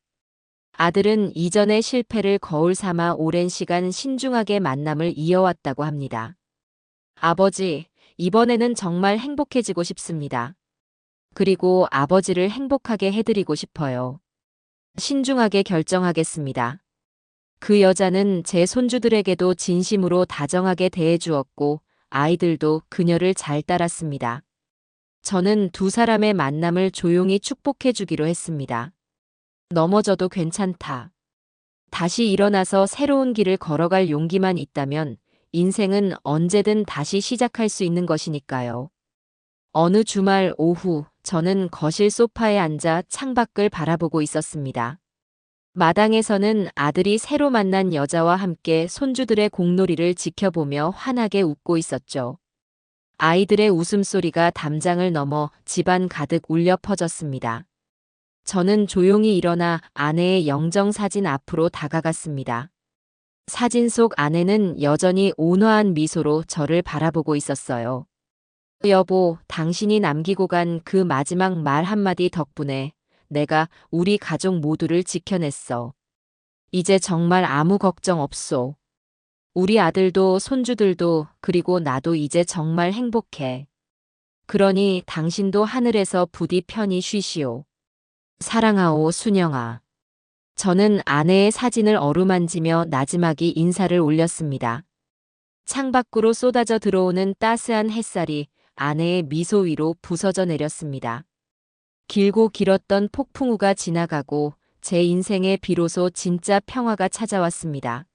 아들은 이전의 실패를 거울 삼아 오랜 시간 신중하게 만남을 이어왔다고 합니다. 아버지, 이번에는 정말 행복해지고 싶습니다. 그리고 아버지를 행복하게 해드리고 싶어요. 신중하게 결정하겠습니다. 그 여자는 제 손주들에게도 진심으로 다정하게 대해주었고 아이들도 그녀를 잘 따랐습니다. 저는 두 사람의 만남을 조용히 축복해주기로 했습니다. 넘어져도 괜찮다. 다시 일어나서 새로운 길을 걸어갈 용기만 있다면 인생은 언제든 다시 시작할 수 있는 것이니까요. 어느 주말 오후 저는 거실 소파에 앉아 창밖을 바라보고 있었습니다. 마당에서는 아들이 새로 만난 여자와 함께 손주들의 공놀이를 지켜보며 환하게 웃고 있었죠. 아이들의 웃음소리가 담장을 넘어 집안 가득 울려 퍼졌습니다. 저는 조용히 일어나 아내의 영정사진 앞으로 다가갔습니다. 사진 속 아내는 여전히 온화한 미소로 저를 바라보고 있었어요. 여보, 당신이 남기고 간 그 마지막 말 한마디 덕분에 내가 우리 가족 모두를 지켜냈어. 이제 정말 아무 걱정 없소. 우리 아들도 손주들도 그리고 나도 이제 정말 행복해. 그러니 당신도 하늘에서 부디 편히 쉬시오. 사랑하오 순영아. 저는 아내의 사진을 어루만지며 나지막이 인사를 올렸습니다. 창밖으로 쏟아져 들어오는 따스한 햇살이 아내의 미소 위로 부서져 내렸습니다. 길고 길었던 폭풍우가 지나가고 제 인생에 비로소 진짜 평화가 찾아왔습니다.